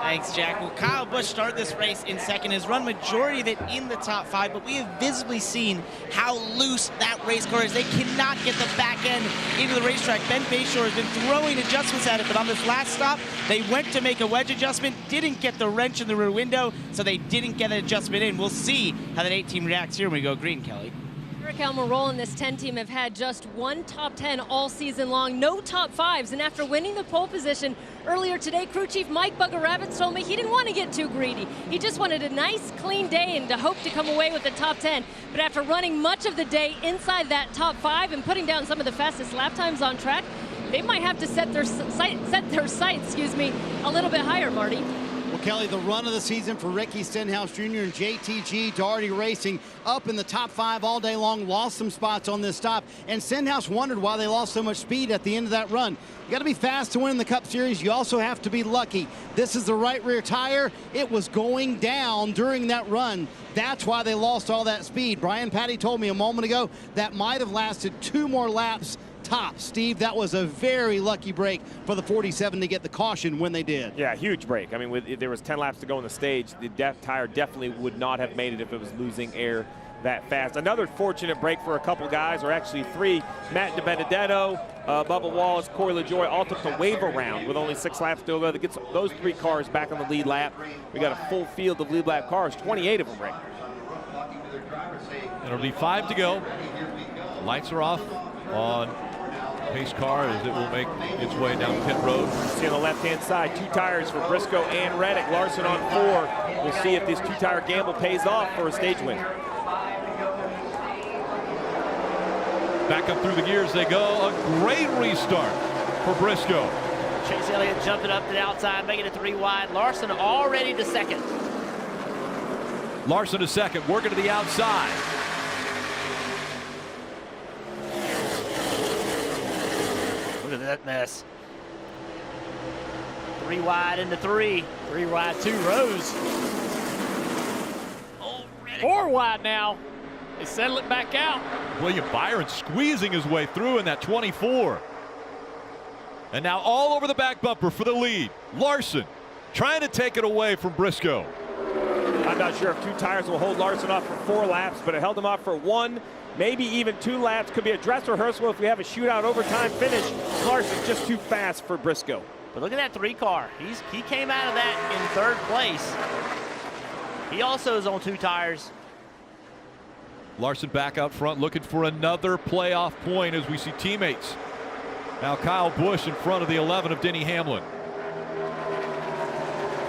Thanks, Jack. Well, Kyle Busch started this race in second, has run majority of it in the top 5, but we have visibly seen how loose that race car is. They cannot get the back end into the racetrack. Ben Bayshore has been throwing adjustments at it, but on this last stop, they went to make a wedge adjustment, didn't get the wrench in the rear window, so they didn't get an adjustment in. We'll see how that 8 team reacts here when we go green, Kelly. Eric Almirola and this 10 team have had just one top 10 all season long, no top 5s, and after winning the pole position earlier today, crew chief Mike Bugger-Rabbits told me he didn't want to get too greedy. He just wanted a nice, clean day and to hope to come away with the top 10. But after running much of the day inside that top 5 and putting down some of the fastest lap times on track, they might have to set their sights, a little bit higher, Marty. Well, Kelly, the run of the season for Ricky Stenhouse Jr. and JTG Daugherty Racing up in the top 5 all day long, lost some spots on this stop, and Stenhouse wondered why they lost so much speed at the end of that run. You got to be fast to win the Cup Series. You also have to be lucky. This is the right rear tire. It was going down during that run. That's why they lost all that speed. Brian Patty told me a moment ago that might have lasted 2 more laps top. Steve, that was a very lucky break for the 47 to get the caution when they did. Yeah, huge break. I mean, if there was 10 laps to go on the stage, the tire definitely would not have made it if it was losing air that fast. Another fortunate break for a couple guys, or actually 3. Matt DiBenedetto, Bubba Wallace, Corey LaJoie all took the waiver round with only 6 laps to go. That gets those 3 cars back on the lead lap. We got a full field of lead lap cars, 28 of them, Rick. It'll be 5 to go. Lights are off on pace car as it will make its way down pit road. See on the left-hand side, 2 tires for Briscoe and Reddick. Larson on 4. We'll see if this 2-tire gamble pays off for a stage win. Back up through the gears they go. A great restart for Briscoe. Chase Elliott jumping up to the outside, making it 3 wide. Larson already to second. Larson to second, working to the outside. Look at that mess. 3 wide into 3. 3 wide, 2 rows. 4 wide now. They settle it back out. William Byron squeezing his way through in that 24. And now all over the back bumper for the lead. Larson trying to take it away from Briscoe. I I'm not sure if 2 tires will hold Larson off for 4 laps, but it held him off for 1, maybe even 2 laps. Could be a dress rehearsal if we have a shootout overtime finish. Larson's just too fast for Briscoe. But look at that 3 car. He came out of that in 3rd place. He also is on 2 tires. Larson back out front looking for another playoff point as we see teammates. Now Kyle Busch in front of the 11 of Denny Hamlin.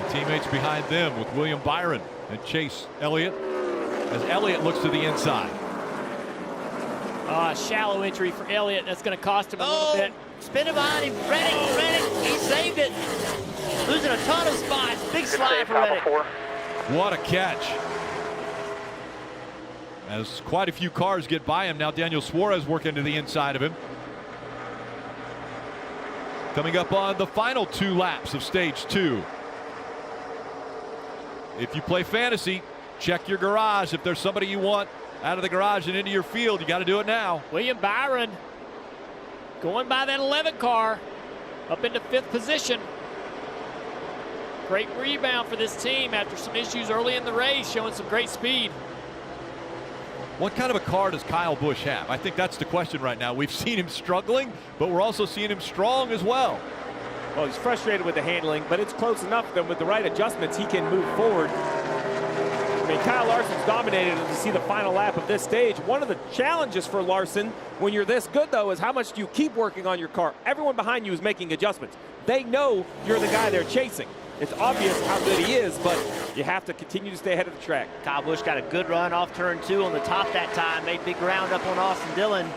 The teammates behind them with William Byron and Chase Elliott as Elliott looks to the inside. Shallow entry for Elliott. That's going to cost him a little bit. Spinning behind him. Reddick, he saved it. Losing a ton of spots. Big slide for Reddick. What a catch. As quite a few cars get by him. Now Daniel Suarez working to the inside of him. Coming up on the final 2 laps of stage 2. If you play fantasy, check your garage. If there's somebody you want out of the garage and into your field, you got to do it now. William Byron going by that 11 car up into 5th position. Great rebound for this team after some issues early in the race, showing some great speed. What kind of a car does Kyle Busch have? I think that's the question right now. We've seen him struggling, but we're also seeing him strong as well. Well, he's frustrated with the handling, but it's close enough that with the right adjustments, he can move forward. I mean, Kyle Larson's dominated as you see the final lap of this stage. One of the challenges for Larson when you're this good, though, is how much do you keep working on your car? Everyone behind you is making adjustments. They know you're the guy they're chasing. It's obvious how good he is, but you have to continue to stay ahead of the track. Kyle Busch got a good run off turn 2 on the top that time. Made big ground up on Austin Dillon.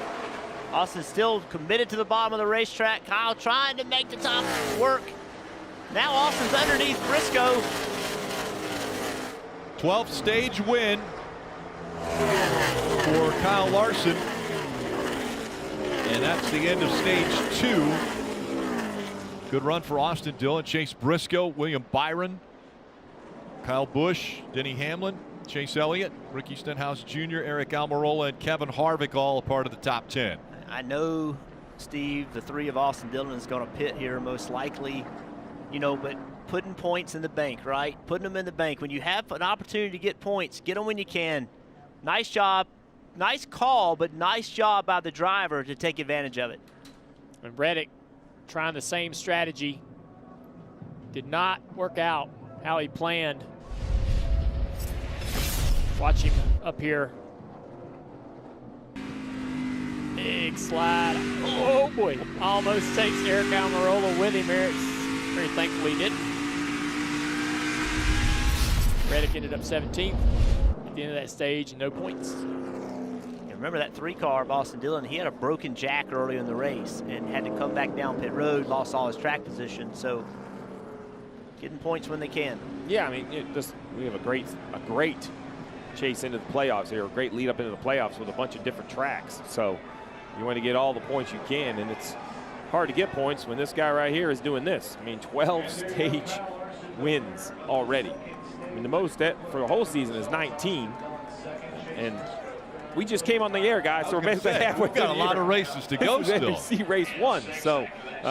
Austin still committed to the bottom of the racetrack. Kyle trying to make the top work. Now Austin's underneath Briscoe. 12th stage win for Kyle Larson. And that's the end of stage 2. Good run for Austin Dillon, Chase Briscoe, William Byron, Kyle Busch, Denny Hamlin, Chase Elliott, Ricky Stenhouse Jr., Eric Almirola, and Kevin Harvick all a part of the top 10. I know, Steve, the 3 of Austin Dillon is going to pit here most likely, you know, but putting points in the bank, right? Putting them in the bank. When you have an opportunity to get points, get them when you can. Nice job, nice call, but nice job by the driver to take advantage of it. And Reddick trying the same strategy. Did not work out how he planned. Watch him up here. Big slide. Oh boy. Almost takes Eric Almirola with him here. It's very thankful he didn't. Reddick ended up 17th at the end of that stage, no points. Remember that 3 car of Austin Dillon, he had a broken jack earlier in the race and had to come back down pit road, lost all his track position. So getting points when they can. Yeah, I mean, we have a great chase into the playoffs here, a great lead up into the playoffs with a bunch of different tracks. So you want to get all the points you can, and it's hard to get points when this guy right here is doing this. I mean, 12 stage wins already. I mean, the most for the whole season is 19. And we just came on the air, guys, so we're basically halfway through the year. We've got a lot of races to go still. NBC race 1, so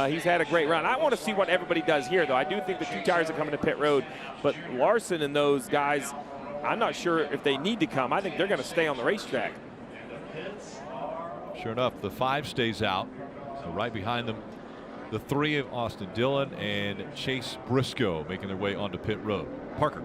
he's had a great run. I want to see what everybody does here, though. I do think the 2 tires are coming to pit road, but Larson and those guys, I'm not sure if they need to come. I think they're going to stay on the racetrack. Sure enough, the 5 stays out. So right behind them, the 3 of Austin Dillon and Chase Briscoe making their way onto pit road. Parker.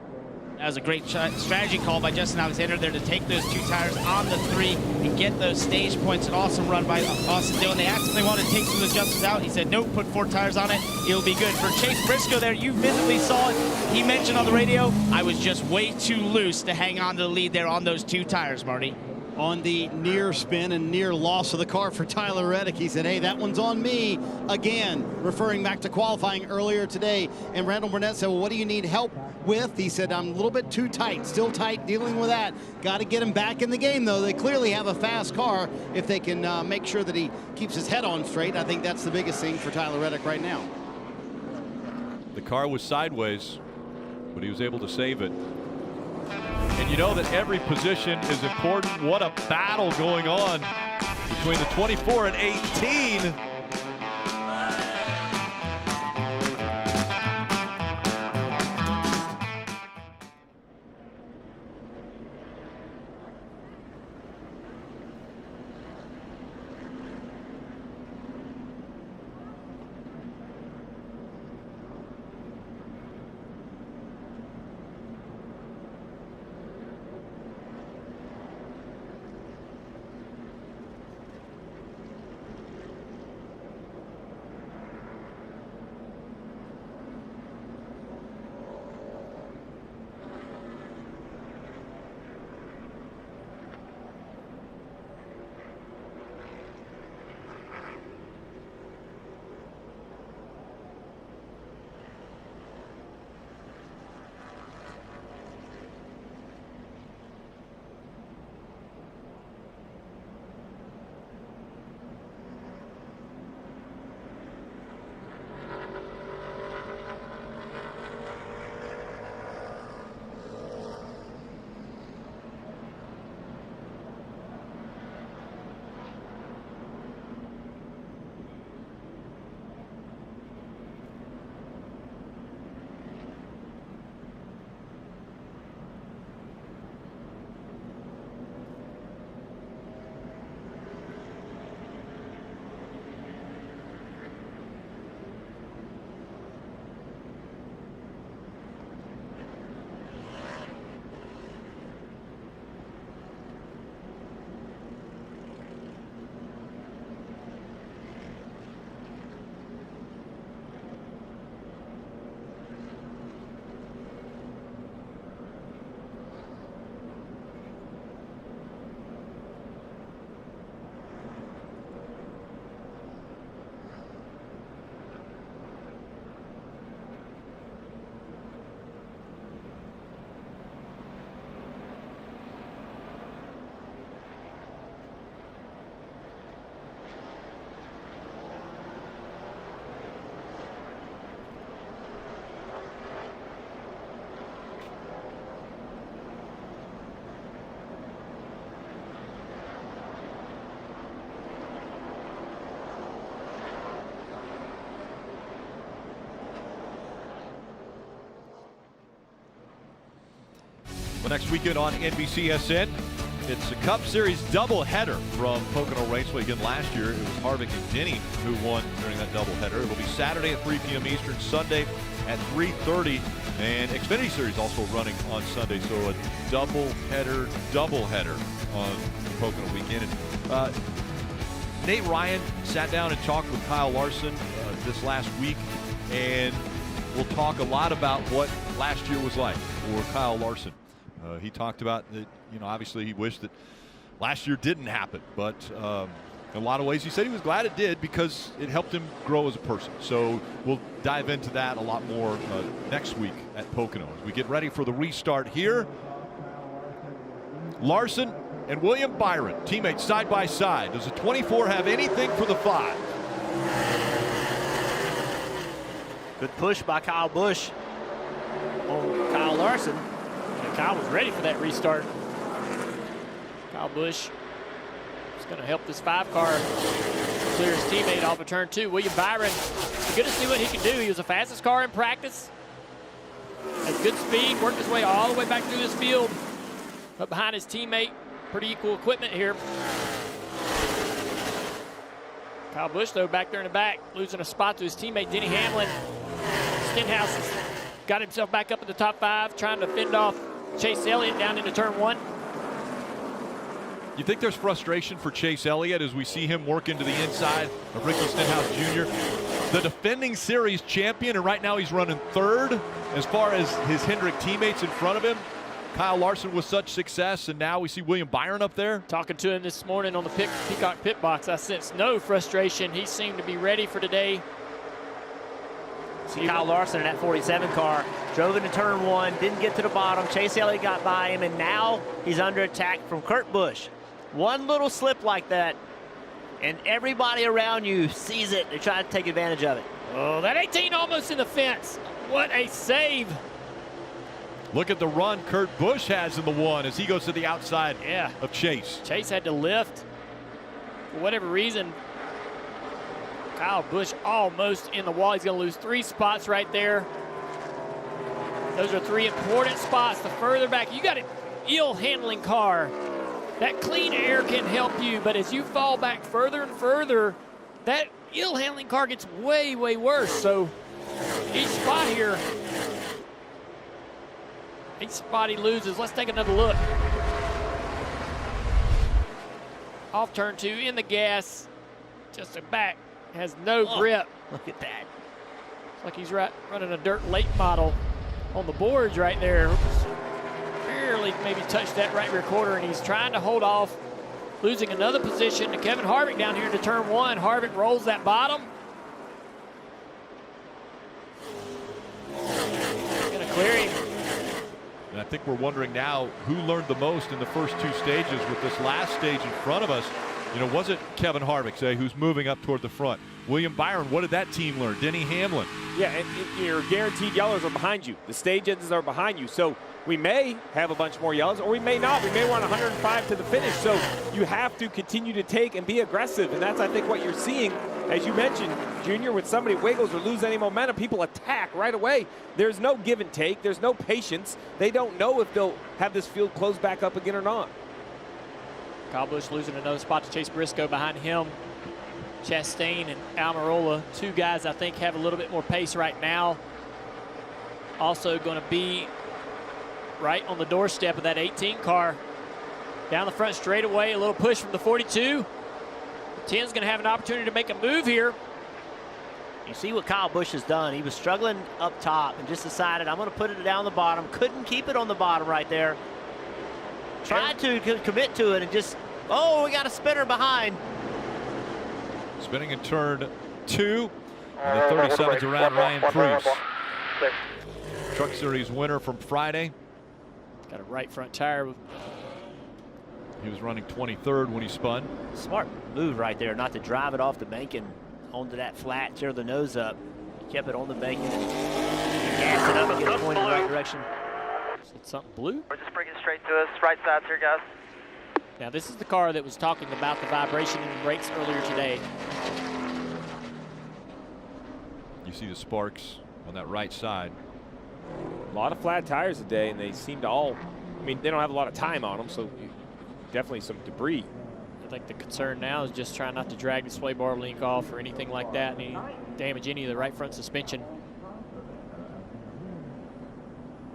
That was a great strategy call by Justin Alexander there to take those 2 tires on the 3 and get those stage points. An awesome run by Austin Dillon. They asked him if they wanted to take some of the adjustments out. He said, nope, put 4 tires on it. It'll be good. For Chase Briscoe there, you visibly saw it. He mentioned on the radio, I was just way too loose to hang on to the lead there on those 2 tires, Marty. On the near spin and near loss of the car for Tyler Reddick, he said, hey, that one's on me again, referring back to qualifying earlier today. And Randall Burnett said, well, what do you need help with? He said, I'm a little bit too tight, still tight, dealing with that. Got to get him back in the game, though. They clearly have a fast car. If they can make sure that he keeps his head on straight, I think that's the biggest thing for Tyler Reddick right now. The car was sideways, but he was able to save it. And you know that every position is important. What a battle going on between the 24 and 18. Well, next weekend on NBCSN, it's a Cup Series doubleheader from Pocono Raceway. Again, last year it was Harvick and Denny who won during that doubleheader. It will be Saturday at 3 p.m. Eastern, Sunday at 3:30, and Xfinity Series also running on Sunday. So a doubleheader on the Pocono weekend. And, Nate Ryan sat down and talked with Kyle Larson this last week, and we'll talk a lot about what last year was like for Kyle Larson. He talked about that, obviously he wished that last year didn't happen, but in a lot of ways he said he was glad it did because it helped him grow as a person. So we'll dive into that a lot more next week at Pocono as we get ready for the restart here. Larson and William Byron, teammates side by side. Does the 24 have anything for the 5? Good push by Kyle Busch on Kyle Larson. And Kyle was ready for that restart. Kyle Busch is going to help this 5 car clear his teammate off of turn 2. William Byron, good to see what he can do. He was the fastest car in practice. Has good speed, worked his way all the way back through this field. Up behind his teammate. Pretty equal equipment here. Kyle Busch, though, back there in the back, losing a spot to his teammate, Denny Hamlin. Stenhouse has got himself back up in the top 5, trying to fend off Chase Elliott down into turn 1. You think there's frustration for Chase Elliott as we see him work into the inside of Ricky Stenhouse Jr., the defending series champion, and right now he's running 3rd as far as his Hendrick teammates in front of him. Kyle Larson with such success, and now we see William Byron up there. Talking to him this morning on the Peacock pit box, I sense no frustration. He seemed to be ready for today. See Kyle Larson in that 47 car, drove into turn 1, didn't get to the bottom. Chase Elliott got by him, and now he's under attack from Kurt Busch. One little slip like that, and everybody around you sees it. They're trying to take advantage of it. Oh, that 18 almost in the fence. What a save. Look at the run Kurt Busch has in the 1 as he goes to the outside of Chase. Chase had to lift. For whatever reason, Kyle Busch almost in the wall. He's going to lose 3 spots right there. Those are 3 important spots. The further back, you got an ill handling car. That clean air can help you, but as you fall back further and further, that ill handling car gets way, way worse. So each spot here, each spot he loses. Let's take another look. Off turn 2, in the gas, just a back, has no grip. Look at that. It's like he's running a dirt late model on the boards right there. Barely maybe touched that right rear quarter, and he's trying to hold off, losing another position to Kevin Harvick down here into turn 1. Harvick rolls that bottom. Gonna clear him. And I think we're wondering now who learned the most in the first 2 stages with this last stage in front of us. Was it Kevin Harvick, say, who's moving up toward the front? William Byron, what did that team learn? Denny Hamlin. Yeah, and your guaranteed yellows are behind you. The stage ends are behind you. So we may have a bunch more yellows, or we may not. We may want 105 to the finish. So you have to continue to take and be aggressive. And that's, I think, what you're seeing. As you mentioned, Junior, when somebody wiggles or loses any momentum, people attack right away. There's no give and take. There's no patience. They don't know if they'll have this field close back up again or not. Kyle Busch losing another spot to Chase Briscoe behind him. Chastain and Almirola, 2 guys I think have a little bit more pace right now. Also going to be right on the doorstep of that 18 car. Down the front straightaway, a little push from the 42. The 10's going to have an opportunity to make a move here. You see what Kyle Busch has done. He was struggling up top and just decided, I'm going to put it down the bottom. Couldn't keep it on the bottom right there. Tried to commit to it and just, we got a spinner behind. Spinning in turn 2. And the 37's around Ryan Cruz. Truck Series winner from Friday. Got a right front tire. He was running 23rd when he spun. Smart move right there, not to drive it off the bank and onto that flat, tear the nose up. Kept it on the bank and gas it up and get it pointed in the right direction. Is it something blue? We're just bringing straight to us. Right side's here, guys. Now, this is the car that was talking about the vibration in the brakes earlier today. You see the sparks on that right side. A lot of flat tires today, and they seem to all mean, they don't have a lot of time on them, so definitely some debris. I think the concern now is just trying not to drag the sway bar link off or anything like that, and damage any of the right front suspension.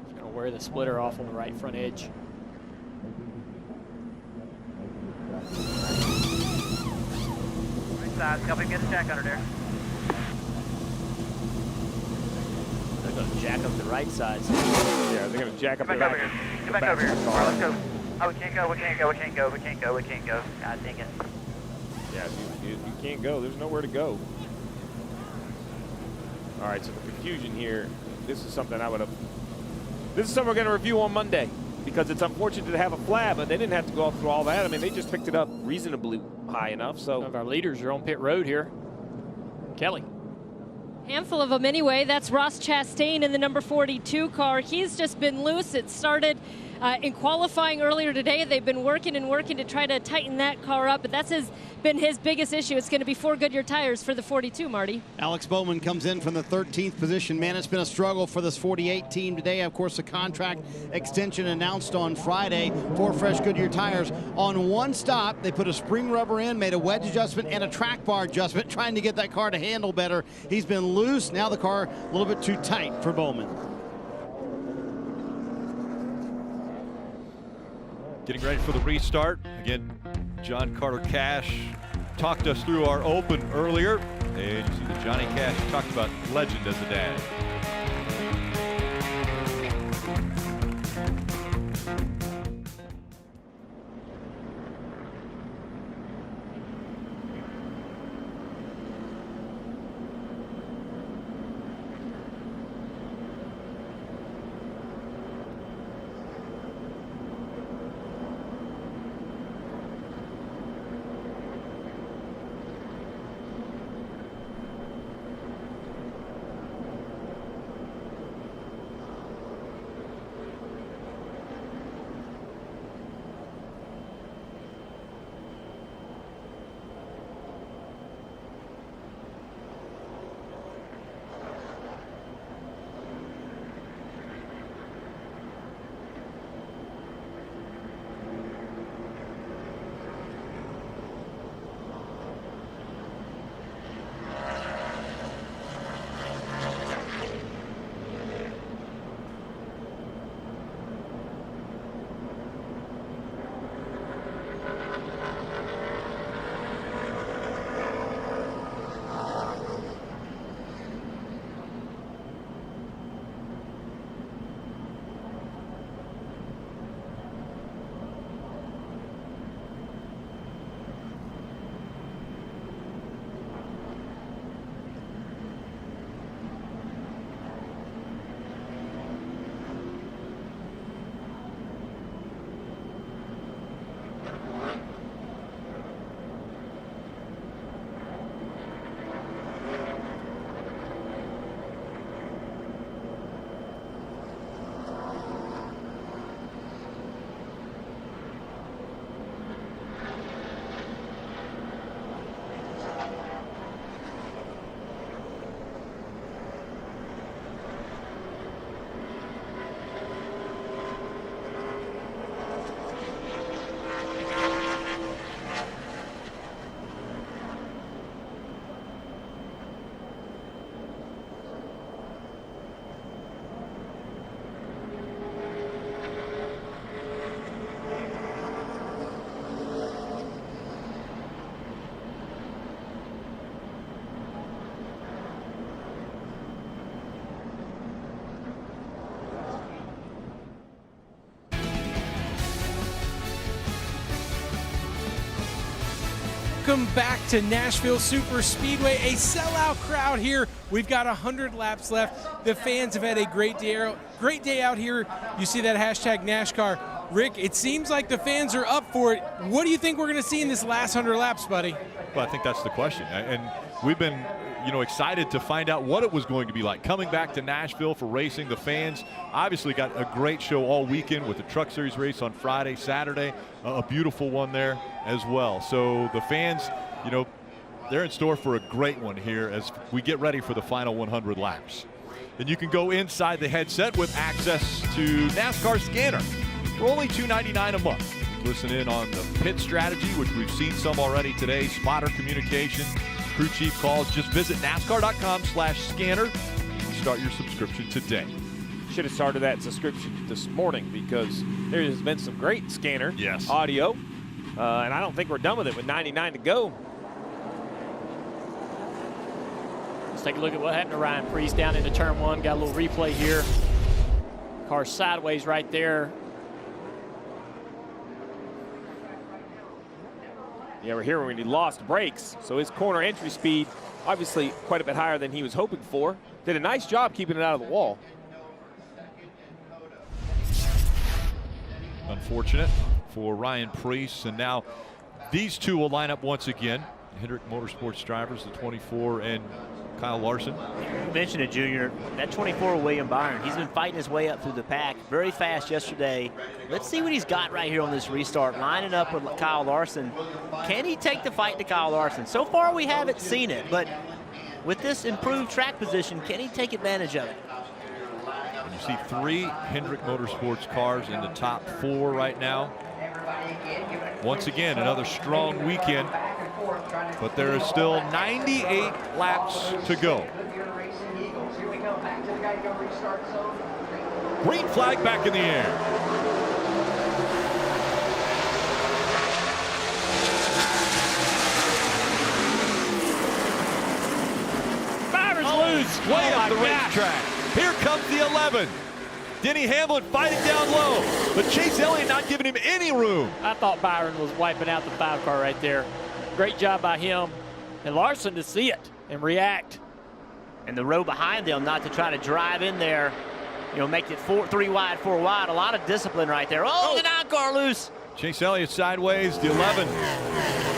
Just going to wear the splitter off on the right front edge. Right side, help him get his jack under there. They're going to jack up the right side. Yeah, they're going to jack up the right. Get back over here. All right, let's go. Oh, we can't go, we can't go, we can't go, we can't go, we can't go. God dang it. Yeah, you can't go. There's nowhere to go. All right, so the confusion here, this is something we're going to review on Monday, because it's unfortunate to have a flat, but they didn't have to go through all that. I mean, they just picked it up reasonably high enough. So Some of our leaders are on pit road here. Kelly. Handful of them anyway. That's Ross Chastain in the number 42 car. He's just been loose. It started in qualifying earlier today. They've been working and working to try to tighten that car up, but that's been his biggest issue. It's going to be 4 Goodyear tires for the 42, Marty. Alex Bowman comes in from the 13th position. Man, it's been a struggle for this 48 team today. Of course, the contract extension announced on Friday for fresh Goodyear tires. On one stop, they put a spring rubber in, made a wedge adjustment and a track bar adjustment, trying to get that car to handle better. He's been loose. Now the car a little bit too tight for Bowman. Getting ready for the restart. Again, John Carter Cash talked us through our open earlier. And you see that Johnny Cash talked about legend as a dad. Welcome back to Nashville Superspeedway, a sellout crowd here. We've got 100 laps left. The fans have had a great day out here. You see that hashtag NASCAR. Rick, it seems like the fans are up for it. What do you think we're going to see in this last 100 laps, buddy? Well, I think that's the question. And we've been, excited to find out what it was going to be like coming back to Nashville for racing. The fans obviously got a great show all weekend with the Truck Series race on Friday, Saturday, a beautiful one there as well. So the fans, they're in store for a great one here as we get ready for the final 100 laps. And you can go inside the headset with access to NASCAR Scanner. for only $2.99 a month. Listen in on the pit strategy, which we've seen some already today, spotter communication, crew chief calls. Just visit NASCAR.com/scanner and start your subscription today. Should have started that subscription this morning because there has been some great scanner audio, and I don't think we're done with it with 99 to go. Let's take a look at what happened to Ryan Preece down into turn 1. Got a little replay here. Car sideways right there. Yeah, we're here when he lost brakes, so his corner entry speed obviously quite a bit higher than he was hoping for. Did a nice job keeping it out of the wall. Unfortunate for Ryan Preece, and now these two will line up once again. Hendrick Motorsports drivers, the 24 and Kyle Larson. You mentioned it, Junior. That 24, William Byron, he's been fighting his way up through the pack very fast yesterday. Let's see what he's got right here on this restart, lining up with Kyle Larson. Can he take the fight to Kyle Larson? So far, we haven't seen it, but with this improved track position, can he take advantage of it? And you see 3 Hendrick Motorsports cars in the top 4 right now. Once again, another strong weekend, but there is still 98 laps to go. Green flag back in the air. Byron's loose. Way up the racetrack. Here comes the 11. Denny Hamlin fighting down low, but Chase Elliott not giving him any room. I thought Byron was wiping out the 5 car right there. Great job by him. And Larson to see it and react. And the row behind them not to try to drive in there, you know, make it 3 wide, 4 wide. A lot of discipline right there. Oh, the 9 car loose. Chase Elliott sideways, the 11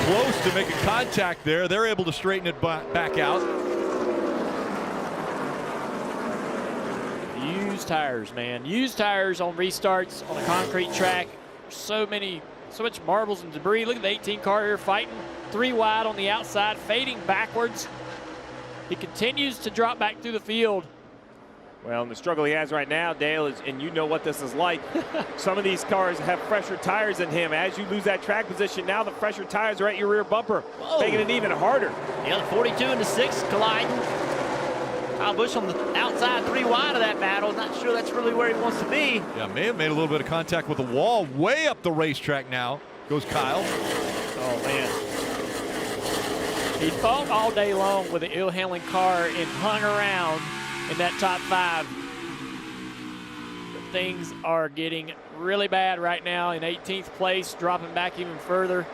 close to making contact there. They're able to straighten it back out. Used tires, man. Used tires on restarts on a concrete track. So much marbles and debris. Look at the 18 car here fighting 3 wide on the outside, fading backwards. He continues to drop back through the field. Well, and the struggle he has right now, Dale, is, and you know what this is like. Some of these cars have fresher tires than him. As you lose that track position, now the fresher tires are at your rear bumper, making it even harder. Yeah, the 42 and the 6 colliding. Kyle Busch on the outside 3 wide of that battle. Not sure that's really where he wants to be. Yeah, may have made a little bit of contact with the wall. Way up the racetrack now goes Kyle. Oh, man. He fought all day long with an ill-handling car and hung around in that top 5. But things are getting really bad right now. In 18th place, dropping back even further.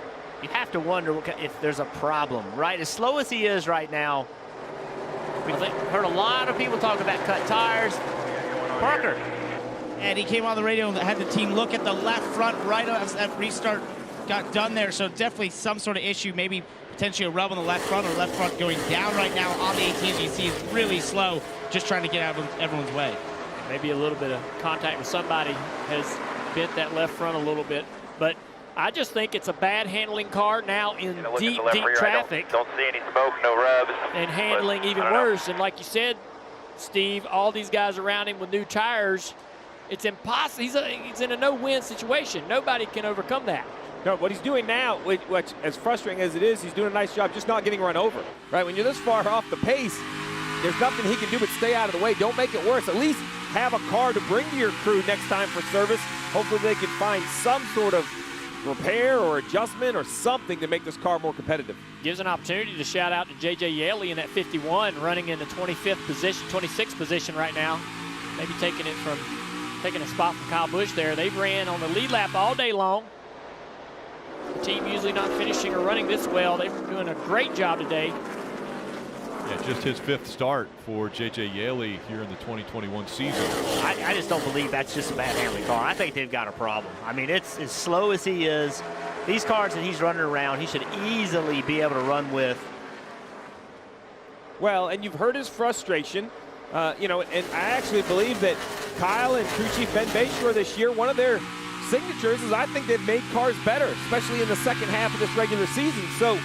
You have to wonder if there's a problem, right? As slow as he is right now, we've heard a lot of people talking about cut tires. Parker. And he came on the radio and had the team look at the left front right as that restart got done there. So definitely some sort of issue, maybe potentially a rub on the left front or left front going down right now on the 18. You see it's really slow, just trying to get out of everyone's way. Maybe a little bit of contact with somebody has bent that left front a little bit. But I just think it's a bad handling car now in deep traffic. Don't see any smoke, no rubs. And handling even worse. And like you said, Steve, all these guys around him with new tires, it's impossible. He's in a no-win situation. Nobody can overcome that. No, what he's doing now, which as frustrating as it is, he's doing a nice job just not getting run over. Right, when you're this far off the pace, there's nothing he can do but stay out of the way. Don't make it worse. At least have a car to bring to your crew next time for service. Hopefully they can find some sort of repair or adjustment or something to make this car more competitive. Gives an opportunity to shout out to J.J. Yaley in that 51, running in the 25th position, 26th position right now. Maybe taking a spot from Kyle Busch there. They've ran on the lead lap all day long. The team usually not finishing or running this well. They're doing a great job today. Yeah, just his 5th start for J.J. Yaley here in the 2021 season. I just don't believe that's just a bad handling car. I think they've got a problem. I mean, it's as slow as he is. These cars that he's running around, he should easily be able to run with. Well, and you've heard his frustration. And I actually believe that Kyle and crew chief Ben Bayshore this year, one of their signatures is I think they've made cars better, especially in the second half of this regular season. So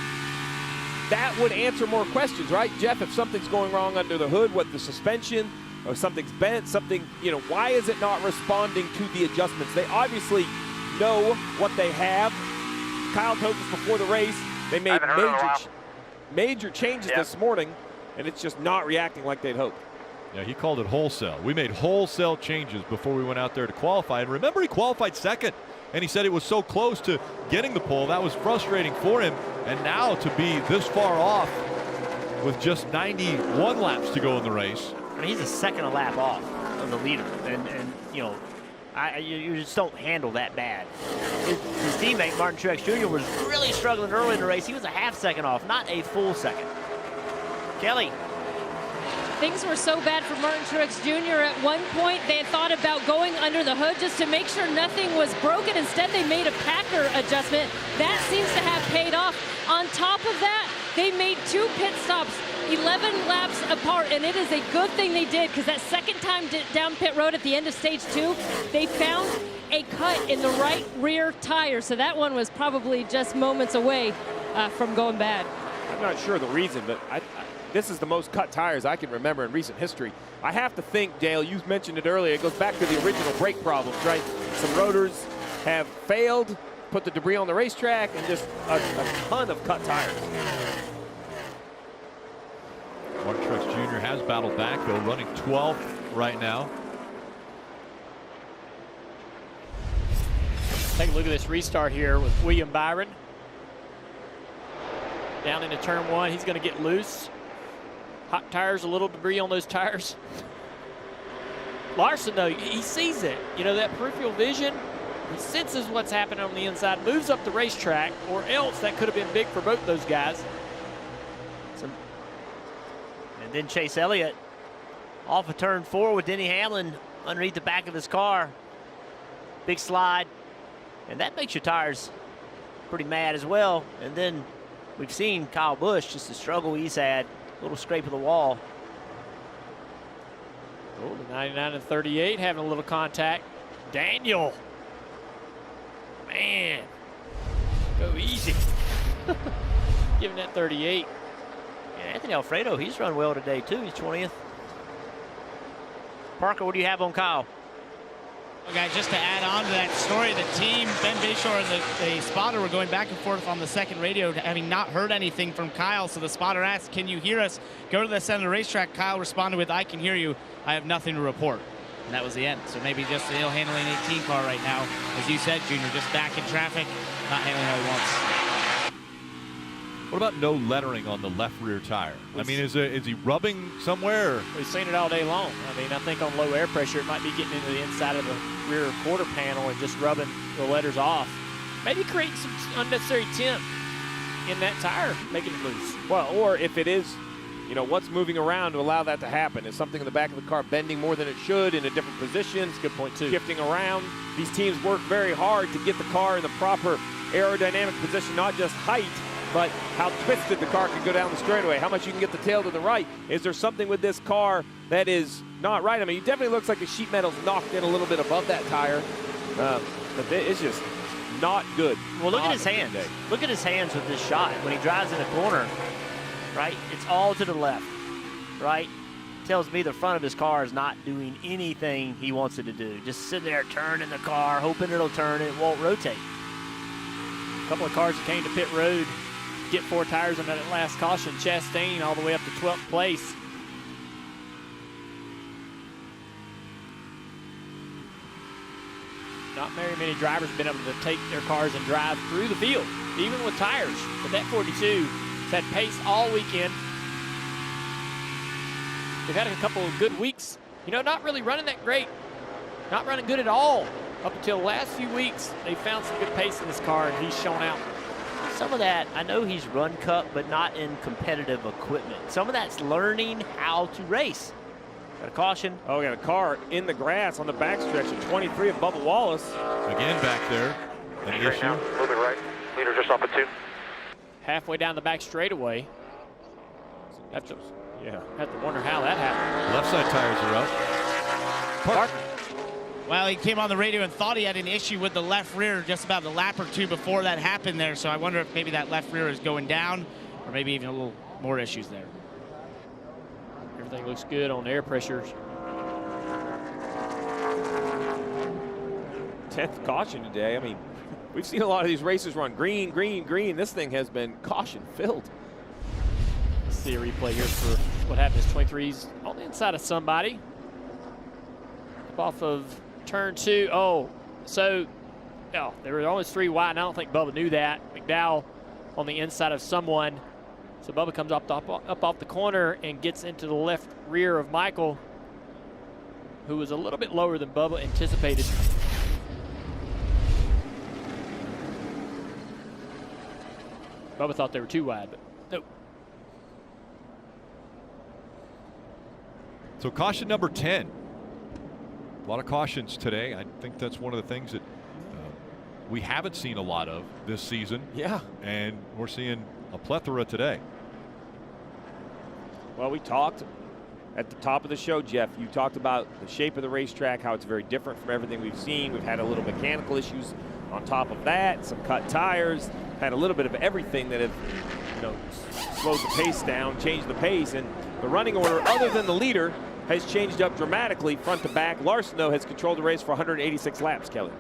that would answer more questions, right, Jeff? If something's going wrong under the hood, what the suspension, or something's bent, something, why is it not responding to the adjustments? They obviously know what they have. Kyle told us before the race they made major changes this morning, and it's just not reacting like they'd hoped. Yeah, he called it wholesale. We made wholesale changes before we went out there to qualify. And remember, he qualified second, and he said it was so close to getting the pole. That was frustrating for him. And now to be this far off with just 91 laps to go in the race. I mean, he's a second a lap off of the leader. And you just don't handle that bad. His teammate, Martin Truex Jr., was really struggling early in the race. He was a half second off, not a full second. Kelly. Things were so bad for Martin Truex Jr. At one point, they had thought about going under the hood just to make sure nothing was broken. Instead, they made a Packer adjustment. That seems to have paid off. On top of that, they made 2 pit stops 11 laps apart, and it is a good thing they did, because that second time down pit road at the end of stage 2, they found a cut in the right rear tire. So that one was probably just moments away from going bad. I'm not sure the reason, but this is the most cut tires I can remember in recent history. I have to think, Dale, you mentioned it earlier, it goes back to the original brake problems, right? Some rotors have failed, put the debris on the racetrack, and just a ton of cut tires. Martin Truex Jr. has battled back, though, running 12th right now. Take a look at this restart here with William Byron. Down into turn 1, he's going to get loose. Hot tires, a little debris on those tires. Larson, though, he sees it. That peripheral vision, he senses what's happening on the inside, moves up the racetrack, or else that could have been big for both those guys. And then Chase Elliott off of turn 4 with Denny Hamlin underneath the back of his car. Big slide. And that makes your tires pretty mad as well. And then we've seen Kyle Busch, just the struggle he's had. Little scrape of the wall. Oh, the 99 and 38 having a little contact. Daniel. Man. Go easy. Giving that 38. Yeah, Anthony Alfredo, he's run well today too. He's 20th. Parker, what do you have on Kyle? Okay, just to add on to that story, the team, Ben Bayshore and the spotter were going back and forth on the second radio, having not heard anything from Kyle. So the spotter asked, "Can you hear us?" Go to the center of the racetrack. Kyle responded with, "I can hear you. I have nothing to report." And that was the end. So maybe just an ill-handling 18 car right now. As you said, Junior, just back in traffic, not handling how he wants. What about no lettering on the left rear tire? I mean, is he rubbing somewhere? We've seen it all day long. I mean, I think on low air pressure, it might be getting into the inside of the rear quarter panel and just rubbing the letters off. Maybe creating some unnecessary temp in that tire, making it loose. Well, or if it is, what's moving around to allow that to happen? Is something in the back of the car bending more than it should in a different position? It's a good point, too. Shifting around. These teams work very hard to get the car in the proper aerodynamic position, not just height, but how twisted the car can go down the straightaway, how much you can get the tail to the right. Is there something with this car that is not right? I mean, it definitely looks like the sheet metal's knocked in a little bit above that tire, but it's just not good. Well, look at his hands. Look at his hands with this shot. When he drives in the corner, right, it's all to the left, right? Tells me the front of his car is not doing anything he wants it to do. Just sitting there turning the car, hoping it'll turn and it won't rotate. A couple of cars that came to pit road, get 4 tires on that last caution. Chastain all the way up to 12th place. Not very many drivers have been able to take their cars and drive through the field, even with tires. But that 42 has had pace all weekend. They've had a couple of good weeks. Not really running that great. Not running good at all. Up until the last few weeks, they found some good pace in this car, and he's shown out. Some of that, I know he's run Cup, but not in competitive equipment. Some of that's learning how to race. Got a caution. Oh, got a car in the grass on the backstretch at 23 of Bubba Wallace. Again back there. An issue. Right now, a little bit right. Leader just off at 2. Halfway down the back straightaway. Have to wonder how that happened. Left side tires are up. Parker. Well, he came on the radio and thought he had an issue with the left rear just about a lap or 2 before that happened there. So I wonder if maybe that left rear is going down or maybe even a little more issues there. Everything looks good on air pressures. 10th caution today. I mean, we've seen a lot of these racers run green, green, green. This thing has been caution-filled. Let's see a replay here for what happened. 23's on the inside of somebody. Up off of turn 2. There were almost 3 wide, and I don't think Bubba knew that. McDowell on the inside of someone. So Bubba comes up off the corner and gets into the left rear of Michael, who was a little bit lower than Bubba anticipated. Bubba thought they were too wide, but nope. So caution number 10. A lot of cautions today. I think that's one of the things that we haven't seen a lot of this season. Yeah. And we're seeing a plethora today. Well, we talked at the top of the show, Jeff. You talked about the shape of the racetrack, how it's very different from everything we've seen. We've had a little mechanical issues on top of that, some cut tires, had a little bit of everything that have, slowed the pace down, changed the pace. And the running order, other than the leader, has changed up dramatically front to back. Larson, though, has controlled the race for 186 laps, Kelly.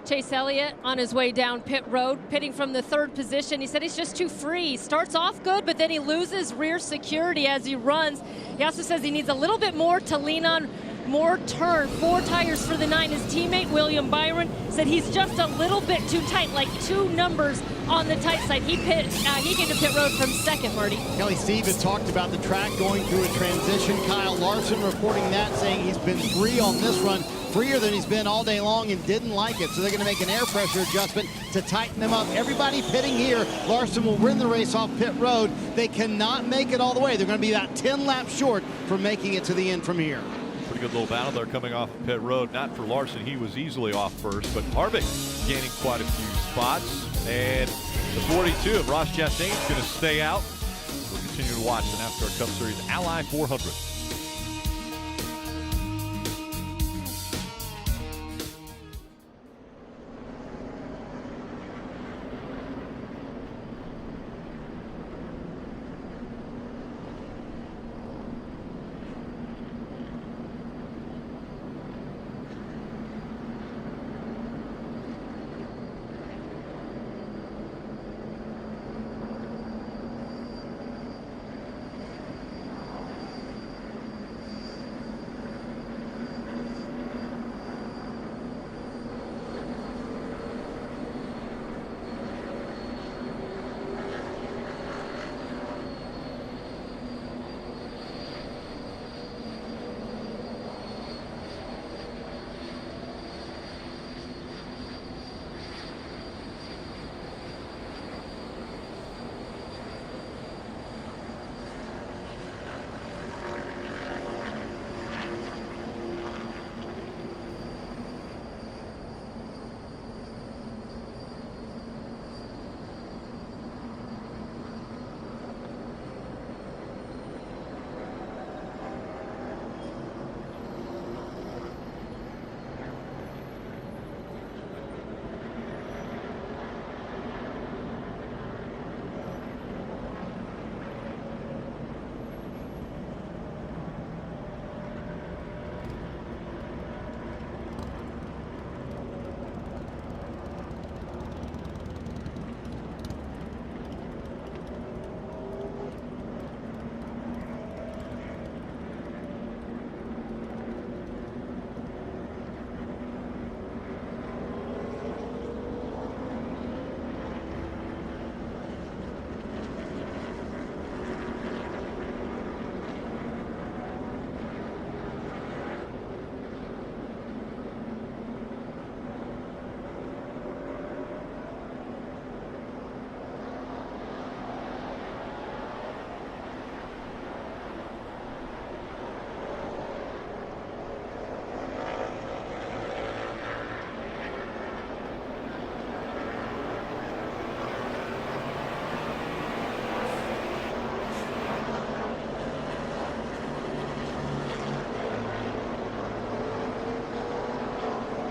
Chase Elliott on his way down pit road, pitting from the 3rd position. He said he's just too free. He starts off good, but then he loses rear security as he runs. He also says he needs a little bit more to lean on, more turn. 4 tires for the 9. His teammate, William Byron, said he's just a little bit too tight, like 2 numbers on the tight side. He came to pit road from 2nd, Marty. Kelly, Steve had talked about the track going through a transition. Kyle Larson reporting that, saying he's been free on this run, freer than he's been all day long, and didn't like it. So they're going to make an air pressure adjustment to tighten them up. Everybody pitting here. Larson will win the race off pit road. They cannot make it all the way. They're going to be about 10 laps short from making it to the end from here. Pretty good little battle there coming off of pit road. Not for Larson. He was easily off first, but Harvick gaining quite a few spots. And the 42 of Ross Chastain is going to stay out. We'll continue to watch the NASCAR Cup Series Ally 400.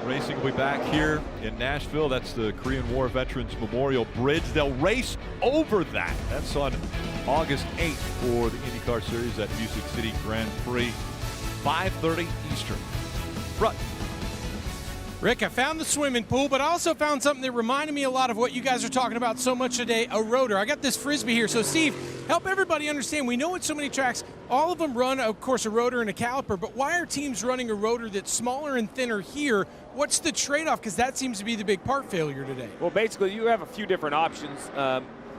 Racing will be back here in Nashville. That's the Korean War Veterans Memorial Bridge. They'll race over that. That's on August 8th for the IndyCar Series at Music City Grand Prix, 5:30 Eastern. Brett. Rick, I found the swimming pool, but I also found something that reminded me a lot of what you guys are talking about so much today, a rotor. I got this Frisbee here. So, Steve, help everybody understand. We know at so many tracks, all of them run, of course, a rotor and a caliper, but why are teams running a rotor that's smaller and thinner here? What's the trade-off? Because that seems to be the big part failure today. Well, basically, you have a few different options.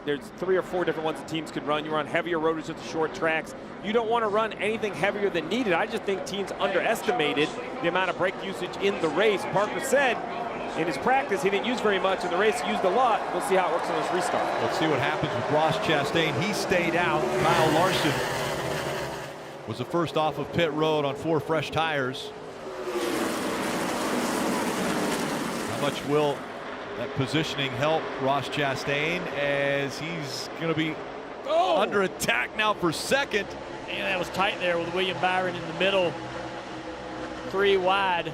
There's 3 or 4 different ones that teams can run. You run heavier rotors at the short tracks. You don't want to run anything heavier than needed. I just think teams underestimated the amount of brake usage in the race. Parker said in his practice he didn't use very much. In the race he used a lot. We'll see how it works on this restart. Let's see what happens with Ross Chastain. He stayed out. Kyle Larson was the first off of pit road on 4 fresh tires. How much will that positioning help Ross Chastain as he's going to be under attack now for second? Man, that was tight there with William Byron in the middle. 3 wide.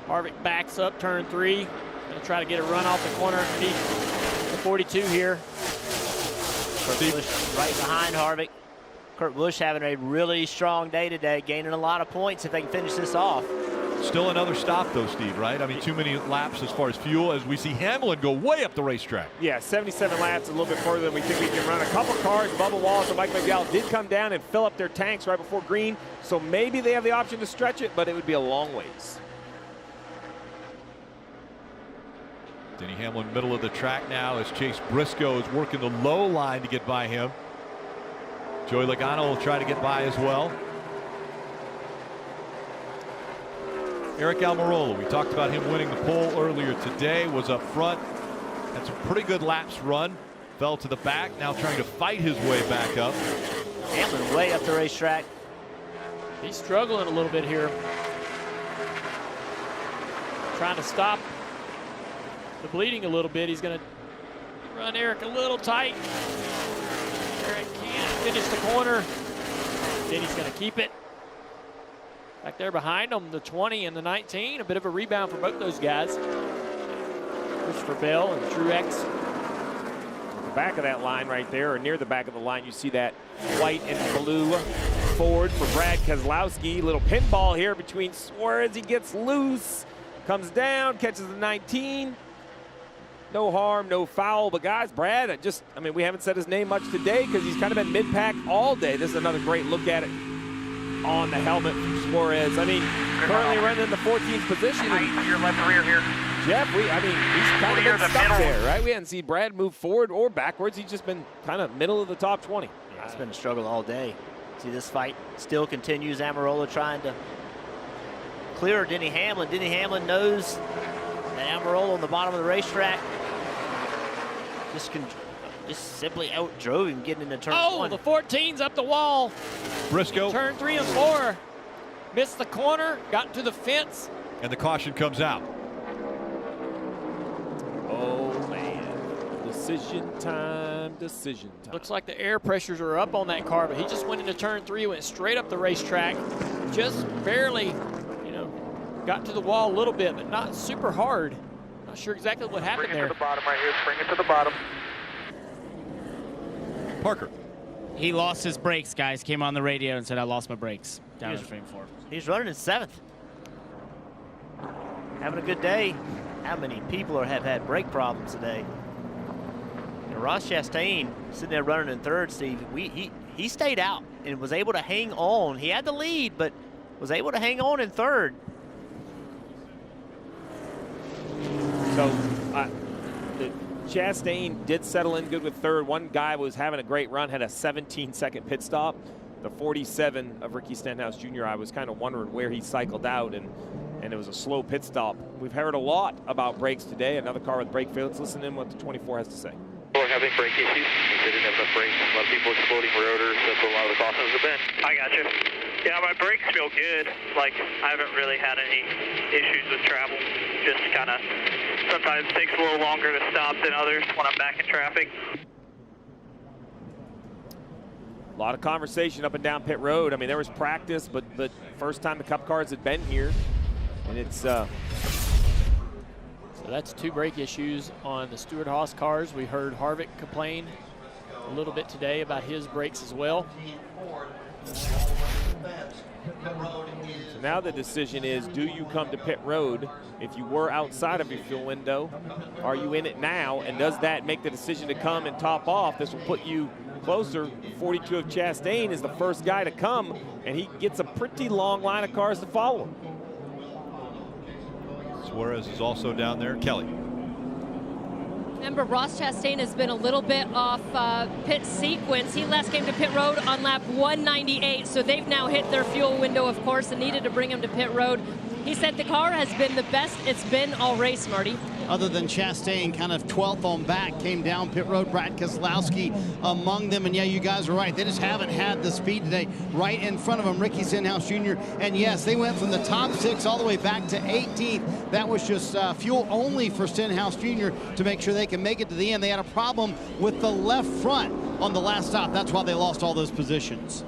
Harvick backs up turn 3. Gonna try to get a run off the corner underneath the 42 here. Kurt Busch right behind Harvick. Kurt Busch having a really strong day today, gaining a lot of points if they can finish this off. Still another stop though, Steve, right? I mean, too many laps as far as fuel, as we see Hamlin go way up the racetrack. Yeah, 77 laps, a little bit further than we think we can run. A couple cars, Bubba Wallace and Mike McDowell did come down and fill up their tanks right before green, so maybe they have the option to stretch it, but it would be a long ways. Denny Hamlin middle of the track now as Chase Briscoe is working the low line to get by him. Joey Logano will try to get by as well. Eric Almirola, we talked about him winning the pole earlier today, was up front, had some pretty good laps run, fell to the back, now trying to fight his way back up. Hamlin way up the racetrack. He's struggling a little bit here. Trying to stop the bleeding a little bit. He's going to run Eric a little tight. Eric can't finish the corner. Then he's going to keep it. Back there behind them, the 20 and the 19. A bit of a rebound for both those guys. Christopher Bell and Truex. The back of that line right there, or near the back of the line, you see that white and blue forward for Brad Keselowski. Little pinball here between Suarez. He gets loose, comes down, catches the 19. No harm, no foul. But guys, Brad, I mean, we haven't said his name much today because he's kind of been mid-pack all day. This is another great look at it on the helmet from Suarez. I mean, currently running in the 14th position. Your left rear here. Jeff, he's kind of been stuck there, right? We haven't seen Brad move forward or backwards. He's just been kind of middle of the top 20. Yeah, it's been a struggle all day. See, this fight still continues. Almirola trying to clear Denny Hamlin. Denny Hamlin knows that Almirola on the bottom of the racetrack just simply outdrove him getting into turn 1. The 14's up the wall. Briscoe. Turn 3 and 4. Missed the corner, got to the fence. And the caution comes out. Oh, man. Decision time, decision time. Looks like the air pressures are up on that car, but he just went into turn 3, went straight up the racetrack. Just barely, got to the wall a little bit, but not super hard. Not sure exactly what happened there. Bring it to the bottom right here. Bring it to the bottom. Parker. He lost his brakes, guys. Came on the radio and said, I lost my brakes down in frame 4. He's running in 7th. Having a good day. How many people have had brake problems today? And Ross Chastain sitting there running in 3rd, Steve. He stayed out and was able to hang on. He had the lead, but was able to hang on in 3rd. So, Chastain did settle in good with 3rd. One guy was having a great run, had a 17-second pit stop. The 47 of Ricky Stenhouse Jr., I was kind of wondering where he cycled out, and it was a slow pit stop. We've heard a lot about brakes today. Another car with brake failures. Listen in what the 24 has to say. We're having brake issues. They didn't have enough brakes. A lot of people exploding rotors. That's what a lot of the cautions have been. I got you. Yeah, my brakes feel good. Like, I haven't really had any issues with travel. Just kind of sometimes takes a little longer to stop than others when I'm back in traffic. A lot of conversation up and down pit road. I mean, there was practice, but first time the Cup cars had been here. And it's... So that's 2 brake issues on the Stewart-Haas cars. We heard Harvick complain a little bit today about his brakes as well. So now the decision is, do you come to pit road? If you were outside of your fuel window, are you in it now? And does that make the decision to come and top off? This will put you closer. 42 of Chastain is the first guy to come, and he gets a pretty long line of cars to follow him. Suarez is also down there. Kelly. Remember, Ross Chastain has been a little bit off pit sequence. He last came to pit road on lap 198, so they've now hit their fuel window, of course, and needed to bring him to pit road. He said the car has been the best it's been all race, Marty. Other than Chastain, kind of 12th on back, came down pit road. Brad Keselowski among them. And yeah, you guys are right. They just haven't had the speed today. Right in front of them, Ricky Stenhouse Jr. And yes, they went from the top 6 all the way back to 18th. That was just fuel only for Stenhouse Jr. to make sure they can make it to the end. They had a problem with the left front on the last stop. That's why they lost all those positions.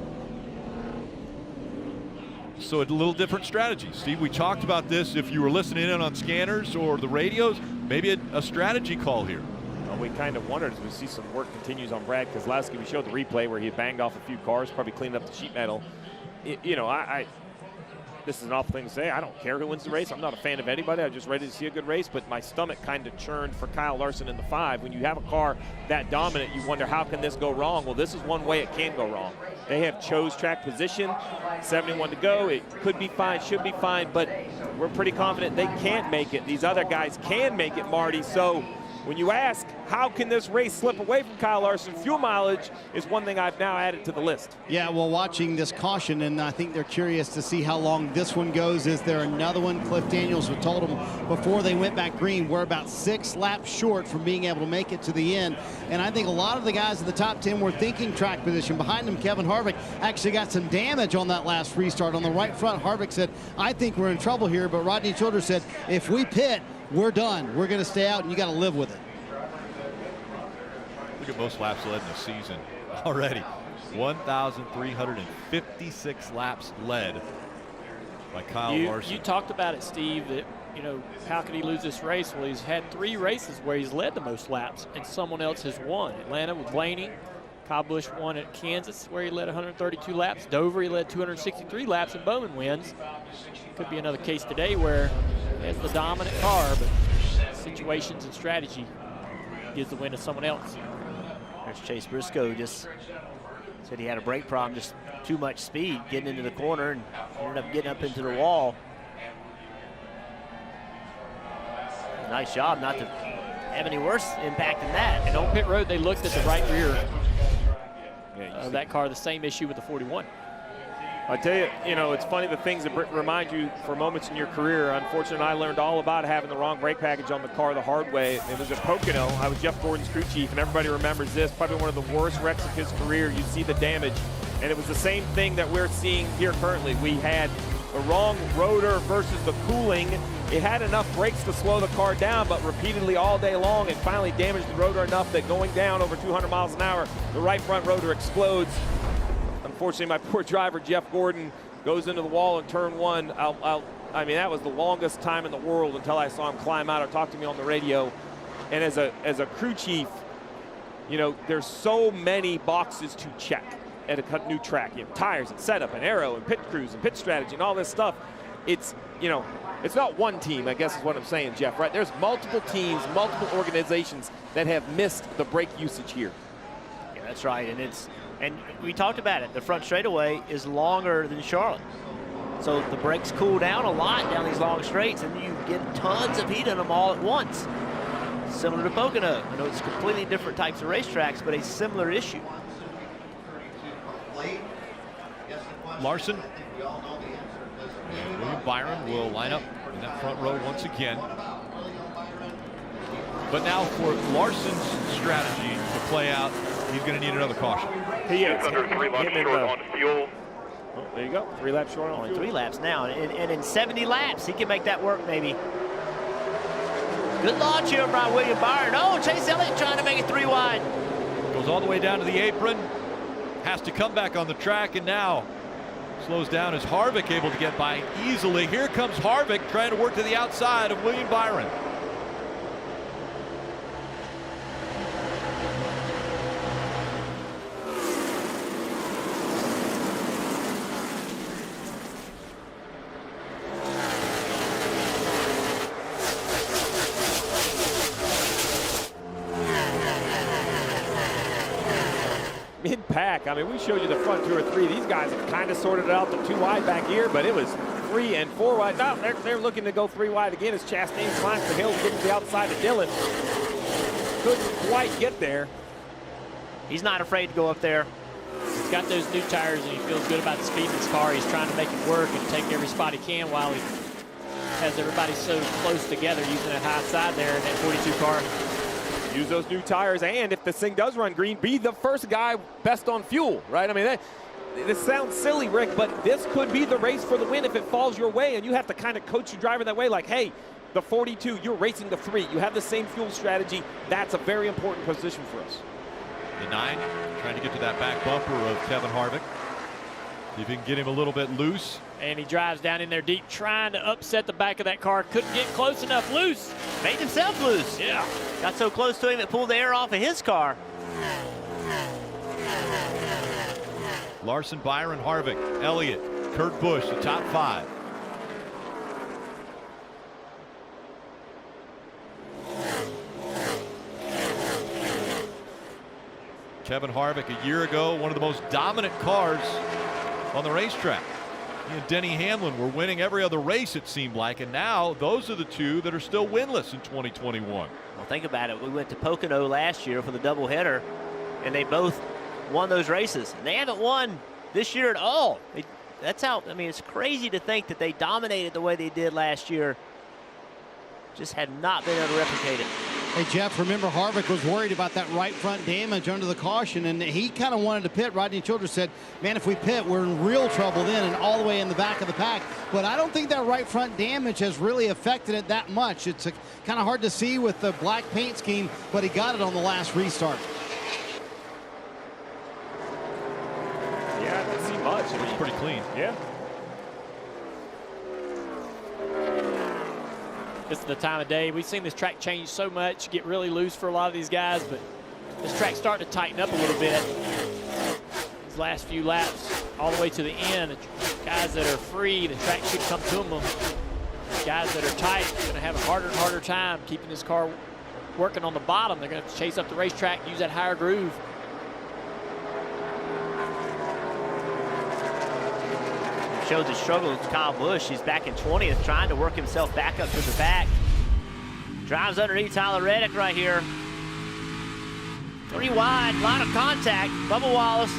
So a little different strategy. Steve, we talked about this. If you were listening in on scanners or the radios, maybe a strategy call here. Well, we kind of wondered as we see some work continues on Brad Keselowski. We showed the replay where he had banged off a few cars, probably cleaned up the sheet metal. You know, this is an awful thing to say. I don't care who wins the race. I'm not a fan of anybody. I'm just ready to see a good race, but my stomach kind of churned for Kyle Larson in the 5. When you have a car that dominant, you wonder, how can this go wrong? Well, this is one way it can go wrong. They have chose track position, 71 to go. It could be fine, should be fine, but we're pretty confident they can't make it. These other guys can make it, Marty. So when you ask, how can this race slip away from Kyle Larson, fuel mileage is one thing I've now added to the list. Yeah, well, watching this caution, and I think they're curious to see how long this one goes. Is there another one? Cliff Daniels had told them before they went back green, we're about 6 laps short from being able to make it to the end. And I think a lot of the guys in the top 10 were thinking track position. Behind him, Kevin Harvick actually got some damage on that last restart. On the right front, Harvick said, I think we're in trouble here, but Rodney Childers said, if we pit, we're done. We're going to stay out, and you got to live with it. Look at most laps led in the season already. 1,356 laps led by Kyle Larson. You talked about it, Steve, that, you know, how could he lose this race? Well, he's had 3 races where he's led the most laps, and someone else has won. Atlanta with Blaney. Kyle Busch won at Kansas, where he led 132 laps. Dover, he led 263 laps, and Bowman wins. Could be another case today where he has the dominant car, but situations and strategy gives the win to someone else. There's Chase Briscoe, just said he had a brake problem, just too much speed getting into the corner and ended up getting up into the wall. Nice job not to have any worse impact than that. And on pit road, they looked at the right rear of that car, the same issue with the 41. I tell you, you know, it's funny the things that remind you for moments in your career. Unfortunately, I learned all about having the wrong brake package on the car the hard way. It was at Pocono. I was Jeff Gordon's crew chief, and everybody remembers this, probably one of the worst wrecks of his career. You see the damage, and it was the same thing that we're seeing here currently. We had the wrong rotor versus the cooling. It had enough brakes to slow the car down, but repeatedly all day long, it finally damaged the rotor enough that going down over 200 miles an hour, the right front rotor explodes. Unfortunately, my poor driver, Jeff Gordon, goes into the wall in turn 1. I mean, that was the longest time in the world until I saw him climb out or talk to me on the radio. And as a crew chief, you know, there's so many boxes to check at a new track. You have tires and setup and aero and pit crews and pit strategy and all this stuff. It's, you know, it's not one team, I guess is what I'm saying, Jeff, right? There's multiple teams, multiple organizations that have missed the brake usage here. Yeah, that's right, and we talked about it. The front straightaway is longer than Charlotte. So the brakes cool down a lot down these long straights, and you get tons of heat in them all at once. Similar to Pocono. I know it's completely different types of racetracks, but a similar issue. Larson. William Byron will line up in that front row once again. But now for Larson's strategy to play out, he's going to need another caution. He is. Under 3 laps short on fuel. Oh, there you go. 3 laps short on Only 3 laps now, and in 70 laps, he can make that work maybe. Good launch here by William Byron. Oh, Chase Elliott trying to make it 3 wide. Goes all the way down to the apron. Has to come back on the track, and now slows down. Is Harvick able to get by easily? Here comes Harvick trying to work to the outside of William Byron. pack. I mean, we showed you the front 2 or 3. These guys have kind of sorted out the 2 wide back here, but it was 3 and 4 wide. No, they're looking to go 3 wide again as Chastain climbs the hill, getting to the outside of Dillon. Couldn't quite get there. He's not afraid to go up there. He's got those new tires, and he feels good about the speed in his car. He's trying to make it work and take every spot he can while he has everybody so close together using that high side there in that 42 car. Use those new tires, and if this thing does run green, be the first guy best on fuel, right? I mean, this sounds silly, Rick, but this could be the race for the win if it falls your way, and you have to kind of coach your driver that way, like, hey, the 42, you're racing the 3. You have the same fuel strategy. That's a very important position for us. The 9 trying to get to that back bumper of Kevin Harvick. See if he can get him a little bit loose. And he drives down in there deep, trying to upset the back of that car. Couldn't get close enough. Loose. Made himself loose. Yeah. Got so close to him it pulled the air off of his car. Larson, Byron, Harvick, Elliott, Kurt Busch, the top 5. Kevin Harvick a year ago, one of the most dominant cars on the racetrack. He and Denny Hamlin were winning every other race, it seemed like, and now those are the 2 that are still winless in 2021. Well, think about it. We went to Pocono last year for the doubleheader, and they both won those races. And they haven't won this year at all. That's how, I mean, it's crazy to think that they dominated the way they did last year. Just had not been able to replicate it. Hey, Jeff, remember Harvick was worried about that right front damage under the caution, and he kind of wanted to pit. Rodney Childers said, man, if we pit, we're in real trouble then and all the way in the back of the pack. But I don't think that right front damage has really affected it that much. It's kind of hard to see with the black paint scheme, but he got it on the last restart. Yeah, I didn't see much. It was pretty clean. Yeah. This is the time of day. We've seen this track change so much, get really loose for a lot of these guys, but this track's starting to tighten up a little bit. These last few laps, all the way to the end, the guys that are free, the track should come to them. Guys that are tight are going to have a harder and harder time keeping this car working on the bottom. They're going to have to chase up the racetrack, use that higher groove. Showed the struggle with Kyle Busch. He's back in 20th, trying to work himself back up to the back. Drives underneath Tyler Reddick right here. 3 wide, a lot of contact. Bubba Wallace,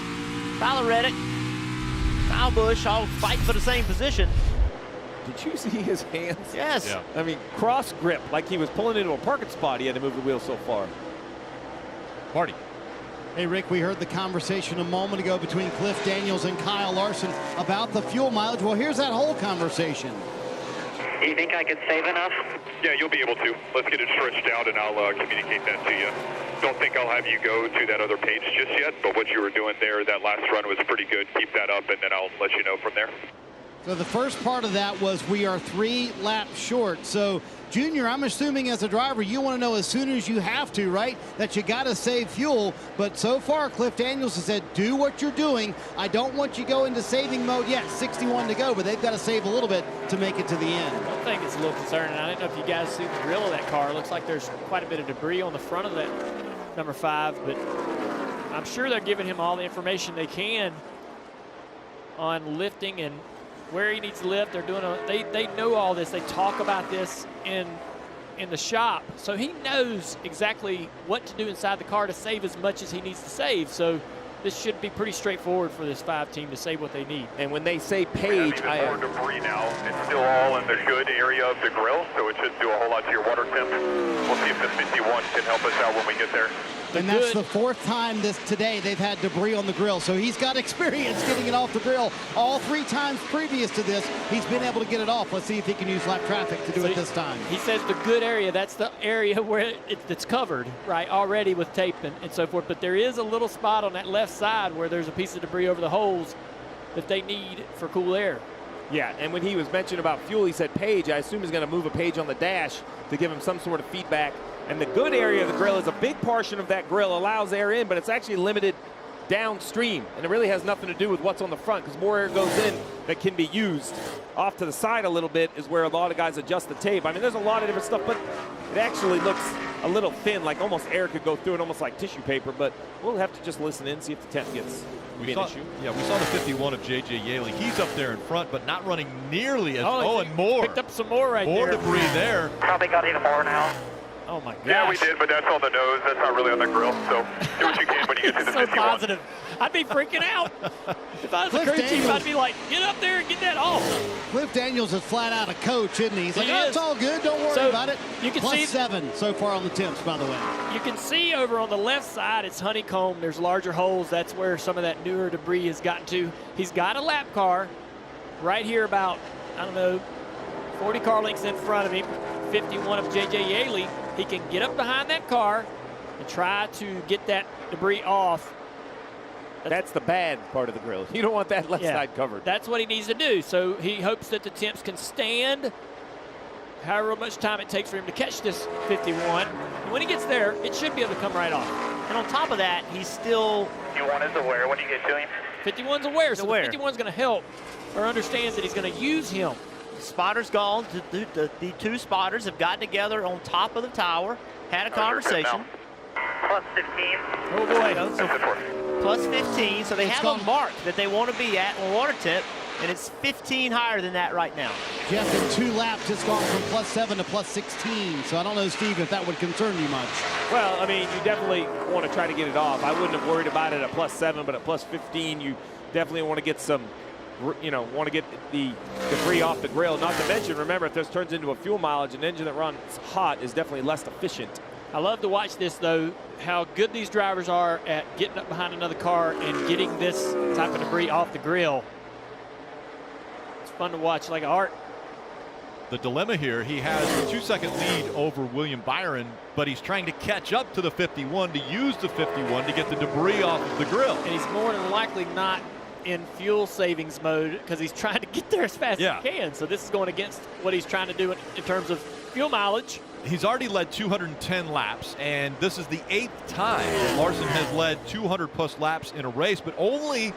Tyler Reddick, Kyle Busch all fighting for the same position. Did you see his hands? Yes. Yeah. I mean, cross grip, like he was pulling into a parking spot. He had to move the wheel so far. Marty. Hey, Rick, we heard the conversation a moment ago between Cliff Daniels and Kyle Larson about the fuel mileage. Well, here's that whole conversation. You think I could save enough? Yeah, you'll be able to. Let's get it stretched out, and I'll communicate that to you. Don't think I'll have you go to that other page just yet, but what you were doing there, that last run was pretty good. Keep that up, and then I'll let you know from there. So the first part of that was we are 3 laps short. So, Junior, I'm assuming as a driver, you want to know as soon as you have to, right, that you got to save fuel. But so far, Cliff Daniels has said, do what you're doing. I don't want you to go into saving mode yet. 61 to go, but they've got to save a little bit to make it to the end. I think it's a little concerning. I don't know if you guys see the grill of that car. It looks like there's quite a bit of debris on the front of that number 5, but I'm sure they're giving him all the information they can on lifting and where he needs to lift. They're doing they know all this. They talk about this in the shop, so he knows exactly what to do inside the car to save as much as he needs to save. So this should be pretty straightforward for this 5 team to save what they need. And when they say page, more debris now. It's still all in the good area of the grill, so it should do a whole lot to your water temp. We'll see if the 51 can help us out when we get there. And that's the 4th time today they've had debris on the grill. So he's got experience getting it off the grill. All 3 times previous to this, he's been able to get it off. Let's see if he can use lap traffic to do it this time. He says the good area, that's the area where it's covered, right, already with tape and so forth. But there is a little spot on that left side where there's a piece of debris over the holes that they need for cool air. Yeah, and when he was mentioning about fuel, he said page. I assume he's going to move a page on the dash to give him some sort of feedback. And the good area of the grill is a big portion of that grill allows air in, but it's actually limited downstream, and it really has nothing to do with what's on the front because more air goes in that can be used. Off to the side a little bit is where a lot of guys adjust the tape. I mean, there's a lot of different stuff, but it actually looks a little thin, like almost air could go through it, almost like tissue paper, but we'll have to just listen in, see if the temp gets an issue. Yeah, we saw the 51 of J.J. Yaley. He's up there in front, but not running nearly as, and more. Picked up some more right there. More debris there. Probably got even more now. Oh my gosh. Yeah, we did, but that's on the nose. That's not really on the grill. So do what you can when you get to the So 51. positive. I'd be freaking out. If I was a crew chief, I'd be like, get up there and get that off. Cliff Daniels is flat out a coach, isn't he? He's like, He oh, is. it's all good. Don't worry about it. You can Plus see 7 so far on the temps, by the way. You can see over on the left side, it's honeycomb. There's larger holes. That's where some of that newer debris has gotten to. He's got a lap car right here about, I don't know, 40 car lengths in front of him, 51 of J.J. Yaley. He can get up behind that car and try to get that debris off. That's the bad part of the grill. You don't want that left side covered. That's what he needs to do. So he hopes that the temps can stand however much time it takes for him to catch this 51. And when he gets there, it should be able to come right off. And on top of that, he's still... 51 is aware when you get to him. 51's aware, so aware. the 51's going to help or understands that he's going to use him. Spotter's gone. The two spotters have gotten together on top of the tower, had a conversation. Plus 15. Oh boy. So plus 15, so they have a mark that they want to be at on water tip, and it's 15 higher than that right now. Jeff, in 2 laps, it's gone from plus 7 to plus 16. So I don't know, Steve, if that would concern you much. Well, I mean, you definitely want to try to get it off. I wouldn't have worried about it at plus 7, but at plus 15, you definitely want to get some, want to get the debris off the grill. Not to mention, remember, if this turns into a fuel mileage, an engine that runs hot is definitely less efficient. I love to watch this, though, how good these drivers are at getting up behind another car and getting this type of debris off the grill. It's fun to watch, like art. The dilemma here, he has a 2-second lead over William Byron, but he's trying to catch up to the 51 to use the 51 to get the debris off of the grill. And he's more than likely not in fuel savings mode because he's trying to get there as fast as he can. So this is going against what he's trying to do in terms of fuel mileage. He's already led 210 laps, and this is the 8th time that Larson has led 200-plus laps in a race, but only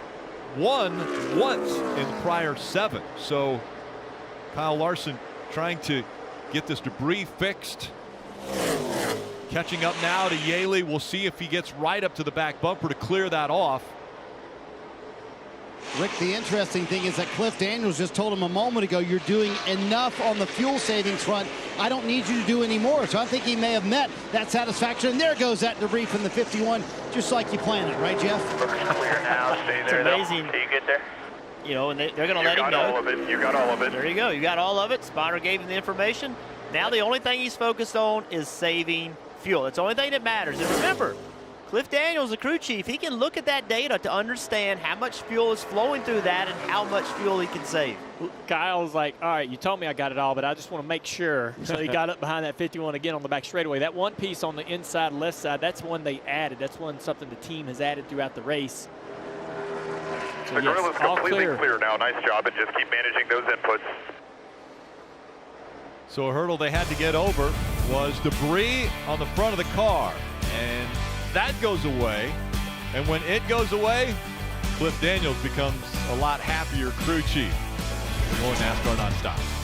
won once in the prior 7. So Kyle Larson trying to get this debris fixed. Catching up now to Yaley. We'll see if he gets right up to the back bumper to clear that off. Rick, the interesting thing is that Cliff Daniels just told him a moment ago, you're doing enough on the fuel savings front. I don't need you to do any more. So I think he may have met that satisfaction. And there goes that debris from the 51, just like you planned it, right, Jeff? Clear now. Stay there. It's amazing. Till you get there. You know, and they're going to let him know. You got all of it. You got all of it. There you go. You got all of it. Spotter gave him the information. Now the only thing he's focused on is saving fuel. That's the only thing that matters. And remember, Cliff Daniels, the crew chief, he can look at that data to understand how much fuel is flowing through that and how much fuel he can save. Kyle's like, all right, you told me I got it all, but I just want to make sure. So he got up behind that 51 again on the back straightaway. That one piece on the inside left side, that's one they added. That's something the team has added throughout the race. So The grill is completely clear. clear now. Nice job, and just keep managing those inputs. So a hurdle they had to get over was debris on the front of the car, and that goes away. And when it goes away, Cliff Daniels becomes a lot happier crew chief. Going NASCAR nonstop.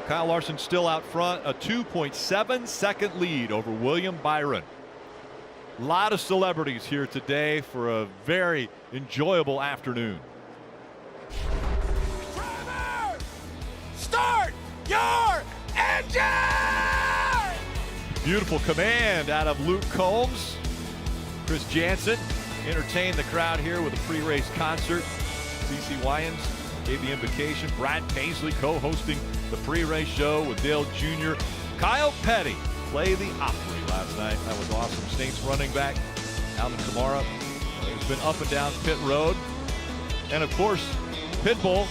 Kyle Larson still out front, a 2.7 second lead over William Byron. A lot of celebrities here today for a very enjoyable afternoon. Driver, start your engine! Beautiful command out of Luke Combs. Chris Jansen entertained the crowd here with a pre-race concert. CeCe Wyans gave the invocation. Brad Paisley co-hosting the pre-race show with Dale Jr. Kyle Petty played the Opry last night. That was awesome. Saints running back Alvin Kamara has been up and down pit road. And of course, Pitbull,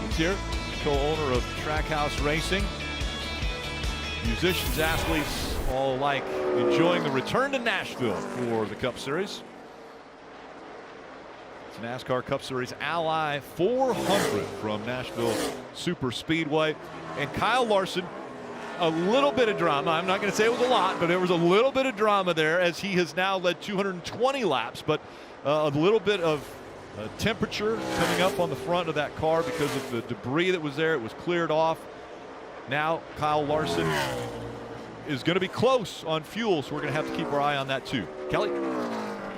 he's here, co-owner of Trackhouse Racing. Musicians, athletes, all alike enjoying the return to Nashville for the Cup Series. It's NASCAR Cup Series Ally 400 from Nashville Superspeedway. And Kyle Larson, a little bit of drama. I'm not going to say it was a lot, but there was a little bit of drama there as he has now led 220 laps. But a little bit of temperature coming up on the front of that car because of the debris that was there. It was cleared off. Now Kyle Larson is going to be close on fuel, so we're going to have to keep our eye on that too. Kelly?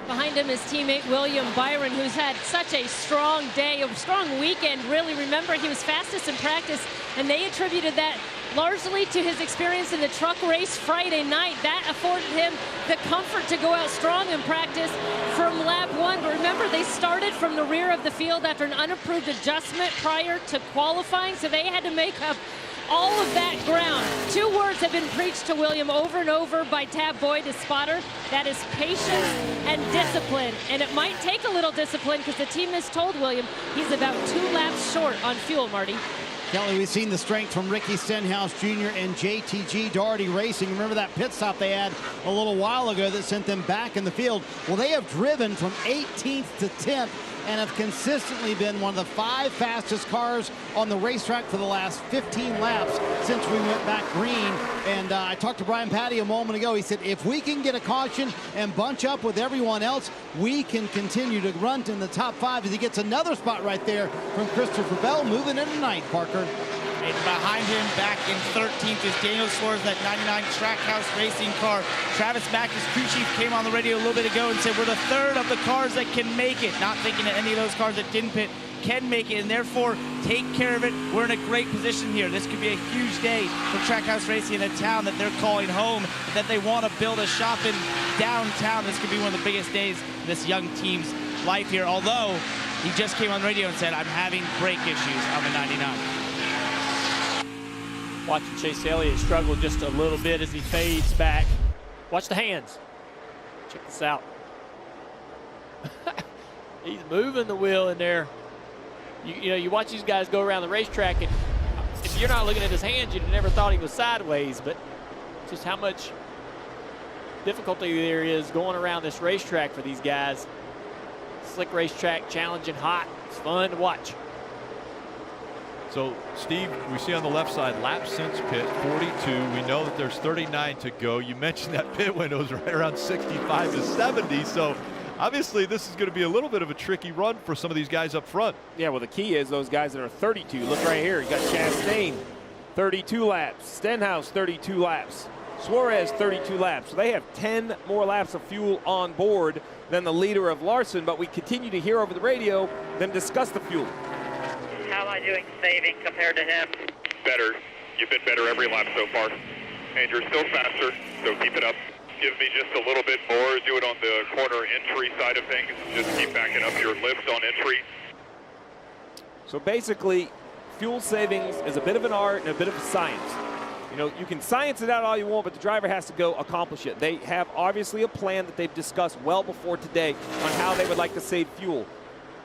Behind him is teammate William Byron, who's had such a strong day, a strong weekend, really. Remember, he was fastest in practice, and they attributed that largely to his experience in the truck race Friday night. That afforded him the comfort to go out strong in practice from lap 1. But remember, they started from the rear of the field after an unapproved adjustment prior to qualifying, so they had to make up all of that ground. 2 words have been preached to William over and over by Tab Boyd, his spotter. That is patience and discipline. And it might take a little discipline because the team has told William he's about 2 laps short on fuel, Marty. Kelly, we've seen the strength from Ricky Stenhouse Jr. and JTG Doherty Racing. Remember that pit stop they had a little while ago that sent them back in the field? Well, they have driven from 18th to 10th and have consistently been one of the 5 fastest cars on the racetrack for the last 15 laps since we went back green. And I talked to Brian Patty a moment ago. He said, if we can get a caution and bunch up with everyone else, we can continue to run in the top 5 as he gets another spot right there from Christopher Bell, moving into ninth, Parker. And behind him, back in 13th, is Daniel Suarez, that 99 Trackhouse Racing car. Travis Mack, his crew chief, came on the radio a little bit ago and said, we're the 3rd of the cars that can make it. Not thinking that any of those cars that didn't pit can make it, and therefore take care of it. We're in a great position here. This could be a huge day for Trackhouse Racing in a town that they're calling home, that they want to build a shop in downtown. This could be one of the biggest days in this young team's life here, although he just came on the radio and said, I'm having brake issues on the 99. Watching Chase Elliott struggle just a little bit as he fades back. Watch the hands. Check this out. He's moving the wheel in there. You know, you watch these guys go around the racetrack, and if you're not looking at his hands, you'd never thought he was sideways, but just how much difficulty there is going around this racetrack for these guys. Slick racetrack, challenging, hot. It's fun to watch. So, Steve, we see on the left side, laps since pit, 42. We know that there's 39 to go. You mentioned that pit window is right around 65 to 70. So, obviously, this is going to be a little bit of a tricky run for some of these guys up front. Yeah, well, the key is those guys that are 32. Look right here. You got Chastain, 32 laps. Stenhouse, 32 laps. Suarez, 32 laps. So they have 10 more laps of fuel on board than the leader of Larson, but we continue to hear over the radio them discuss the fuel. How am I doing saving compared to him? Better. You've been better every lap so far. And you're still faster, so keep it up. Give me just a little bit more. Do it on the corner entry side of things. Just keep backing up your lift on entry. So basically, fuel savings is a bit of an art and a bit of a science. You know, you can science it out all you want, but the driver has to go accomplish it. They have obviously a plan that they've discussed well before today on how they would like to save fuel,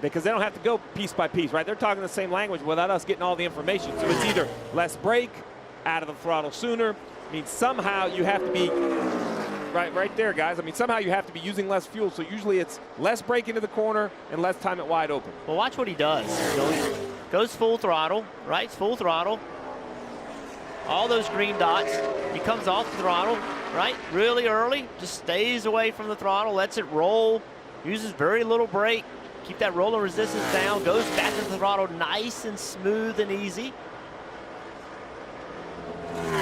because they don't have to go piece by piece, right? They're talking the same language without us getting all the information. So it's either less brake, out of the throttle sooner. I mean, somehow you have to be, right there, guys. I mean, somehow you have to be using less fuel. So usually it's less brake into the corner and less time it wide open. Well, watch what he does. Goes full throttle, right? It's full throttle. All those green dots. He comes off the throttle, right? Really early. Just stays away from the throttle, lets it roll, uses very little brake. Keep that rolling resistance down, goes back to the throttle nice and smooth and easy.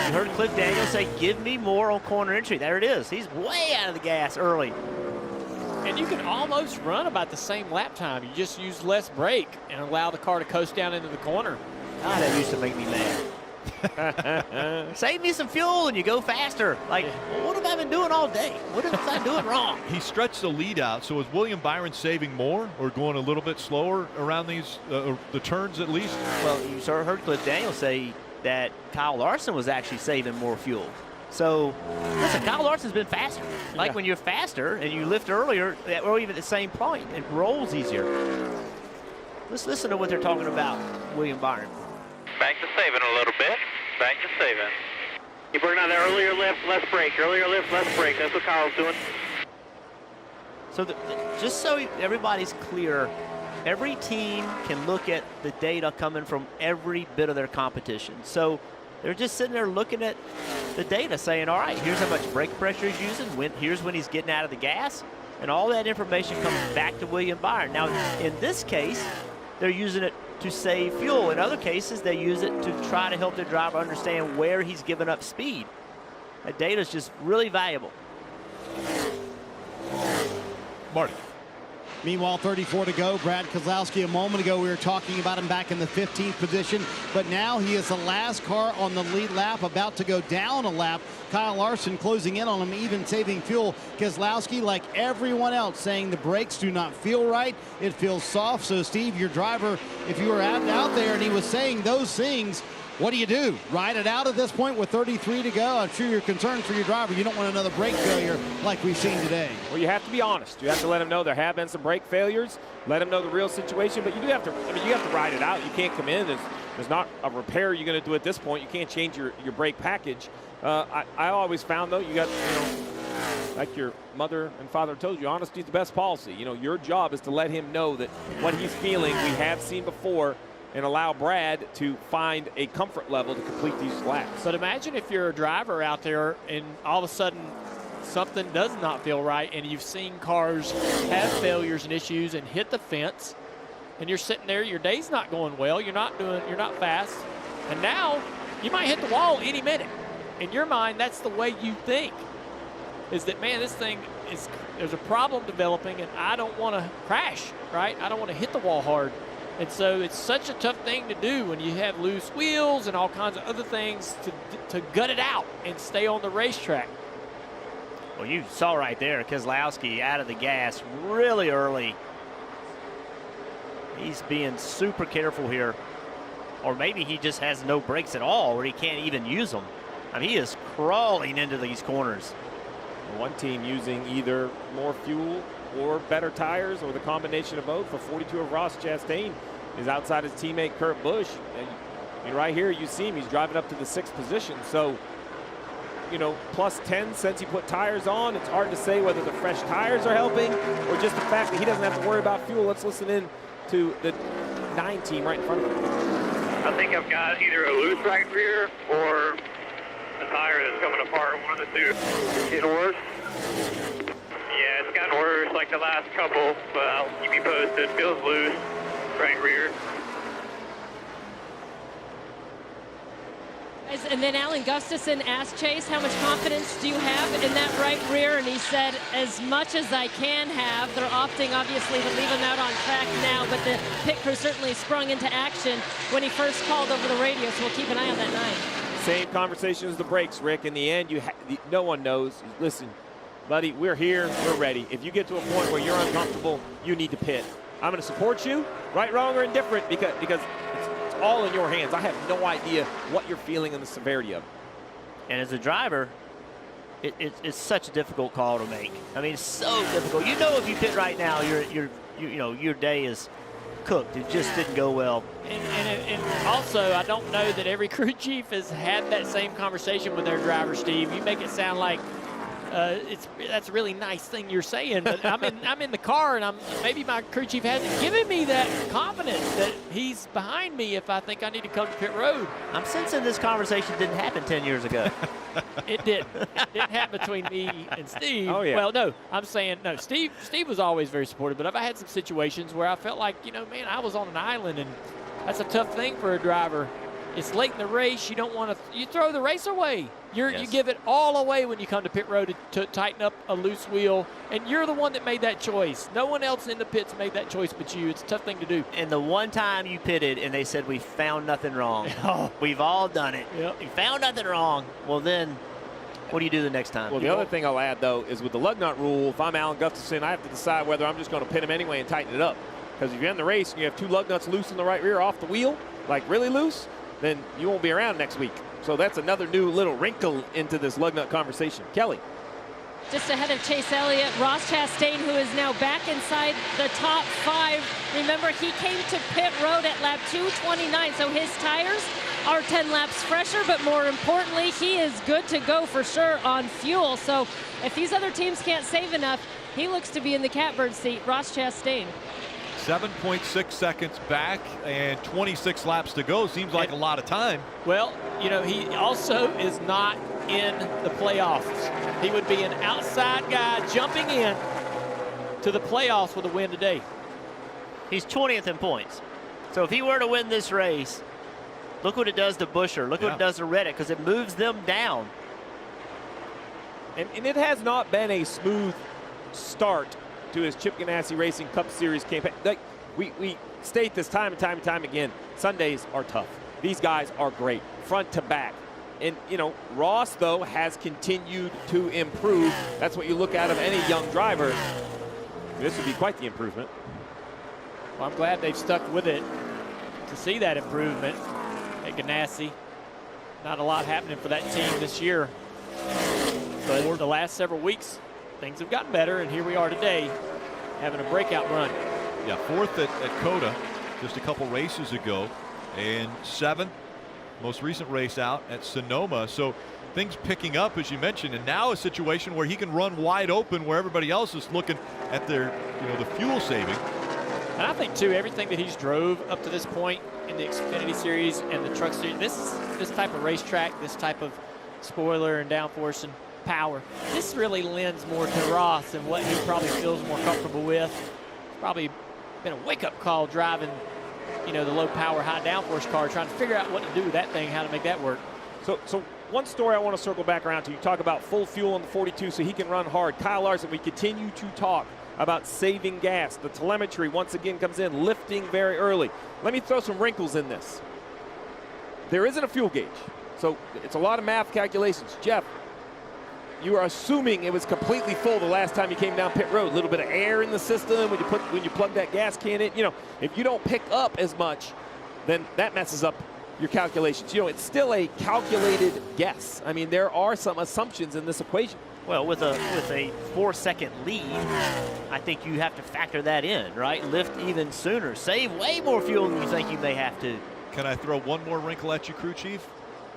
You heard Cliff Daniels say, give me more on corner entry. There it is. He's way out of the gas early. And you can almost run about the same lap time. You just use less brake and allow the car to coast down into the corner. God, that used to make me mad. Save me some fuel and you go faster. Like, well, what have I been doing all day? What was I doing wrong? He stretched the lead out. So is William Byron saving more or going a little bit slower around these the turns at least? Well, you heard Cliff Daniels say that Kyle Larson was actually saving more fuel. So, listen, Kyle Larson's been faster. Like when you're faster and you lift earlier, or even at the same point, it rolls easier. Let's listen to what they're talking about, William Byron. Back to saving a little bit. Back to saving. You bring on the earlier lift, less brake. Earlier lift, less brake. That's what Kyle's doing. So just so everybody's clear, every team can look at the data coming from every bit of their competition. So they're just sitting there looking at the data saying, all right, here's how much brake pressure he's using. Here's when he's getting out of the gas. And all that information comes back to William Byron. Now, in this case, they're using it to save fuel. In other cases, they use it to try to help their driver understand where he's giving up speed. That data is just really valuable. Marty. Meanwhile, 34 to go. Brad Keselowski, a moment ago, we were talking about him back in the 15th position, but now he is the last car on the lead lap, about to go down a lap. Kyle Larson closing in on him, even saving fuel. Keselowski, like everyone else, saying the brakes do not feel right. It feels soft. So, Steve, your driver, if you were out there and he was saying those things, what do you do? Ride it out at this point with 33 to go? I'm sure you're concerned for your driver. You don't want another brake failure like we've seen today. Well, you have to be honest. You have to let him know there have been some brake failures. Let him know the real situation. But you do have to. I mean, you have to ride it out. You can't come in. There's not a repair you're going to do at this point. You can't change your brake package. I always found though, you got, like your mother and father told you, honesty is the best policy. Your job is to let him know that what he's feeling we have seen before, and allow Brad to find a comfort level to complete these laps. But imagine if you're a driver out there and all of a sudden something does not feel right, and you've seen cars have failures and issues and hit the fence, and you're sitting there, your day's not going well, you're not fast, and now you might hit the wall any minute. In your mind, that's the way you think, is that, man, this thing is, there's a problem developing and I don't want to crash, right? I don't want to hit the wall hard. And so it's such a tough thing to do when you have loose wheels and all kinds of other things to gut it out and stay on the racetrack. Well, you saw right there, Keselowski out of the gas really early. He's being super careful here. Or maybe he just has no brakes at all, or he can't even use them. I mean, he is crawling into these corners. One team using either more fuel or better tires, or the combination of both. For 42 of Ross Chastain is outside his teammate Kurt Busch, and right here you see him, he's driving up to the 6th position. So, plus 10 since he put tires on. It's hard to say whether the fresh tires are helping or just the fact that he doesn't have to worry about fuel. Let's listen in to the 9 team right in front of him. I think I've got either a loose right rear or a tire that's coming apart, one of the two. Getting worse? Yeah, it's gotten worse like the last couple, but I'll keep you posted. Feels loose, right rear. And then Alan Gustafson asked Chase, how much confidence do you have in that right rear? And he said, as much as I can have. They're opting, obviously, to leave him out on track now, but the pit crew certainly sprung into action when he first called over the radio, so we'll keep an eye on that 9. Same conversation as the brakes, Rick. In the end, no one knows. Listen, buddy, we're here, we're ready. If you get to a point where you're uncomfortable, you need to pit. I'm going to support you, right, wrong, or indifferent, because it's all in your hands. I have no idea what you're feeling and the severity of it. And as a driver, it's such a difficult call to make. I mean, it's so difficult. If you pit right now, your day is cooked. It just didn't go well. And also, I don't know that every crew chief has had that same conversation with their driver, Steve. You make it sound like that's a really nice thing you're saying, but I'm in the car, and maybe my crew chief hasn't given me that confidence that he's behind me if I think I need to come to pit road. I'm sensing this conversation didn't happen 10 years ago. It didn't. It didn't happen between me and Steve. Oh, yeah. Well, no, I'm saying, no, Steve was always very supportive, but I've had some situations where I felt like, man, I was on an island, and that's a tough thing for a driver It's late in the race. You don't want to. You throw the race away. You Yes. give it all away when you come to pit road to tighten up a loose wheel, and you're the one that made that choice. No one else in the pits made that choice but you. It's a tough thing to do. And the one time you pitted and they said we found nothing wrong. We've all done it. Yep. We found nothing wrong. Well, then what do you do the next time? Well, the other thing I'll add, though, is with the lug nut rule, if I'm Alan Gustafson, I have to decide whether I'm just going to pin him anyway and tighten it up. Because if you end the race and you have 2 lug nuts loose in the right rear off the wheel, like really loose, then you won't be around next week. So that's another new little wrinkle into this lug nut conversation. Kelly. Just ahead of Chase Elliott, Ross Chastain, who is now back inside the top 5. Remember, he came to pit road at lap 229, so his tires are 10 laps fresher, but more importantly, he is good to go for sure on fuel. So if these other teams can't save enough, he looks to be in the catbird seat. Ross Chastain. 7.6 seconds back and 26 laps to go. Seems like a lot of time. Well, you know, he also is not in the playoffs. He would be an outside guy jumping in to the playoffs with a win today. He's 20th in points. So if he were to win this race, look what it does to Buescher. Look what it does to Reddick, because it moves them down. And it has not been a smooth start to his Chip Ganassi Racing Cup Series campaign. Like, we state this time and time and time again, Sundays are tough. These guys are great, front to back. And, you know, Ross, though, has continued to improve. That's what you look out of any young driver. This would be quite the improvement. Well, I'm glad they've stuck with it to see that improvement at Ganassi. Not a lot happening for that team this year. But for the last several weeks, things have gotten better, and here we are today having a breakout run. Yeah, 4th at Coda just a couple races ago, and 7th, most recent race out at Sonoma. So things picking up, as you mentioned, and now a situation where he can run wide open where everybody else is looking at their, you know, the fuel saving. And I think, too, everything that he's drove up to this point in the Xfinity Series and the Truck Series, this type of racetrack, this type of spoiler and downforce and power, this really lends more to Ross and what he probably feels more comfortable with. It's probably been a wake-up call driving, you know, the low-power, high-downforce car, trying to figure out what to do with that thing, how to make that work. So one story I want to circle back around to. You talk about full fuel on the 42 so he can run hard. Kyle Larson, we continue to talk about saving gas. The telemetry once again comes in, lifting very early. Let me throw some wrinkles in this. There isn't a fuel gauge, so it's a lot of math calculations. Jeff, you are assuming it was completely full the last time you came down pit road. A little bit of air in the system when you plug that gas can in. You know, if you don't pick up as much, then that messes up your calculations. You know, it's still a calculated guess. I mean, there are some assumptions in this equation. Well, with a 4-second lead, I think you have to factor that in, right? Lift even sooner. Save way more fuel than you think you may have to. Can I throw one more wrinkle at you, crew chief?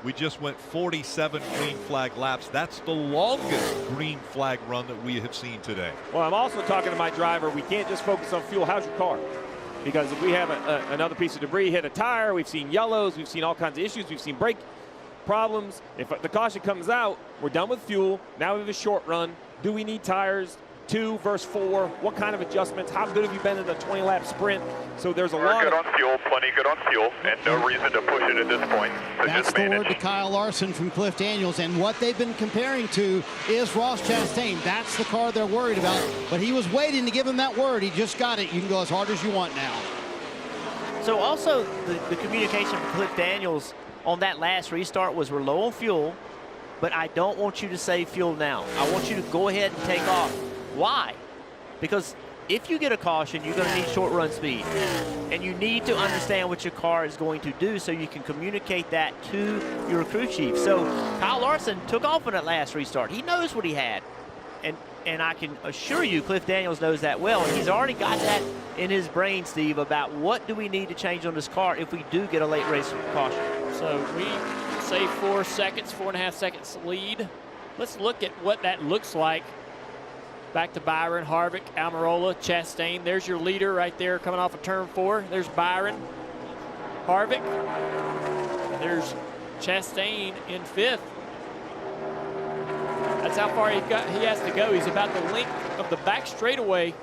We just went 47 green flag laps. That's the longest green flag run that we have seen today. Well, I'm also talking to my driver. We can't just focus on fuel. How's your car? Because if we have another piece of debris hit a tire, we've seen yellows, we've seen all kinds of issues, we've seen brake problems. If the caution comes out, we're done with fuel. Now we have a short run. Do we need tires? 2 versus 4. What kind of adjustments? How good have you been in the 20-lap sprint? So there's a lot. Good on fuel, plenty good on fuel, and no reason to push it at this point. So That's the word to Kyle Larson from Cliff Daniels, and what they've been comparing to is Ross Chastain. That's the car they're worried about, but he was waiting to give him that word. He just got it. You can go as hard as you want now. So also the communication from Cliff Daniels on that last restart was we're low on fuel, but I don't want you to save fuel now. I want you to go ahead and take off. Why? Because if you get a caution, you're going to need short run speed. And you need to understand what your car is going to do so you can communicate that to your crew chief. So Kyle Larson took off on that last restart. He knows what he had. And I can assure you Cliff Daniels knows that well. And he's already got that in his brain, Steve, about what do we need to change on this car if we do get a late race caution. So we say 4 seconds, 4.5 seconds lead. Let's look at what that looks like. Back to Byron, Harvick, Almirola, Chastain. There's your leader right there coming off of turn 4. There's Byron, Harvick. There's Chastain in 5th. That's how far he has to go. He's about the length of the back straightaway.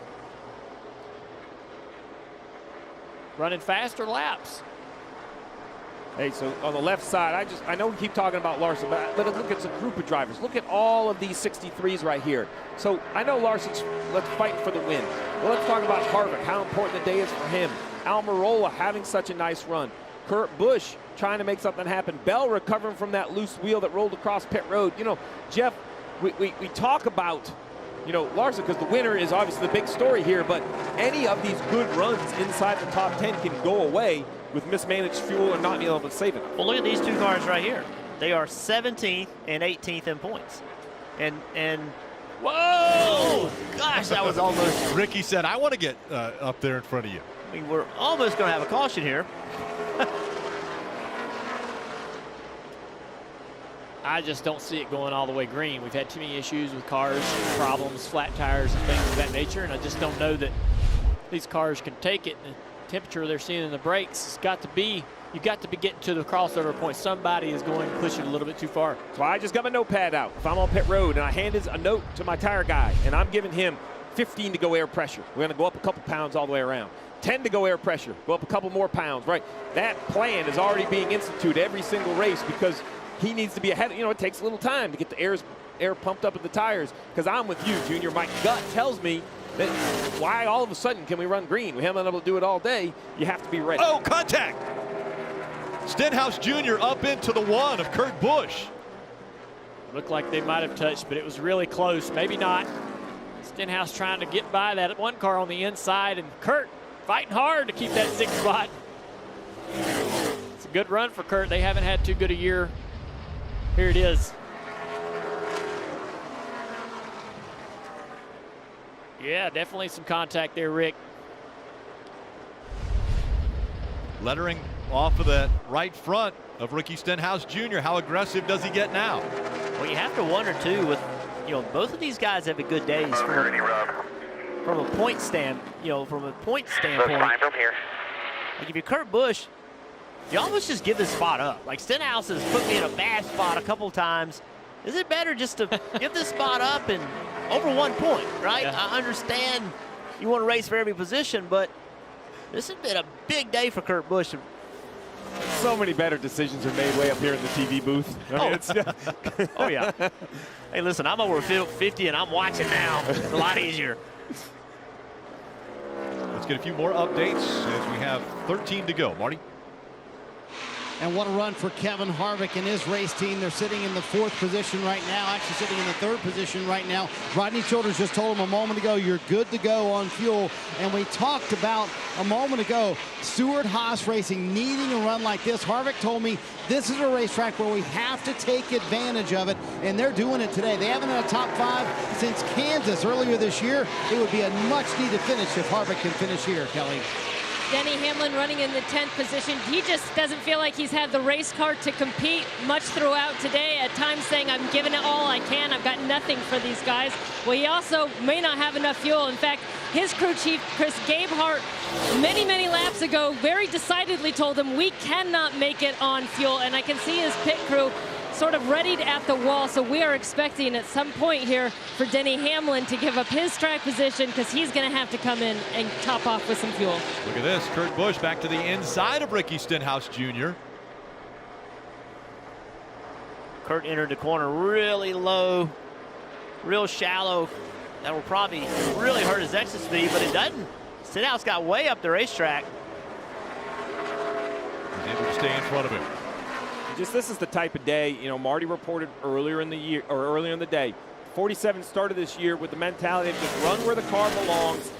Running faster laps. Hey, so on the left side, I know we keep talking about Larson, but look at a group of drivers. Look at all of these 63s right here. So I know Larson's fighting for the win. Well, let's talk about Harvick, how important the day is for him. Almirola having such a nice run. Kurt Busch trying to make something happen. Bell recovering from that loose wheel that rolled across pit road. You know, Jeff, we talk about, you know, Larson, because the winner is obviously the big story here, but any of these good runs inside the top 10 can go away with mismanaged fuel and not being able to save it. Well, look at these two cars right here. They are 17th and 18th in points. And whoa! Oh, gosh, that was almost. Ricky said, I want to get up there in front of you. I mean, we're almost going to have a caution here. I just don't see it going all the way green. We've had too many issues with cars, problems, flat tires, and things of that nature, and I just don't know that these cars can take it. The temperature they're seeing in the brakes has got to be, you've got to be getting to the crossover point. Somebody is going to push it a little bit too far. So I just got my notepad out. If I'm on pit road and I handed a note to my tire guy and I'm giving him 15 to go air pressure, we're going to go up a couple pounds all the way around. 10 to go air pressure, go up a couple more pounds, right? That plan is already being instituted every single race because he needs to be ahead. You know, it takes a little time to get the air pumped up in the tires. Because I'm with you, Junior. My gut tells me that why all of a sudden can we run green? We haven't been able to do it all day. You have to be ready. Oh, contact! Stenhouse Jr. up into the one of Kurt Busch. Looked like they might have touched, but it was really close. Maybe not. Stenhouse trying to get by that one car on the inside, and Kurt fighting hard to keep that 6th spot. It's a good run for Kurt. They haven't had too good a year. Here it is. Yeah, definitely some contact there, Rick. Lettering off of the right front of Ricky Stenhouse Jr. How aggressive does he get now? Well, you have to wonder, too, with, you know, both of these guys have good days from a point standpoint. Fine from here. Like if you're Kurt Busch, you almost just give this spot up. Like Stenhouse has put me in a bad spot a couple times. Is it better just to give this spot up and over 1 point, right? Yeah. I understand you want to race for every position, but this has been a big day for Kurt Busch. So many better decisions are made way up here in the TV booth. I mean, oh, yeah. Hey, listen, I'm over 50 and I'm watching now. It's a lot easier. Let's get a few more updates as we have 13 to go. Marty? And what a run for Kevin Harvick and his race team. They're sitting in the 4th position right now, actually sitting in the 3rd position right now. Rodney Childers just told him a moment ago, you're good to go on fuel. And we talked about a moment ago, Stewart-Haas Racing needing a run like this. Harvick told me this is a racetrack where we have to take advantage of it, and they're doing it today. They haven't had a top 5 since Kansas earlier this year. It would be a much-needed finish if Harvick can finish here, Kelly. Denny Hamlin running in the 10th position. He just doesn't feel like he's had the race car to compete much throughout today. At times saying, I'm giving it all I can. I've got nothing for these guys. Well, he also may not have enough fuel. In fact, his crew chief, Chris Gabehart, many, many laps ago, very decidedly told him, we cannot make it on fuel. And I can see his pit crew sort of readied at the wall. So we are expecting at some point here for Denny Hamlin to give up his track position because he's going to have to come in and top off with some fuel. Look at this. Kurt Busch back to the inside of Ricky Stenhouse Jr. Kurt entered the corner really low, real shallow. That will probably really hurt his exit speed, but it doesn't. Stenhouse got way up the racetrack. He's able to stay in front of him. Just this is the type of day, you know, Marty reported earlier in the year or earlier in the day. 47 started this year with the mentality of just run where the car belongs,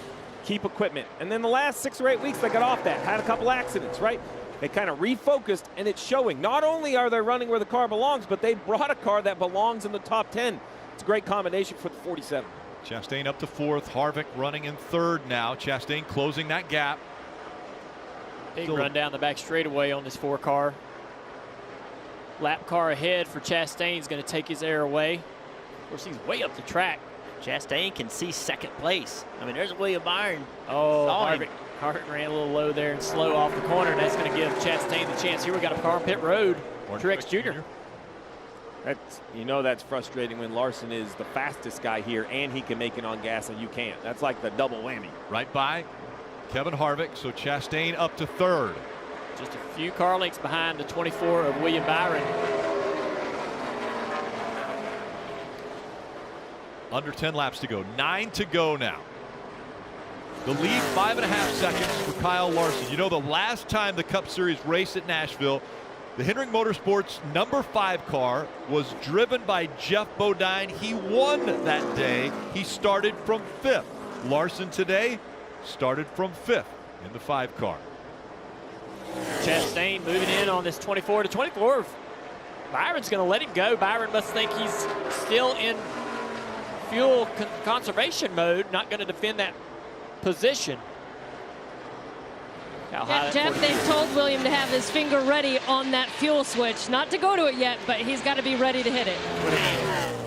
keep equipment. And then the last 6 or 8 weeks they got off that, had a couple accidents, right? They kind of refocused, and it's showing. Not only are they running where the car belongs, but they brought a car that belongs in the top 10. It's a great combination for the 47. Chastain up to 4th, Harvick running in 3rd now. Chastain closing that gap. Big run down the back straightaway on this 4 car. Lap car ahead for Chastain is going to take his air away. Of course, he's way up the track. Chastain can see 2nd place. I mean, there's William Byron. Oh, Harvick ran a little low there and slow off the corner, and that's going to give Chastain the chance. Here we got a car on pit road. Truex Jr. That's, you know, that's frustrating when Larson is the fastest guy here and he can make it on gas and you can't. That's like the double whammy. Right by Kevin Harvick, so Chastain up to 3rd. Just a few car lengths behind the 24 of William Byron. Under 10 laps to go. 9 to go now. The lead 5.5 seconds for Kyle Larson. You know, the last time the Cup Series raced at Nashville, the Hendrick Motorsports number 5 car was driven by Jeff Bodine. He won that day. He started from 5th. Larson started from 5th in the 5 car. Chastain moving in on this 24 to 24. Byron's going to let him go. Byron must think he's still in fuel conservation mode, not going to defend that position. Jeff, they've told William to have his finger ready on that fuel switch. Not to go to it yet, but he's got to be ready to hit it.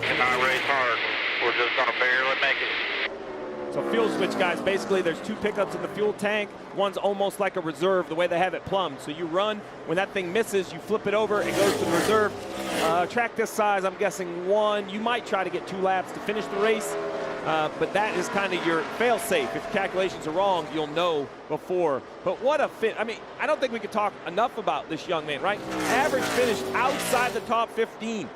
Cannot race hard. We're just going to barely make it. So fuel switch, guys, basically there's 2 pickups in the fuel tank. One's almost like a reserve, the way they have it plumbed. So you run, when that thing misses, you flip it over, it goes to the reserve. Track this size, I'm guessing 1. You might try to get 2 laps to finish the race. But that is kind of your fail-safe. If your calculations are wrong, you'll know before. But what a fit. I mean, I don't think we could talk enough about this young man, right? Average finished outside the top 15.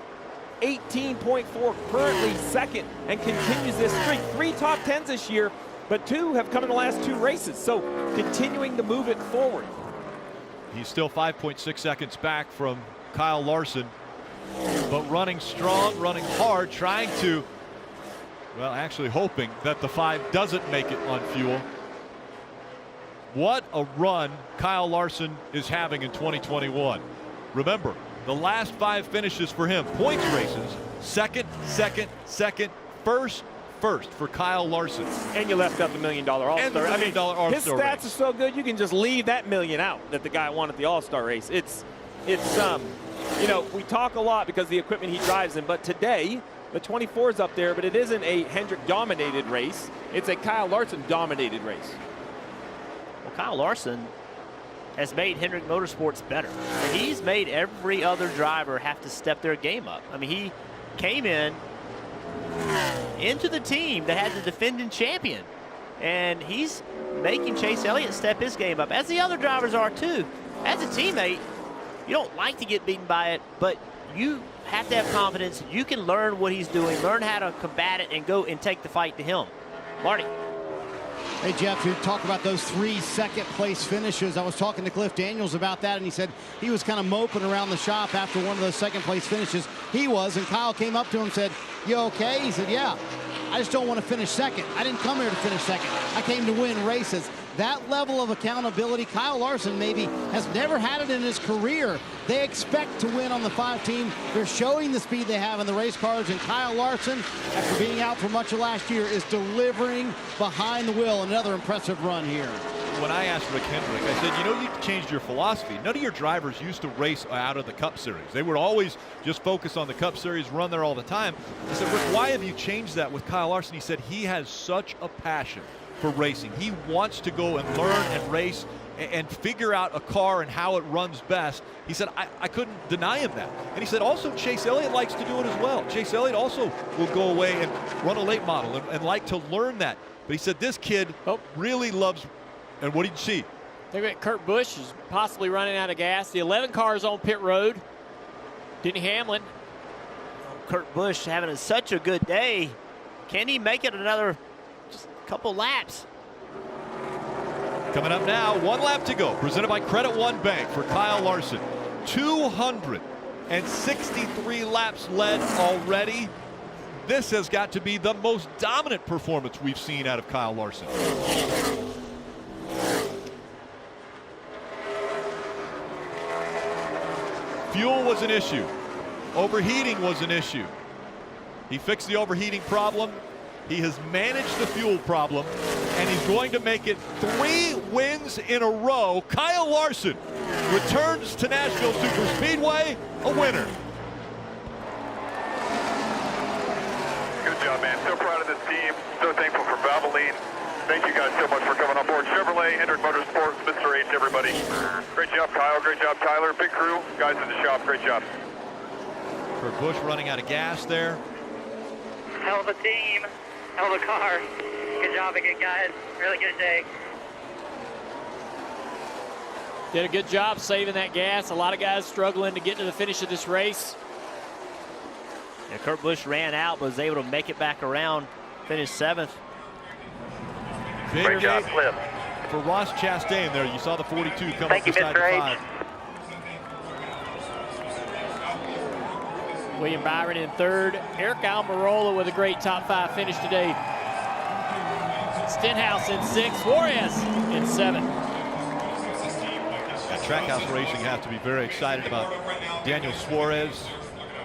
18.4, currently second, and continues this streak. 3 top 10s this year, but 2 have come in the last 2 races. So continuing to move it forward. He's still 5.6 seconds back from Kyle Larson, but running strong, running hard, trying to, well, actually hoping that the 5 doesn't make it on fuel. What a run Kyle Larson is having in 2021. Remember, the last 5 finishes for him, points races, second, first for Kyle Larson. And you left out the $1 million All-Star. And the $1 million All-Star his stats race. are so good, you can just leave that $1 million out that the guy won at the All-Star race. It's you know, we talk a lot because of the equipment he drives in, but today, the 24 is up there, but it isn't a Hendrick-dominated race. It's a Kyle Larson-dominated race. Well, Kyle Larson has made Hendrick Motorsports better. He's made every other driver have to step their game up. I mean, he came into the team that had the defending champion, and he's making Chase Elliott step his game up, as the other drivers are too. As a teammate, you don't like to get beaten by it, but you have to have confidence. You can learn what he's doing, learn how to combat it, and go and take the fight to him. Marty. Hey, Jeff, you talk about those 3 second-place finishes. I was talking to Cliff Daniels about that, and he said he was kind of moping around the shop after one of those second-place finishes. He was, and Kyle came up to him and said, "You okay?" He said, "Yeah, I just don't want to finish second. I didn't come here to finish second. I came to win races." That level of accountability, Kyle Larson maybe has never had it in his career. They expect to win on the 5 team. They're showing the speed they have in the race cars, and Kyle Larson, after being out for much of last year, is delivering behind the wheel. Another impressive run here. When I asked Rick Hendrick, I said, you know, you changed your philosophy. None of your drivers used to race out of the Cup Series. They would always just focus on the Cup Series, run there all the time. I said, Rick, why have you changed that with Kyle Larson? He said he has such a passion for racing. He wants to go and learn and race and figure out a car and how it runs best. He said, I couldn't deny him that. And he said also Chase Elliott likes to do it as well. Chase Elliott also will go away and run a late model and like to learn that. But he said this kid really loves, and what did you see? They've got Kurt Busch is possibly running out of gas. The 11 car is on pit road. Denny Hamlin. Kurt Busch having such a good day. Can he make it another couple laps? Coming up now, 1 lap to go. Presented by Credit One Bank for Kyle Larson. 263 laps led already. This has got to be the most dominant performance we've seen out of Kyle Larson. Fuel was an issue. Overheating was an issue. He fixed the overheating problem. He has managed the fuel problem, and he's going to make it 3 wins in a row. Kyle Larson returns to Nashville Superspeedway a winner. Good job, man. So proud of this team. So thankful for Valvoline. Thank you guys so much for coming on board. Chevrolet, Hendrick Motorsports, Mr. H, everybody. Great job, Kyle. Great job, Tyler. Big crew. Guys in the shop. Great job. Kurt Busch running out of gas there. Hell of a team. Hell of a car. Good job again, guys. Really good day. Did a good job saving that gas. A lot of guys struggling to get to the finish of this race. Yeah, Kurt Busch ran out, but was able to make it back around, finished 7th. Great job, Cliff. For Ross Chastain there, you saw the 42 come up beside the 5. William Byron in 3rd. Eric Almirola with a great top 5 finish today. Stenhouse in 6th. Suarez in 7th. Trackhouse Racing has to be very excited about Daniel Suarez.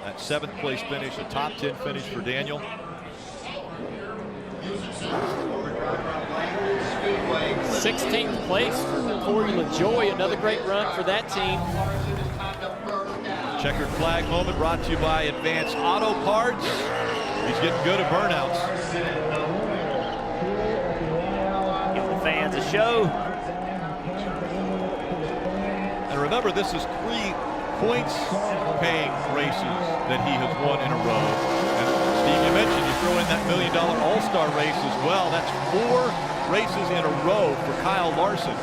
That 7th place finish, a top 10 finish for Daniel. 16th place for Corey LaJoie. Another great run for that team. Checkered flag moment brought to you by Advanced Auto Parts. He's getting good at burnouts. Give the fans a show. And remember, this is 3 points-paying races that he has won in a row. And Steve, you mentioned you throw in that $1 million All-Star race as well. That's 4 races in a row for Kyle Larson.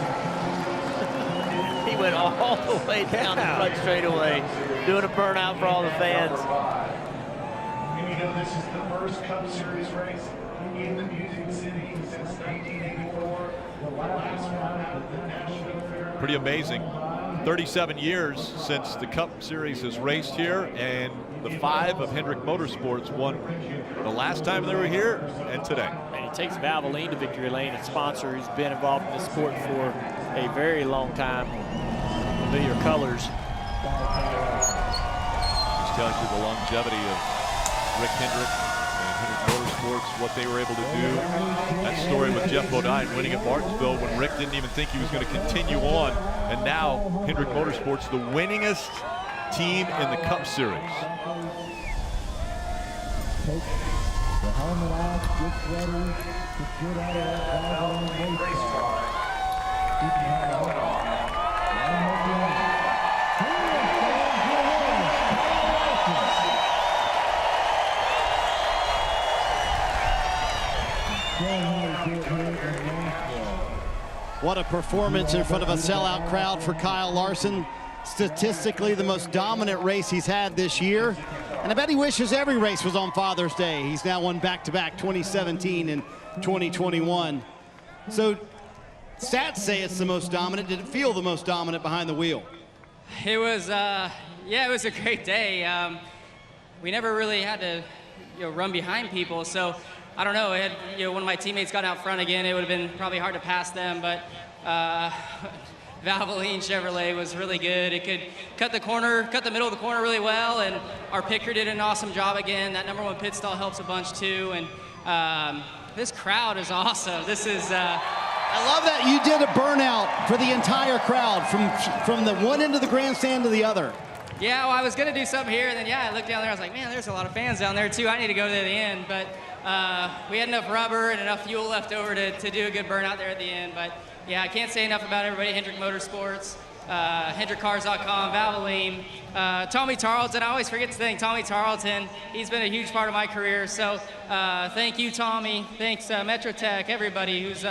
He went all the way down the front straightaway, doing a burnout for all the fans. And you know this is the first Cup Series race in the Music City since 1984. The last one out of the Nashville Fair. Pretty amazing. 37 years since the Cup Series has raced here, and the 5 of Hendrick Motorsports won the last time they were here and today. And he takes Valvoline to victory lane, a sponsor who's been involved in this sport for a very long time. Familiar colors. Just tells you the longevity of Rick Hendrick and Hendrick Motorsports, what they were able to do. That story with Jeff Bodine winning at Martinsville when Rick didn't even think he was going to continue on. And now Hendrick Motorsports, the winningest team in the Cup Series. Take the helmet off, get ready to get out of that race car. Keep the helmet on. What a performance in front of a sellout crowd for Kyle Larson. Statistically, the most dominant race he's had this year. And I bet he wishes every race was on Father's Day. He's now won back-to-back 2017 and 2021. So stats say it's the most dominant. Did it feel the most dominant behind the wheel? It was, yeah, it was a great day. We never really had to, run behind people. So I don't know. It had, one of my teammates got out front again. It would have been probably hard to pass them, but Valvoline Chevrolet was really good. It could cut the middle of the corner really well, and our picker did an awesome job again. That #1 pit stall helps a bunch too, and this crowd is awesome. This is. I love that you did a burnout for the entire crowd, from the one end of the grandstand to the other. Yeah, well, I was gonna do something here, and then I looked down there. I was like, man, there's a lot of fans down there too. I need to go to the end, but we had enough rubber and enough fuel left over to do a good burnout there at the end. But yeah, I can't say enough about everybody. Hendrick Motorsports, HendrickCars.com, Valvoline, Tommy Tarleton. I always forget to thank Tommy Tarleton. He's been a huge part of my career. So thank you, Tommy. Thanks, Metrotech, everybody who's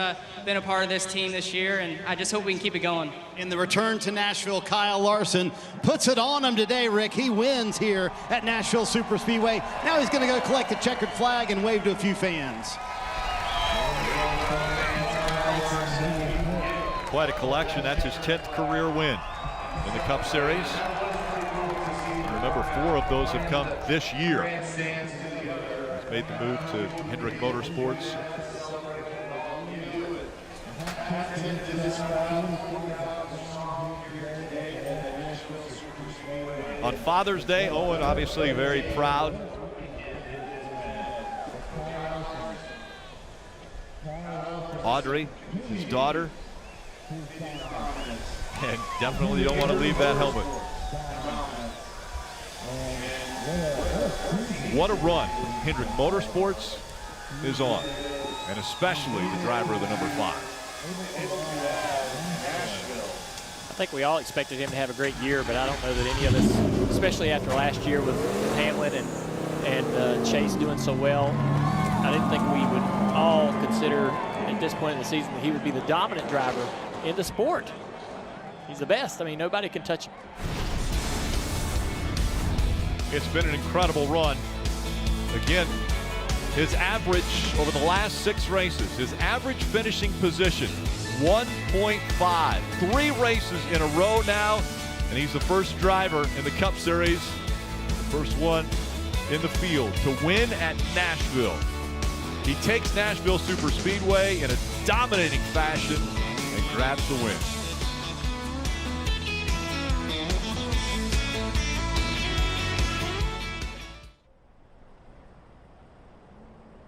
been a part of this team this year. And I just hope we can keep it going. In the return to Nashville, Kyle Larson puts it on him today, Rick. He wins here at Nashville Superspeedway. Now he's going to go collect the checkered flag and wave to a few fans. Quite a collection. That's his 10th career win in the Cup Series. And remember, 4 of those have come this year. He's made the move to Hendrick Motorsports. On Father's Day, Owen obviously very proud. Audrey, his daughter, and definitely don't want to leave that helmet. What a run Hendrick Motorsports is on, and especially the driver of the #5. I think we all expected him to have a great year, but I don't know that any of us, especially after last year with Hamlin and Chase doing so well, I didn't think we would all consider at this point in the season that he would be the dominant driver in the sport. He's the best. I mean, nobody can touch him. It's been an incredible run. Again, his average over the last 6 races, his average finishing position, 1.5. 3 races in a row now, and he's the first driver in the Cup Series, the first one in the field to win at Nashville. He takes Nashville Superspeedway in a dominating fashion and grabs the win.